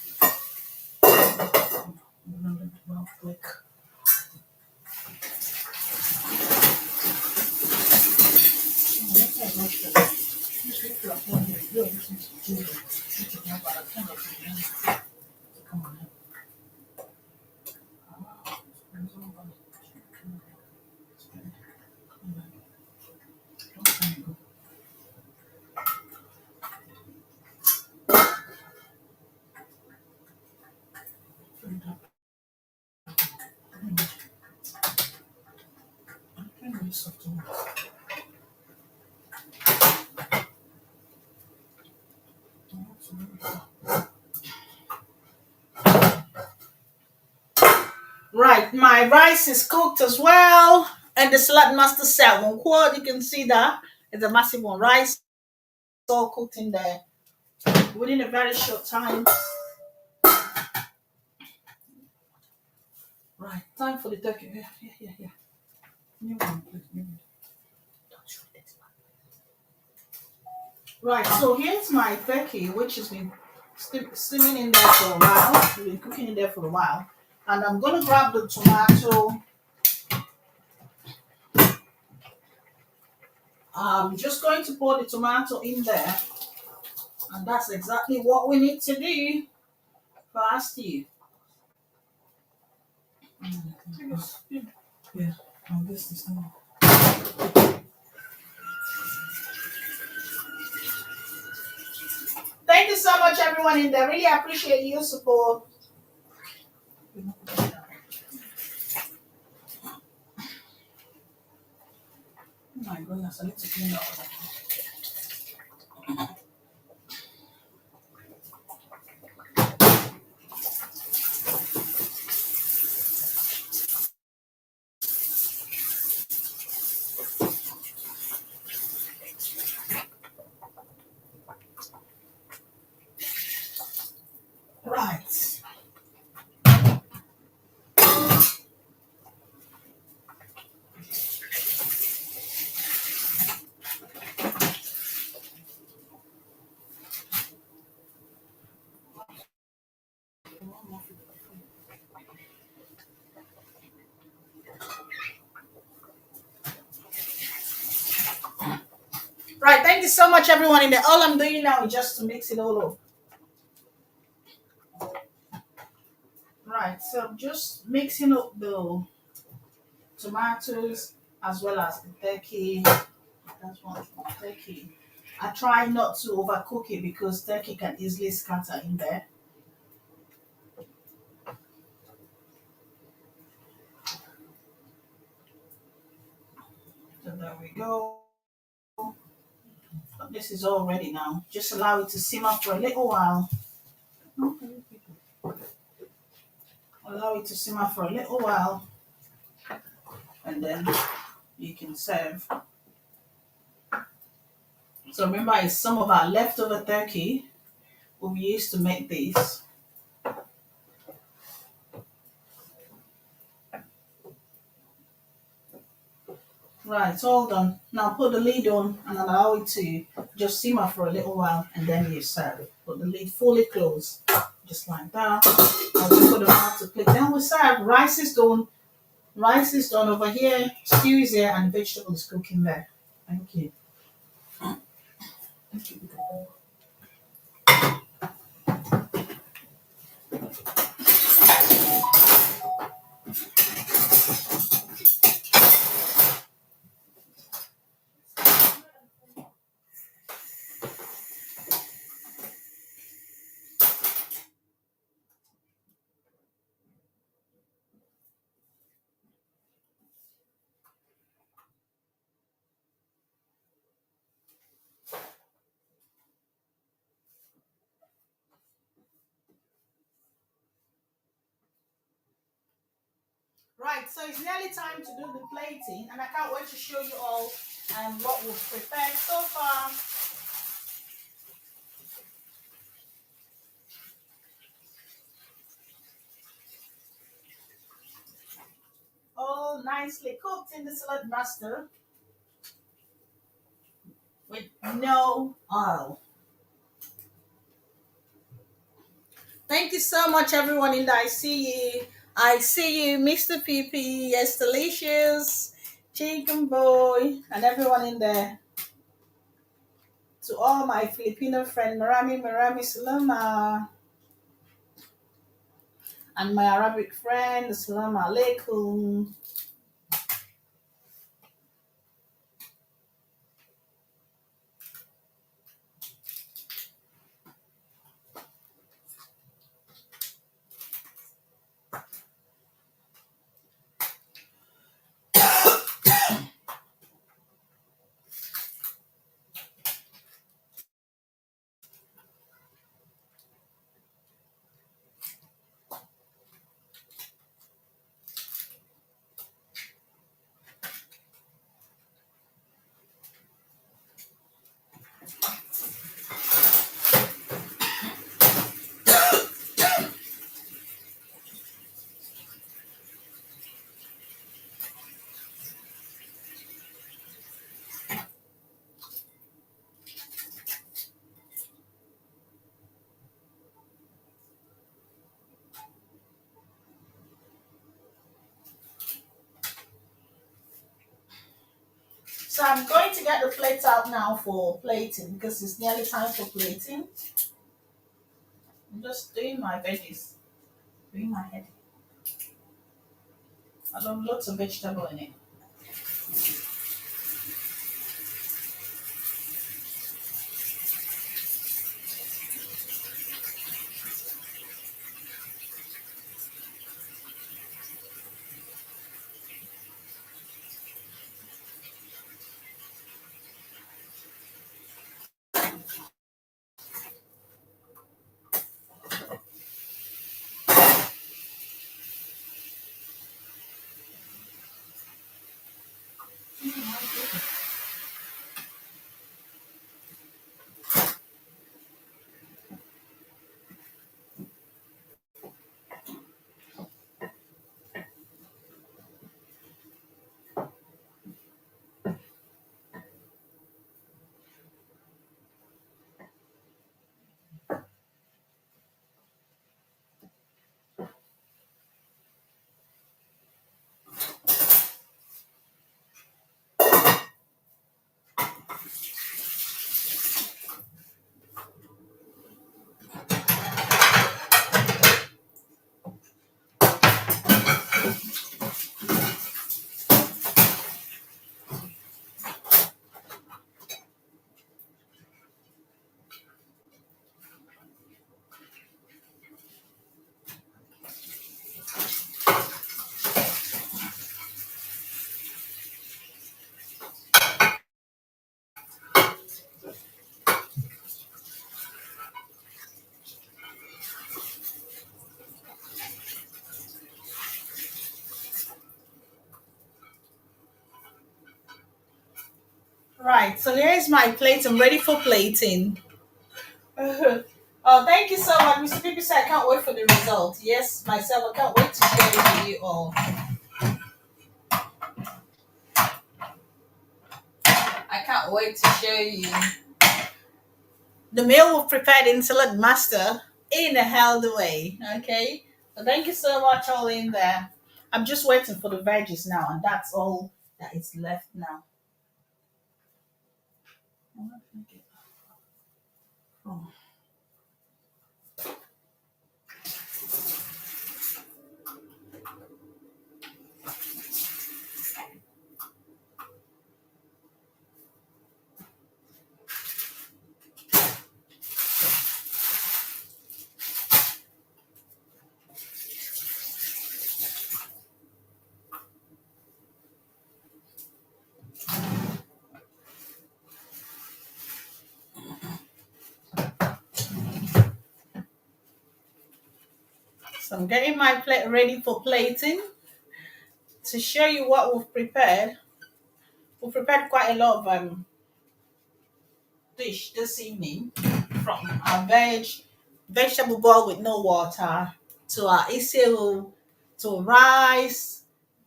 I'm gonna let it well click. Come on. Right, my rice is cooked as well, and the Saladmaster set one quart. You can see that it's a massive one. Rice all cooked in there within a very short time. Right, time for the turkey. Yeah. New one, please. New one. Right, so here's my turkey, which has been steaming in there for a while. We've been cooking in there for a while. And I'm going to grab the tomato. I'm just going to pour the tomato in there. And that's exactly what we need to do for our stew. Yeah. Oh, this is not. Thank you so much, everyone in there. Really appreciate your support. Oh my goodness, I need to clean up. Right. Right. Thank you so much, everyone in there. All I'm doing now is just to mix it all up. Right. So I'm just mixing up the tomatoes as well as the turkey. That's one thing. Turkey. I try not to overcook it because turkey can easily scatter in there. So there we go. But this is all ready now. Just allow it to simmer for a little while. Allow it to simmer for a little while, and then you can serve. So remember, it's some of our leftover turkey we used to make this. Right, it's all done. Now put the lid on and allow it to just simmer for a little while, and then you serve it. Put the lid fully closed, just like that. I'll just put them out to plate. Then we serve. Rice is done. Rice is done over here. Stew is here, and vegetables cooking there. Thank you. Right, so it's nearly time to do the plating, and I can't wait to show you all what we've prepared so far. All nicely cooked in the Saladmaster with no oil. Thank you so much, everyone in there. I see you. I see you, Mr. PP. Yes, delicious. Chicken boy, and everyone in there. To all my Filipino friend, Marami Marami Salama, and my Arabic friend, Assalamu alaikum. So I'm going to get the plates out now for plating because it's nearly time for plating. I'm just doing my veggies, doing my head. I love lots of vegetable in it. Right, so here's my plate. I'm ready for plating. Oh, thank you so much, Mr. PPC. I can't wait for the result. Yes, myself, I can't wait to share it with you all. I can't wait to show you the meal we've prepared in Saladmaster in a healthy way. Okay, so thank you so much, all in there. I'm just waiting for the veggies now, and that's all that is left now. Oh. So I'm getting my plate ready for plating to show you what we've prepared. We've prepared quite a lot of dish this evening, from our vegetable bowl with no water to our isiru, to rice,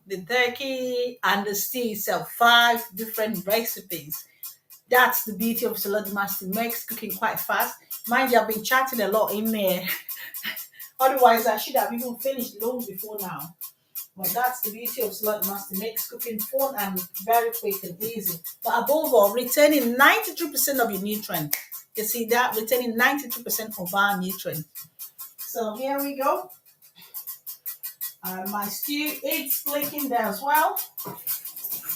the turkey, and the stew itself. 5 different recipes. That's the beauty of Salad Master. Makes cooking quite fast. Mind you, I've been chatting a lot in there. Otherwise, I should have even finished long before now. But that's the beauty of Salad Master. Makes cooking fun and very quick and easy. But above all, retaining 93% of your nutrient. You see that? Retaining 92% of our nutrient. So here we go. My stew is flaking there as well.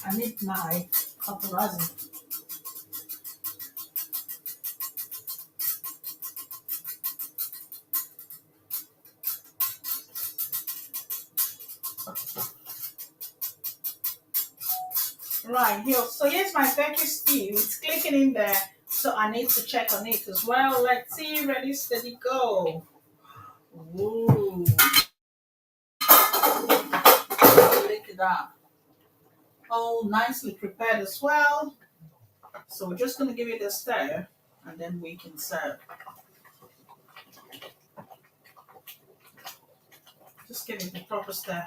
I need my paparazzi. Right here. So here's my turkey stew. It's clicking in there. So I need to check on it as well. Let's see. Ready, steady, go. Ooh. Look at that. All nicely prepared as well. So we're just going to give it a stir and then we can serve. Just give it a proper stir.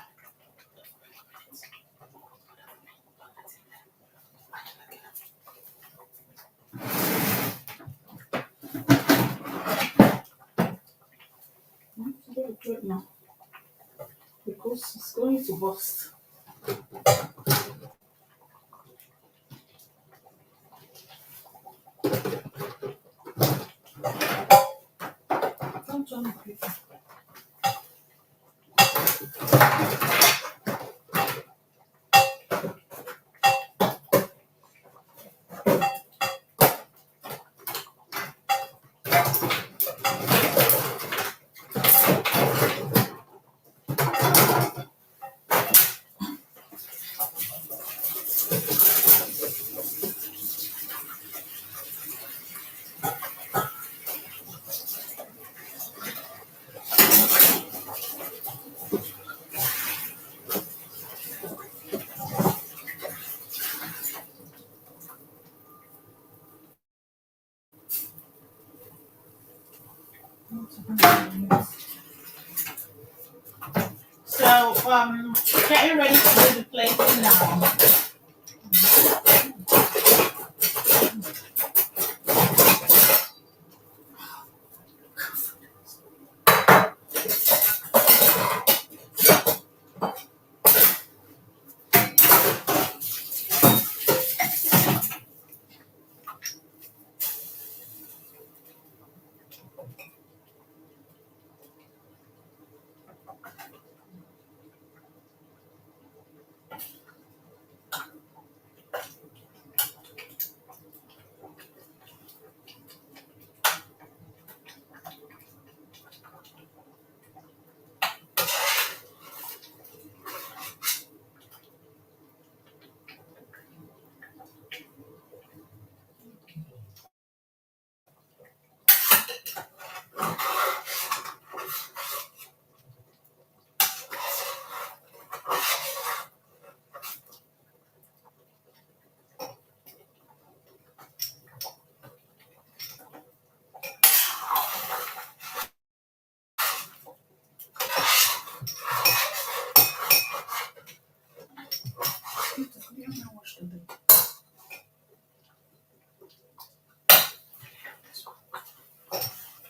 I'm going to do it now because it's going to burst. Don't turn it quick. So, getting ready to do the plating now.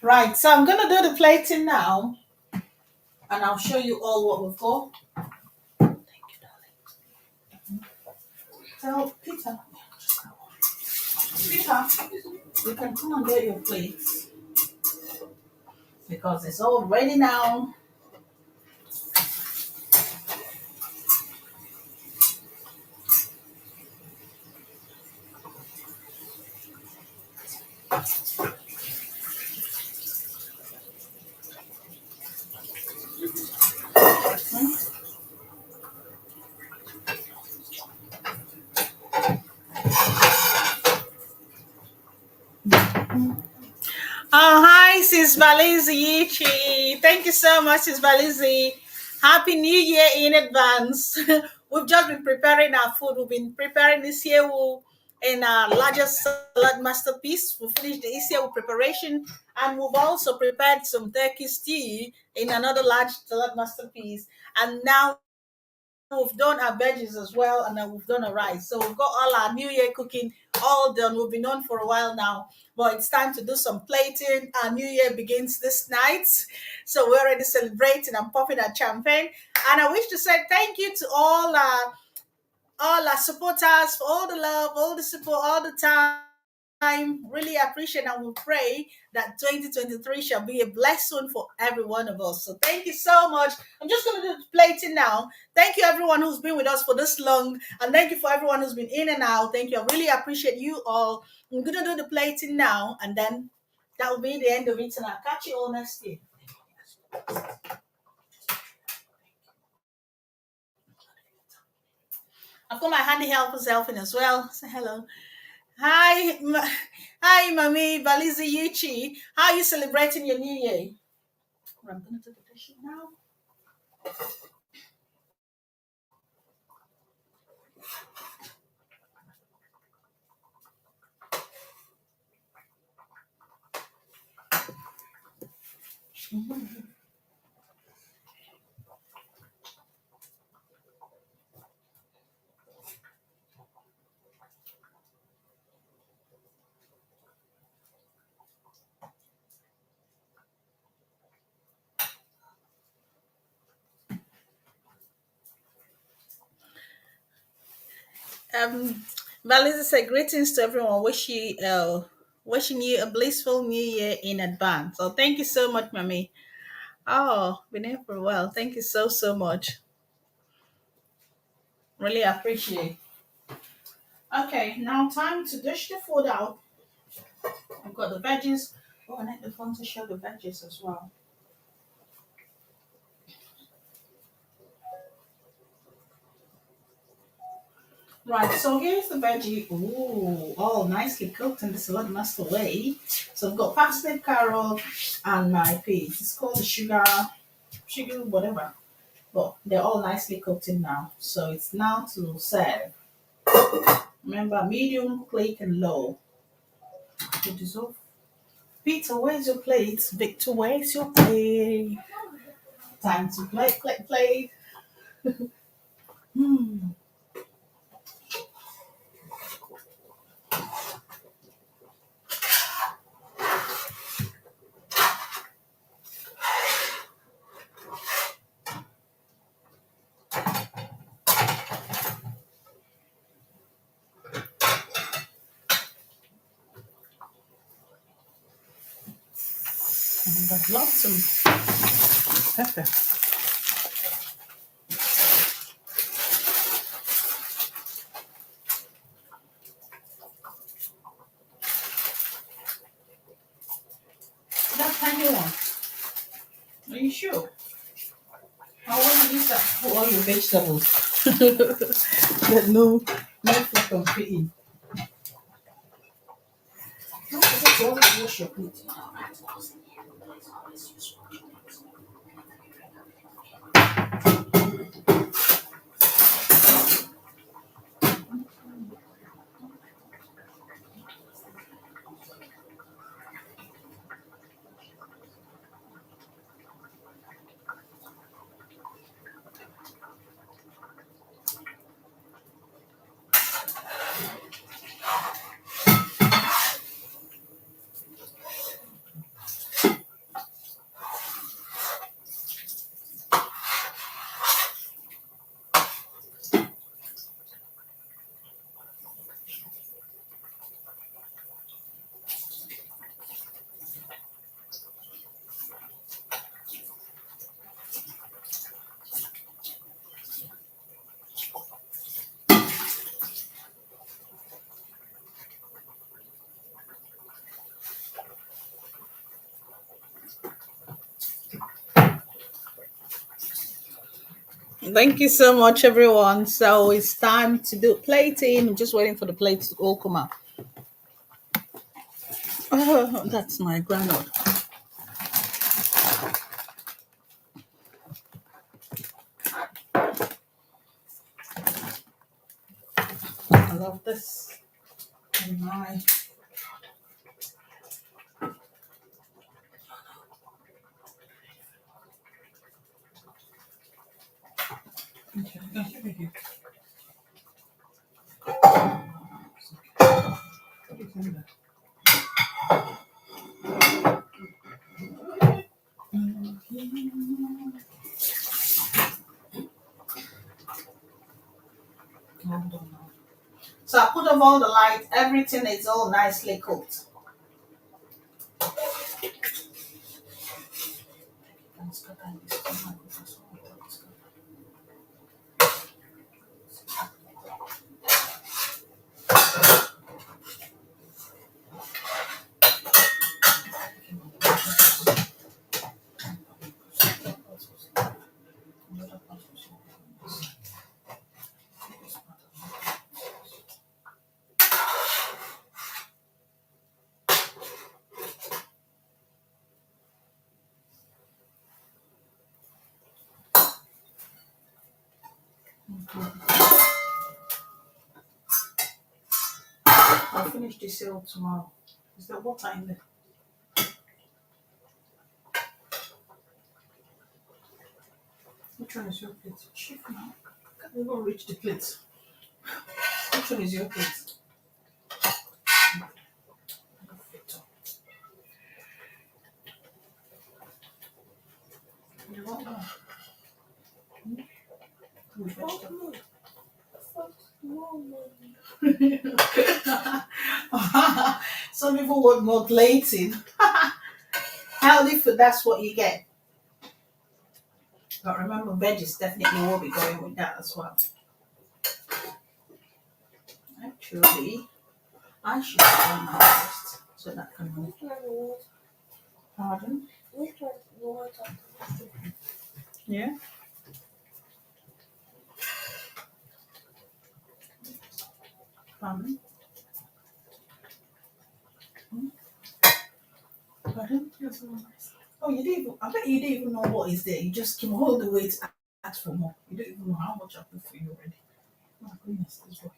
Right, so I'm gonna do the plating now, and I'll show you all what we've got. Thank you, darling. Tell Peter, Peter, you can come and get your plates because it's all ready now. Oh, hi, Sis Balizi Yichi. Thank you so much, Sis Balizi. Happy New Year in advance. We've just been preparing our food. We've been preparing this year in our largest salad masterpiece. We finished the Isyewu preparation, and we've also prepared some turkey stew in another large salad masterpiece. And now we've done our veggies as well, and then we've done our rice. So we've got all our New Year cooking all done. We've been on for a while now, but it's time to do some plating. Our New Year begins this night, so we're already celebrating and popping our champagne. And I wish to say thank you to all our supporters for all the love, all the support, all the time. Really appreciate and we pray that 2023 shall be a blessing for every one of us. So thank you so much. I'm just going to do the plating now. Thank you everyone who's been with us for this long, and thank you for everyone who's been in and out. Thank you. I really appreciate you all. I'm going to do the plating now, and then that will be the end of it, and I'll catch you all next year. I've got my handy helpers helping as well. Say hello. Hi, hi, Mami Balizi Yuchi. How are you celebrating your New Year? I'm going to take a tissue now. Um, Balizi said, greetings to everyone. Wishing you a blissful New Year in advance. So thank you so much, Mami. Oh, been here for a while. Thank you so much. Really appreciate. Okay, now time to dish the food out. I've got the veggies. Oh, I need the phone to show the veggies as well. Right, so here's the veggie. Ooh, all nicely cooked in the Saladmaster way. So I've got parsnip, carrot, and my peas. It's called the sugar, whatever. But they're all nicely cooked in now. So it's now to serve. Remember, medium, quick, and low. To dissolve. Peter, where's your plate? Victor, where's your plate? Time to play, play, play. Hmm. I've loved some pepper. That tiny one. Are you sure? I want to use that for all your vegetables. That no food can fit in. Don't forget to always wash your plate. Thank you so much, everyone. So it's time to do plating. I'm just waiting for the plates to all come out. Oh, that's my granite. I love this. And my okay, okay, okay. Hold on now. So I put up all the light. Everything is all nicely cooked. I'll finish this sale tomorrow. Is there water in there? Which one is your plate? Shift now. Can't even reach the plate. Which one is your plate? You want one? With vegetable. Some people want more plating. Healthy food, that's what you get. But remember, veggies definitely will be going with that as well. Actually, I should have my first so that can move. Pardon? Yeah. Pardon? Pardon? Oh, you didn't even, I bet you didn't even know what is there. You just came all the way to ask for more. You don't even know how much I put for you already. My goodness, this boy.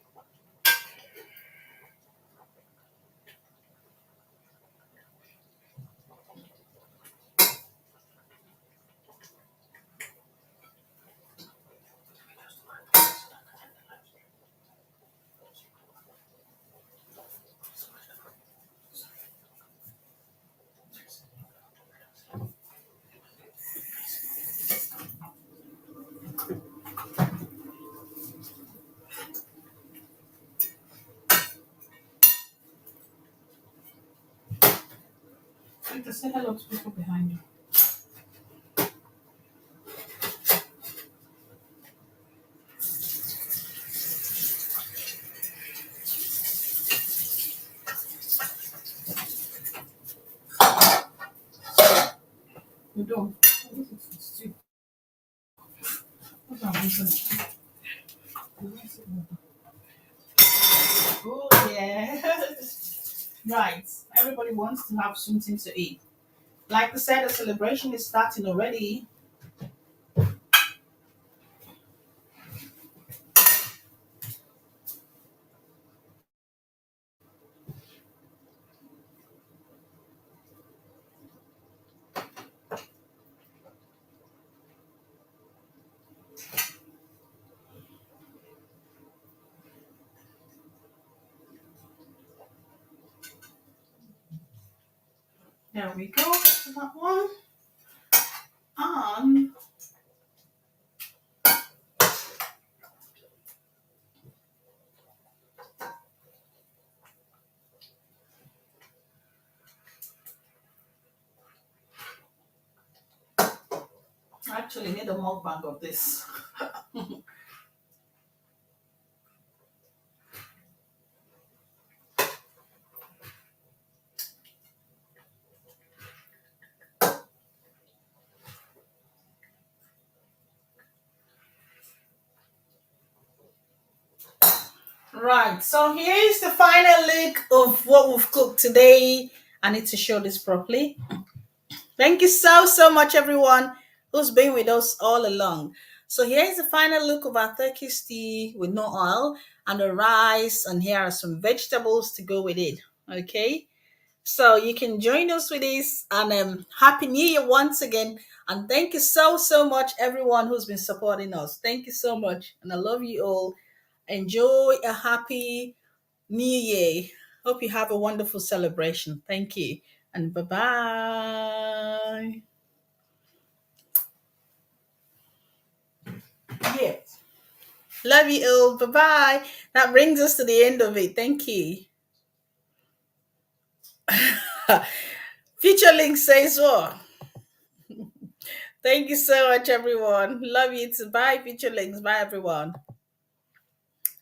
Say hello to people behind you. You don't. Oh yeah. Right. Everybody wants to have something to eat. Like I said, the celebration is starting already. There we go. That one. And I actually made a mukbang of this. Right. So here's the final look of what we've cooked today. I need to show this properly. Thank you so much, everyone who's been with us all along. So here's the final look of our turkey stew with no oil and the rice, and here are some vegetables to go with it. Okay, so you can join us with this, and happy New Year once again. And thank you so much, everyone who's been supporting us. Thank you so much, and I love you all. Enjoy a happy New Year. Hope you have a wonderful celebration. Thank you, and bye bye. Yeah. Love you all. Bye bye. That brings us to the end of it. Thank you. Future Link says what? Thank you so much, everyone. Love you too. Bye, Future Links. Bye, everyone.